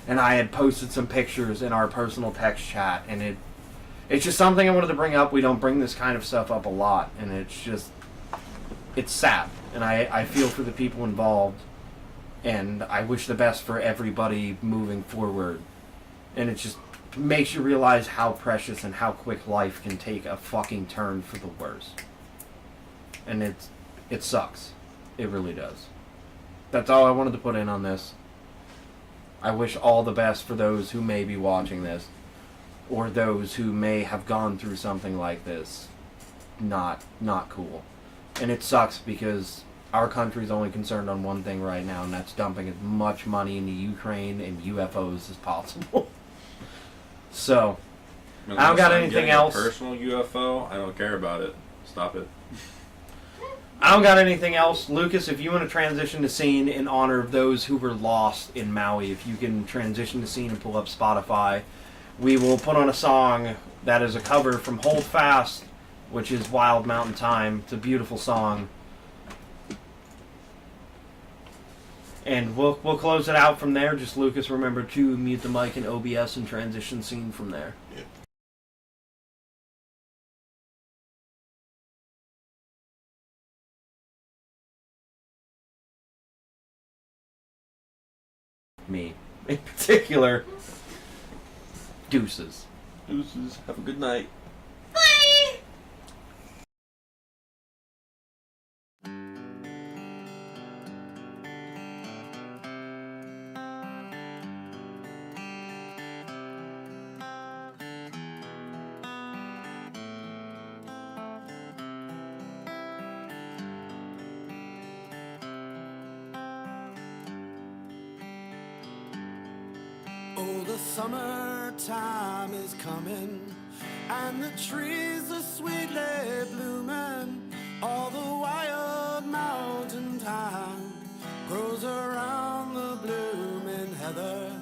And I had posted some pictures in our personal text chat, and it's just something I wanted to bring up. We don't bring this kind of stuff up a lot, and it's sad. And I feel for the people involved. And I wish the best for everybody moving forward. And it just makes you realize how precious and how quick life can take a fucking turn for the worse. And it sucks. It really does. That's all I wanted to put in on this. I wish all the best for those who may be watching this. Or those who may have gone through something like this. Not cool. And it sucks because our country's only concerned on one thing right now, and that's dumping as much money into Ukraine and UFOs as possible. So, I don't got anything else. Personal UFO, I don't care about it. Stop it. I don't got anything else. Lucas, if you want to transition the scene in honor of those who were lost in Maui, if you can transition the scene and pull up Spotify, we will put on a song that is a cover from Hold Fast, which is Wild Mountain Time. It's a beautiful song. And we'll close it out from there. Just Lucas, remember to mute the mic in OBS and transition scene from there. Yeah. Me, in particular. Deuces. Deuces. Have a good night. Bye! the summertime is coming, and the trees are sweetly blooming. All the wild mountain thyme grows around the blooming heather.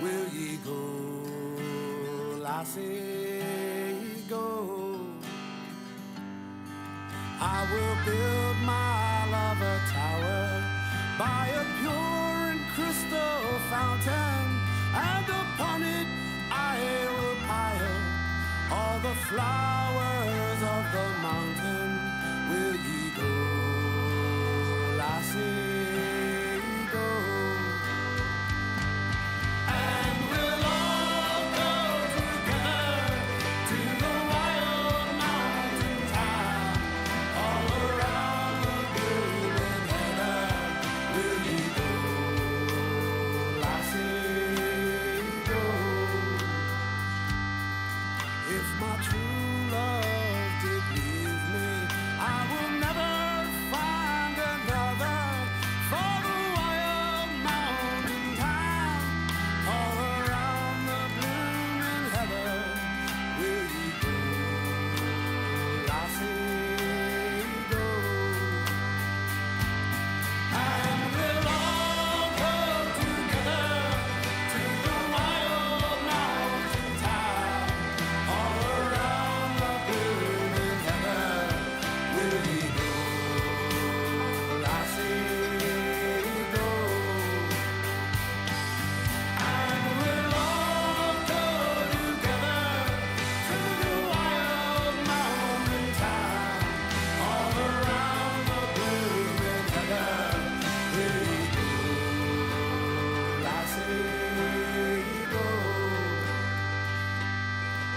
Will ye go, lassie, go? I will build my love a tower by a pure and crystal fountain, and upon it I will pile all the flowers of the mountain. Will ye go, lassie, go? And we'll all go together to the wild mountain top, all around the blooming heather. Will ye go, lassie, go? If my true love did leave me, I will never find another. For the wild mountain town, all around the blooming heather. Will ye go, lassie, go? And we'll all go together to the wild mountain town, all around the blooming heather. Will ye go, lassie, go? And we'll all go together to the wild mountain town, all around the blooming heather. Will ye go, lassie, go?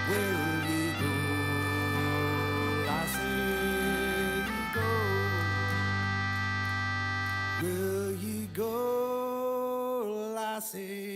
Will ye go, lassie, go? Will ye go, lassie?